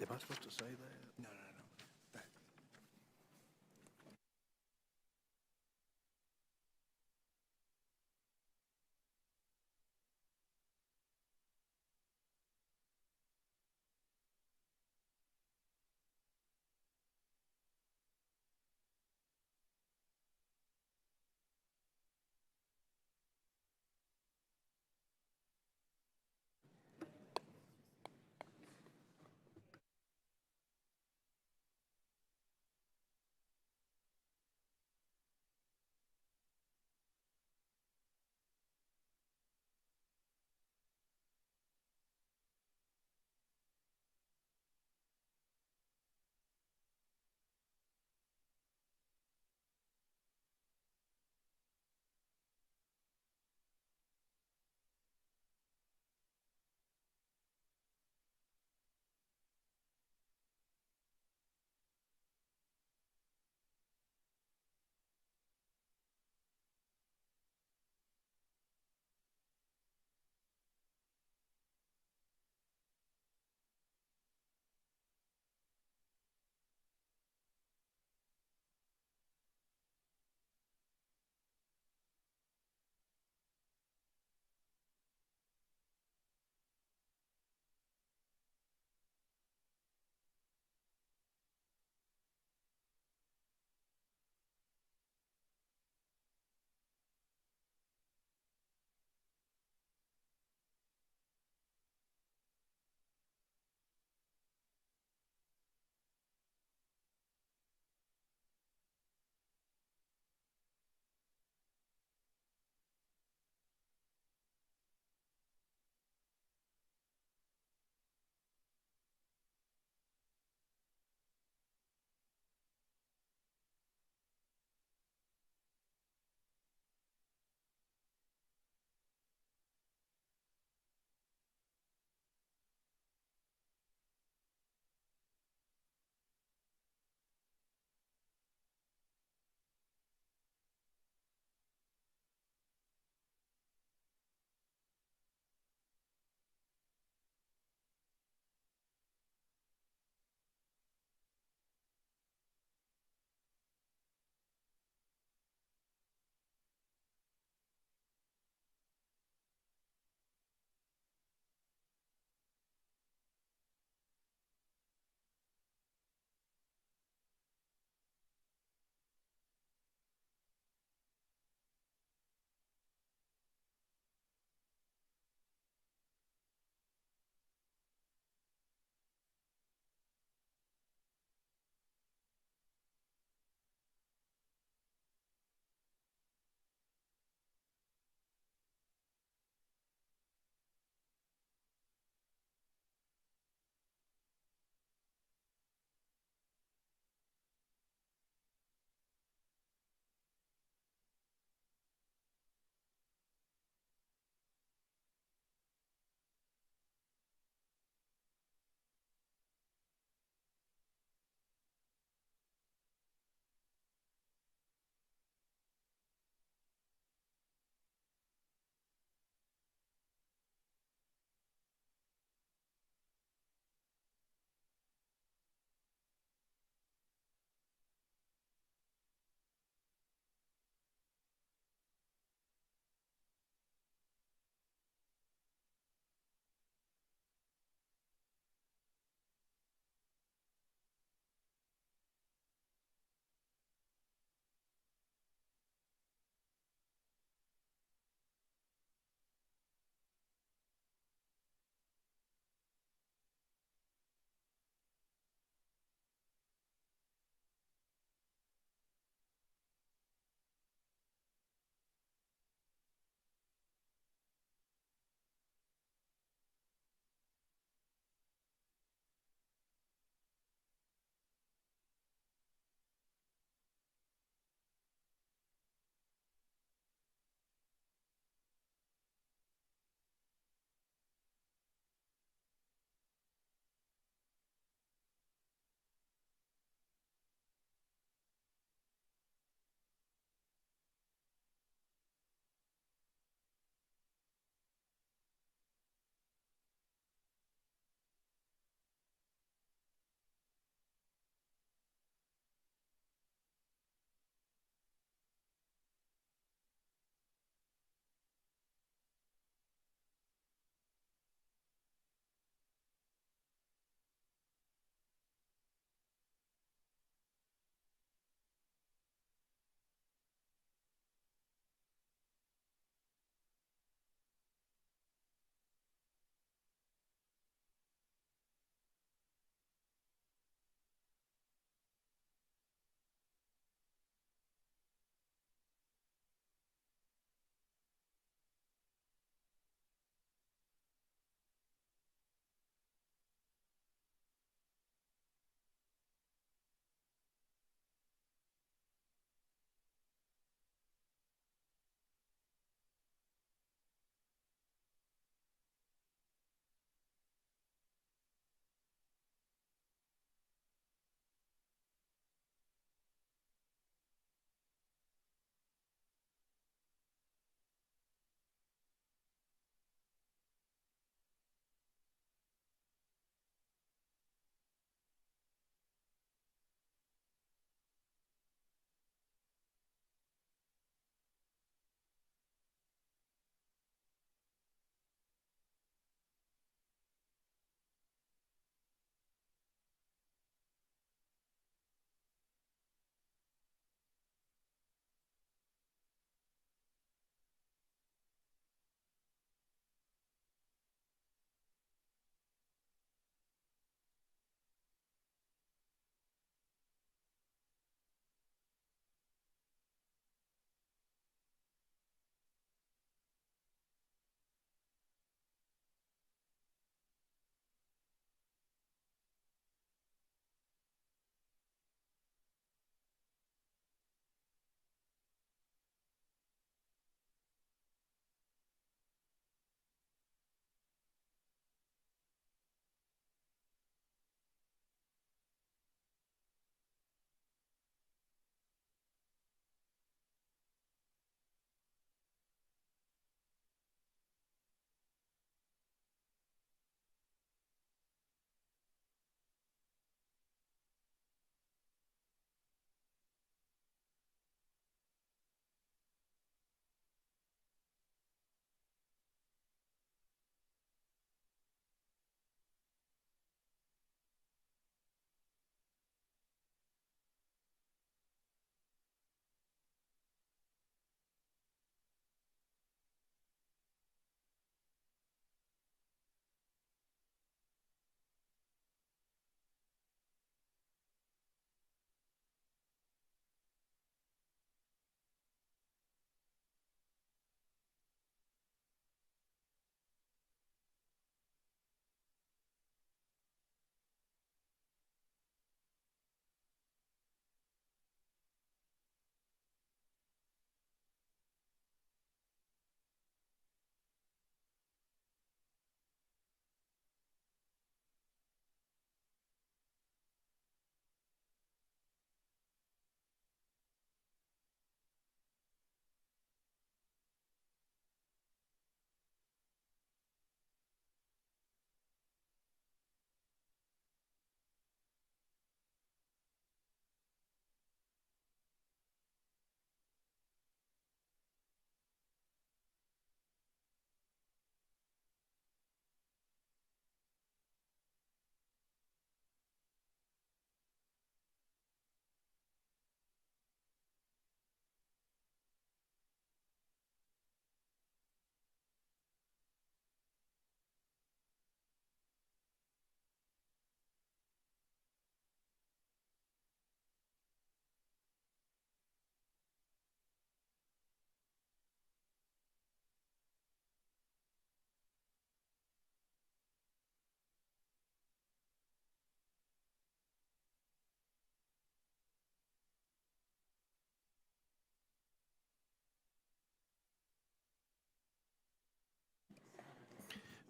S1: Am I supposed to say that? No.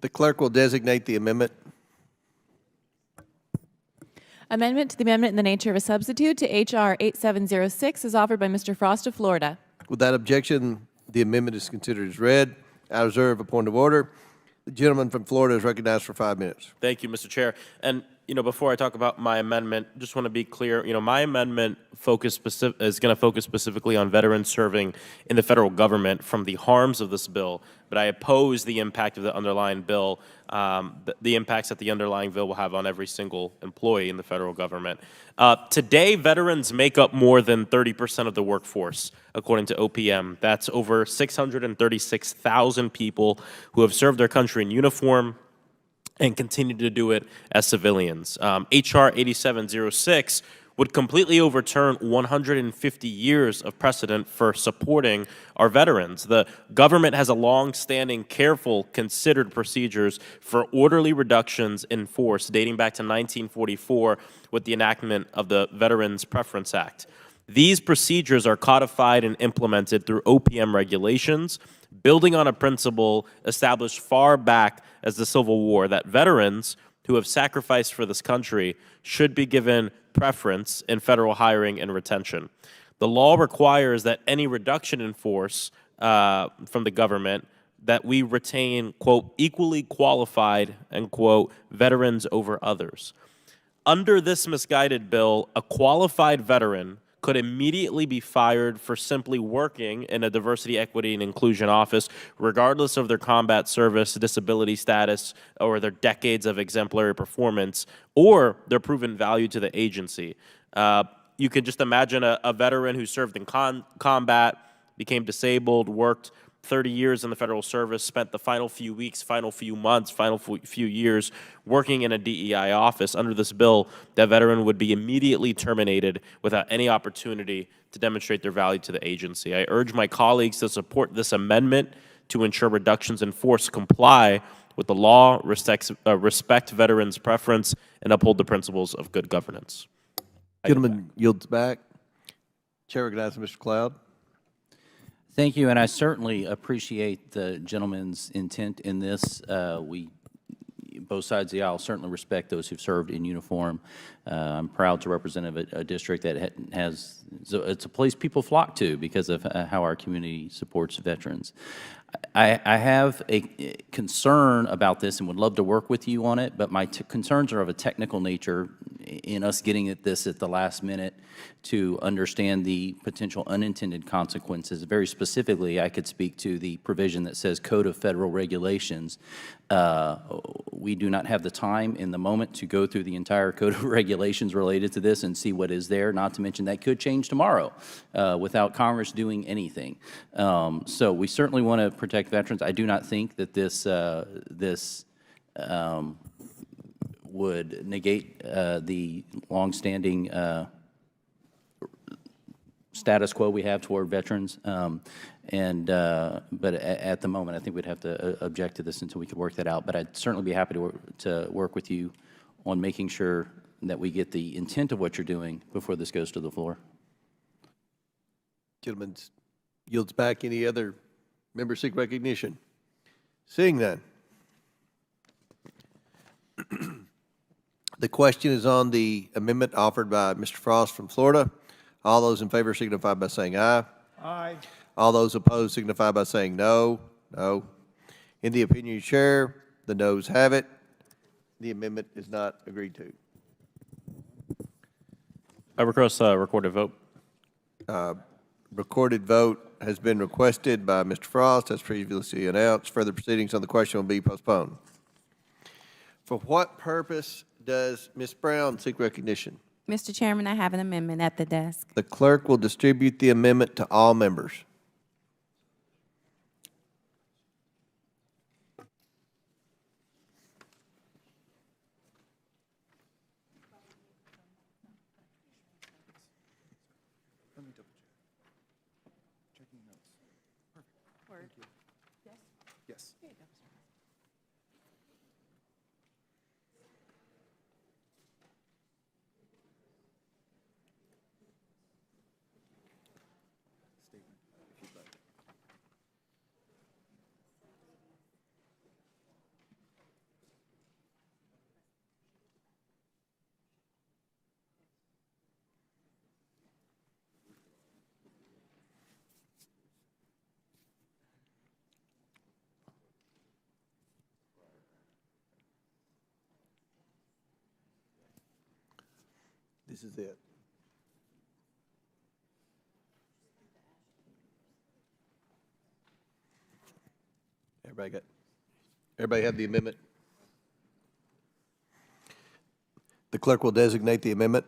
S1: The clerk will designate the amendment.
S15: Amendment to the amendment in the nature of a substitute to H.R. 8706 is offered by Mr. Frost of Florida.
S1: Without objection, the amendment is considered as read. I reserve a point of order. The gentleman from Florida is recognized for 5 minutes.
S16: Thank you, Mr. Chair. And, before I talk about my amendment, just want to be clear, my amendment is going to focus specifically on veterans serving in the federal government from the harms of this bill, but I oppose the impact of the underlying bill, the impacts that the underlying bill will have on every single employee in the federal government. Today, veterans make up more than 30% of the workforce, according to OPM. That's over 636,000 people who have served their country in uniform and continue to do it as civilians. H.R. 8706 would completely overturn 150 years of precedent for supporting our veterans. The government has a long-standing, careful, considered procedures for orderly reductions in force dating back to 1944 with the enactment of the Veterans Preference Act. These procedures are codified and implemented through OPM regulations, building on a principle established far back as the Civil War that veterans who have sacrificed for this country should be given preference in federal hiring and retention. The law requires that any reduction in force from the government that we retain, quote, equally qualified, end quote, veterans over others. Under this misguided bill, a qualified veteran could immediately be fired for simply working in a diversity, equity, and inclusion office, regardless of their combat service, disability status, or their decades of exemplary performance, or their proven value to the agency. You could just imagine a veteran who served in combat, became disabled, worked 30 years in the federal service, spent the final few weeks, final few months, final few years working in a DEI office. Under this bill, that veteran would be immediately terminated without any opportunity to demonstrate their value to the agency. I urge my colleagues to support this amendment to ensure reductions in force comply with the law, respect veterans' preference, and uphold the principles of good governance.
S1: Gentleman yields back. Chair recognizes Mr. Cloud.
S3: Thank you, and I certainly appreciate the gentleman's intent in this. Both sides of the aisle certainly respect those who've served in uniform. I'm proud to represent a district that it's a place people flock to because of how our community supports veterans. I have a concern about this and would love to work with you on it, but my concerns are of a technical nature in us getting at this at the last minute to understand the potential unintended consequences. Very specifically, I could speak to the provision that says Code of Federal Regulations. We do not have the time in the moment to go through the entire Code of Regulations related to this and see what is there, not to mention that could change tomorrow without Congress doing anything. So we certainly want to protect veterans. I do not think that this would negate the longstanding status quo we have toward veterans. But at the moment, I think we'd have to object to this until we could work that out. But I'd certainly be happy to work with you on making sure that we get the intent of what you're doing before this goes to the floor.
S1: Gentleman yields back. Any other members seek recognition? Seeing none. The question is on the amendment offered by Mr. Frost from Florida. All those in favor signify by saying aye.
S2: Aye.
S1: All those opposed signify by saying no. No. In the opinion of the chair, the noes have it. The amendment is not agreed to.
S16: I request a recorded vote.
S1: Recorded vote has been requested by Mr. Frost, as previously announced. Further proceedings on the question will be postponed. For what purpose does Ms. Brown seek recognition?
S15: Mr. Chairman, I have an amendment at the desk.
S1: The clerk will distribute the amendment to all members.
S2: Yes.
S1: This is it. Everybody have the amendment? The clerk will designate the amendment.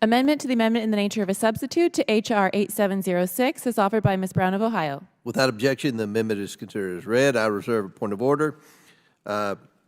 S15: Amendment to the amendment in the nature of a substitute to H.R. 8706 is offered by Ms. Brown of Ohio.
S1: Without objection, the amendment is considered as read. I reserve a point of order.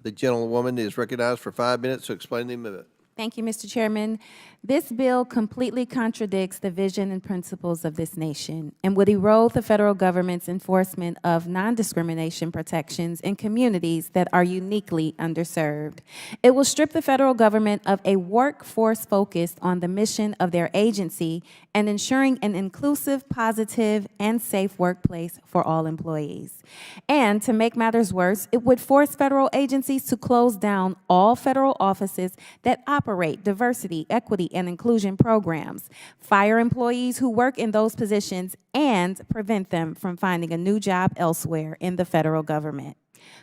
S1: The gentlewoman is recognized for 5 minutes to explain the amendment.
S14: Thank you, Mr. Chairman. This bill completely contradicts the vision and principles of this nation and would erode the federal government's enforcement of non-discrimination protections in communities that are uniquely underserved. It will strip the federal government of a workforce focused on the mission of their agency and ensuring an inclusive, positive, and safe workplace for all employees. And to make matters worse, it would force federal agencies to close down all federal offices that operate diversity, equity, and inclusion programs, fire employees who work in those positions, and prevent them from finding a new job elsewhere in the federal government.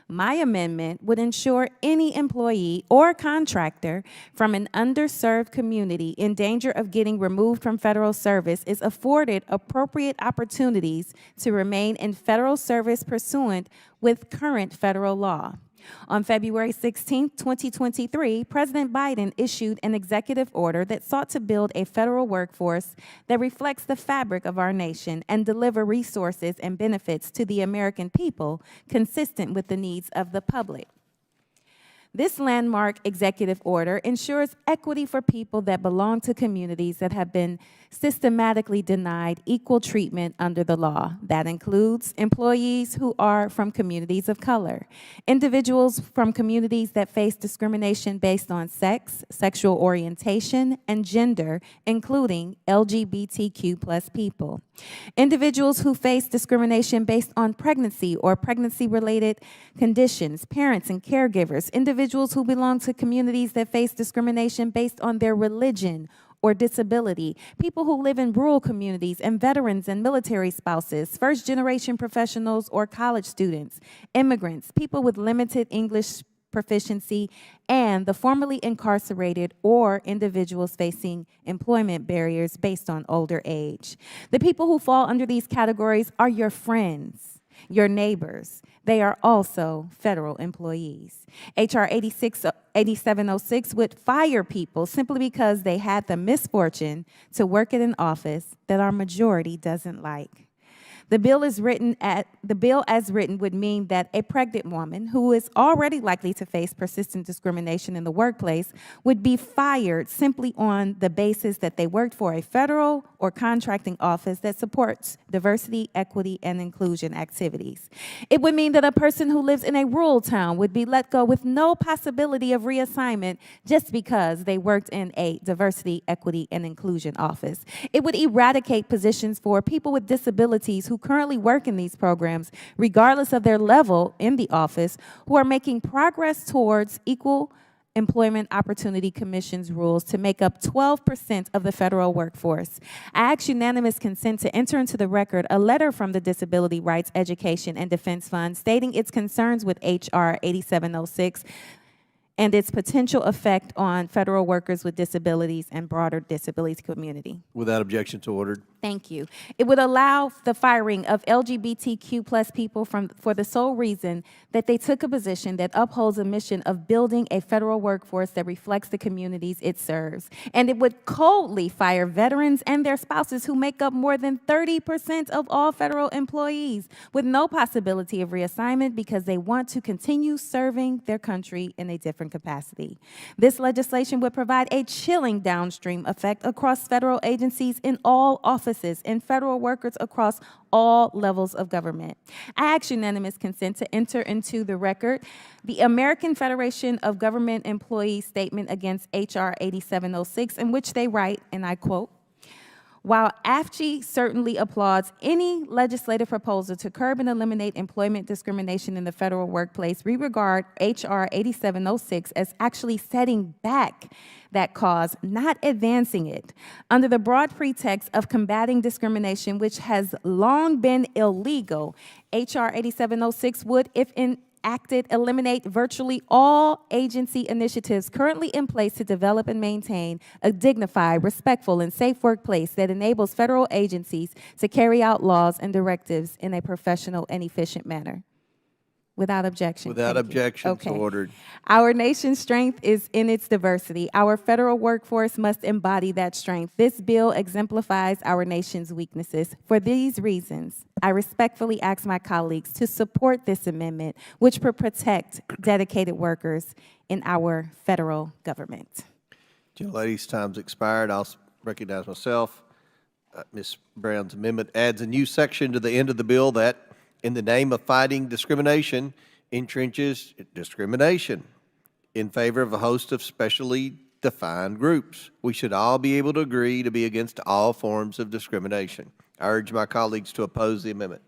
S14: My amendment would ensure any employee or contractor from an underserved community in danger of getting removed from federal service is afforded appropriate opportunities to remain in federal service pursuant with current federal law. On February 16, 2023, President Biden issued an executive order that sought to build a federal workforce that reflects the fabric of our nation and deliver resources and benefits to the American people consistent with the needs of the public. This landmark executive order ensures equity for people that belong to communities that have been systematically denied equal treatment under the law. That includes employees who are from communities of color, individuals from communities that face discrimination based on sex, sexual orientation, and gender, including LGBTQ+ people, individuals who face discrimination based on pregnancy or pregnancy-related conditions, parents and caregivers, individuals who belong to communities that face discrimination based on their religion or disability, people who live in rural communities, and veterans and military spouses, first-generation professionals or college students, immigrants, people with limited English proficiency, and the formerly incarcerated or individuals facing employment barriers based on older age. The people who fall under these categories are your friends, your neighbors. They are also federal employees. H.R. 8706 would fire people simply because they had the misfortune to work at an office that our majority doesn't like. The bill as written would mean that a pregnant woman who is already likely to face persistent discrimination in the workplace would be fired simply on the basis that they worked for a federal or contracting office that supports diversity, equity, and inclusion activities. It would mean that a person who lives in a rural town would be let go with no possibility of reassignment just because they worked in a diversity, equity, and inclusion office. It would eradicate positions for people with disabilities who currently work in these programs, regardless of their level in the office, who are making progress towards Equal Employment Opportunity Commission's rules to make up 12% of the federal workforce. I ask unanimous consent to enter into the record a letter from the Disability Rights Education and Defense Fund stating its concerns with H.R. 8706 and its potential effect on federal workers with disabilities and broader disability community.
S1: Without objection, so ordered.
S14: Thank you. It would allow the firing of LGBTQ+ people for the sole reason that they took a position that upholds a mission of building a federal workforce that reflects the communities it serves. And it would coldly fire veterans and their spouses who make up more than 30% of all federal employees with no possibility of reassignment because they want to continue serving their country in a different capacity. This legislation would provide a chilling downstream effect across federal agencies in all offices and federal workers across all levels of government. I ask unanimous consent to enter into the record the American Federation of Government Employees statement against H.R. 8706, in which they write, and I quote, "While AFG certainly applauds any legislative proposal to curb and eliminate employment discrimination in the federal workplace, we regard H.R. 8706 as actually setting back that cause, not advancing it. Under the broad pretext of combating discrimination, which has long been illegal, H.R. 8706 would, if
S17: acted eliminate virtually all agency initiatives currently in place to develop and maintain a dignified, respectful, and safe workplace that enables federal agencies to carry out laws and directives in a professional and efficient manner. Without objection.
S1: Without
S17: Thank you.
S1: objection, so
S17: Okay.
S1: ordered.
S17: Our nation's strength is in its diversity. Our federal workforce must embody that strength. This bill exemplifies our nation's weaknesses. For these reasons, I respectfully ask my colleagues to support this amendment, which will protect dedicated workers in our federal government.
S1: Ladies, time's expired. I'll recognize myself. Ms. Brown's amendment adds a new section to the end of the bill that, in the name of fighting discrimination, entrenches discrimination in favor of a host of specially defined groups. We should all be able to agree to be against all forms of discrimination. I urge my colleagues to oppose the amendment.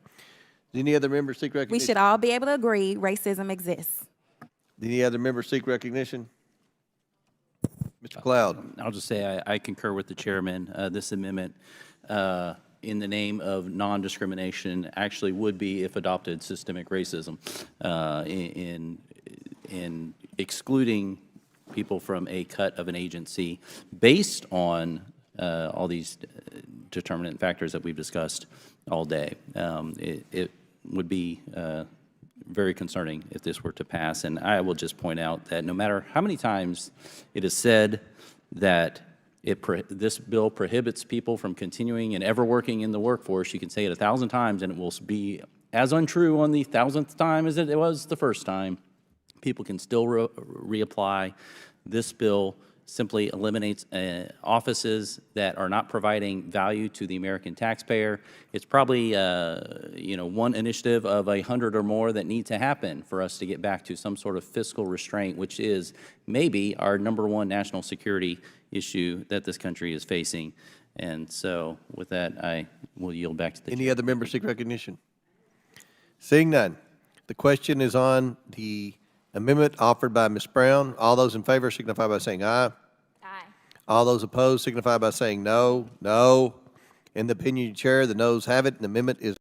S1: Does any other member seek recognition?
S17: We should all be able to agree racism exists.
S1: Do any other member seek recognition? Mr. Cloud.
S3: I'll just say I concur with the chairman. This amendment, in the name of non-discrimination, actually would be, if adopted, systemic racism in excluding people from a cut of an agency based on all these determinant factors that we've discussed all day. It would be very concerning if this were to pass. And I will just point out that no matter how many times it is said that this bill prohibits people from continuing and ever working in the workforce, you can say it 1,000 times and it will be as untrue on the 1,000th time as it was the first time. People can still reapply. This bill simply eliminates offices that are not providing value to the American taxpayer. It's probably one initiative of 100 or more that need to happen for us to get back to some sort of fiscal restraint, which is maybe our #1 national security issue that this country is facing. And so with that, I will yield back to the
S1: Any other members seek recognition? Seeing none, the question is on the amendment offered by Ms. Brown. All those in favor signify by saying aye.
S4: Aye.
S1: All those opposed signify by saying no. No. In the opinion of the chair, the noes have it, and the amendment is